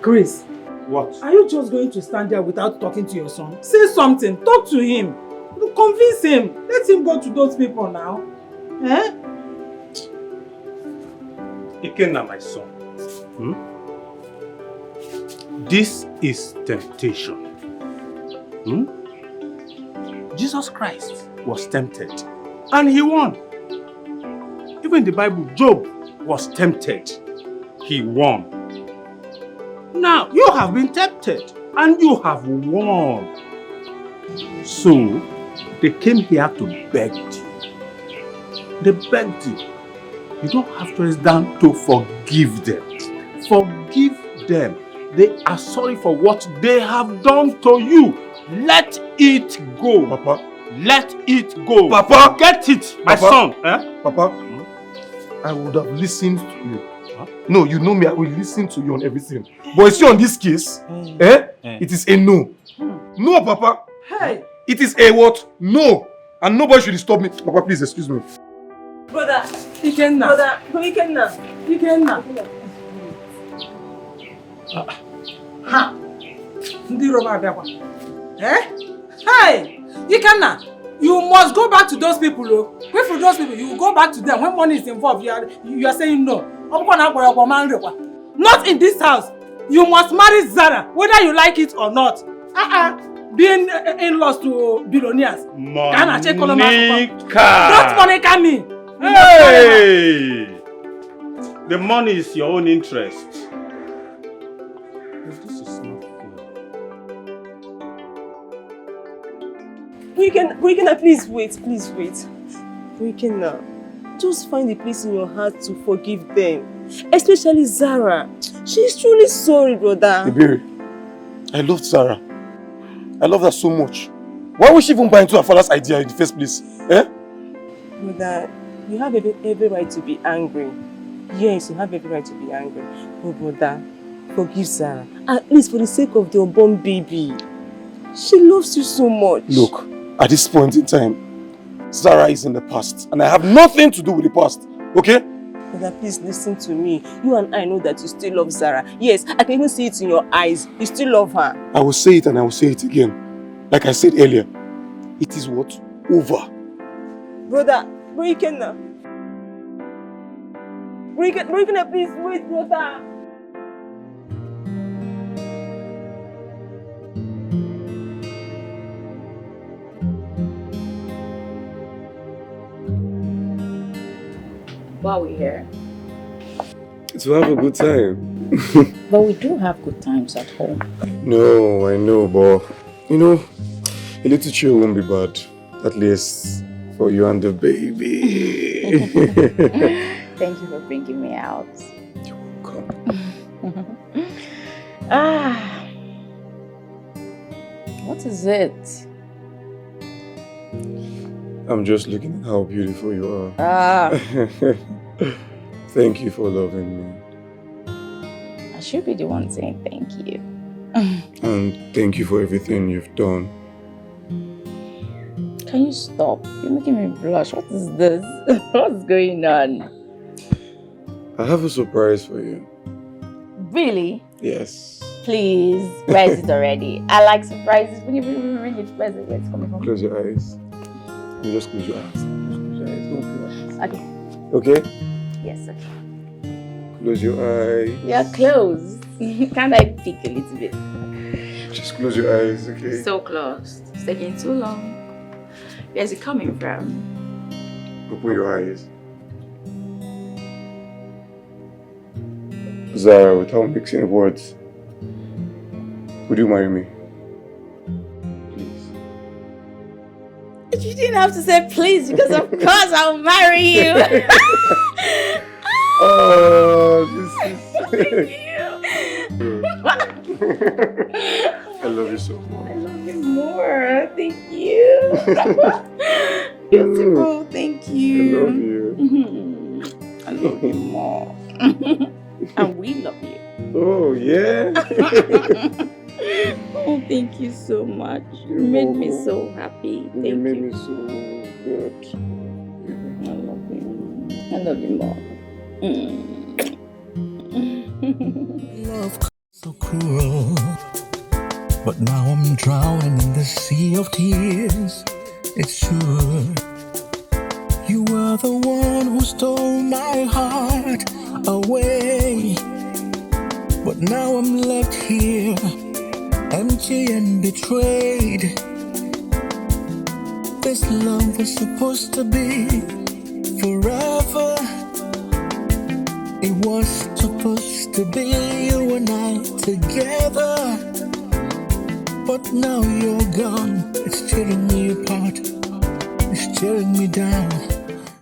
Chris. What? Are you just going to stand there without talking to your son? Say something. Talk to him. Convince him. Let him go to those people now. Eh? Ikenna, my son. This is temptation. Jesus Christ was tempted and he won. Even the Bible, Job was tempted. He won. Now you have been tempted and you have won. So they came here to beg you. They begged you. You don't have to rest down to forgive them. Forgive them. They are sorry for what they have done to you. Let it go. Papa. Let it go. Papa. Get it, my son. Eh? Papa, I would have listened to you. Huh? No, you know me, I will listen to you on everything. But you see on this case, it is a no. No, Papa. Hey. It is a what? No. And nobody should stop me. Papa, please, excuse me. Brother, Ikenna. Ikenna. Ha! Ndi Roma abịakwa. Hey! Ikenna, you must go back to those people. Wait for those people. You go back to them. When money is involved, you are saying no. Not in this house. You must marry Zara, whether you like it or not. Being in-laws to billionaires. Monica! Don't Monica me! Hey! The money is your own interest. This is not fair. Weekend, please wait. Weekend, just find a place in your heart to forgive them. Especially Zara. She's truly sorry, brother. Iberi, I loved Zara. I love her so much. Why would she even buy into her father's idea in the first place? Brother, you have every right to be angry. Yes, you have every right to be angry. But brother, forgive Zara. At least for the sake of the unborn baby. She loves you so much. Look, at this point in time, Zara is in the past. And I have nothing to do with the past. Okay? Brother, please listen to me. You and I know that you still love Zara. Yes, I can even see it in your eyes. You still love her. I will say it and I will say it again. Like I said earlier, it is what? Over. Brother, Breaking, please wait, brother. Why are we here? To have a good time. But we do have good times at home. No, I know, but you know, a little chill won't be bad. At least for you and the baby. Thank you for bringing me out. You're welcome. What is it? I'm just looking at how beautiful you are. Thank you for loving me. I should be the one saying thank you. And thank you for everything you've done. Can you stop? You're making me blush. What is this? What's going on? I have a surprise for you. Really? Yes. Please, where is it already? I like surprises. When you bring it, where is it coming from? Close your eyes. You just close your eyes. Just close your eyes. Don't close your eyes. Okay. Okay? Yes, okay. Close your eyes. You're close. Can't I peek a little bit? Just close your eyes, okay? So close. It's taking too long. Where's it coming from? Open your eyes. Zara, without mixing words, would you marry me? You didn't have to say please, because of course I'll marry you. Oh, this is... I love you so much. I love you more. Thank you. Beautiful. Thank you. I love you. I love you more. And we love you. Oh, yeah? Oh, thank you so much. You made me so happy. Thank you. made me so good. I love you. I love you more. Love so cruel, but now I'm drowning in the sea of tears. It's true. You were the one who stole my heart away, but now I'm left here, empty and betrayed. This love was supposed to be forever. It was supposed to be you and I together, but now you're gone. It's tearing me apart. It's tearing me down.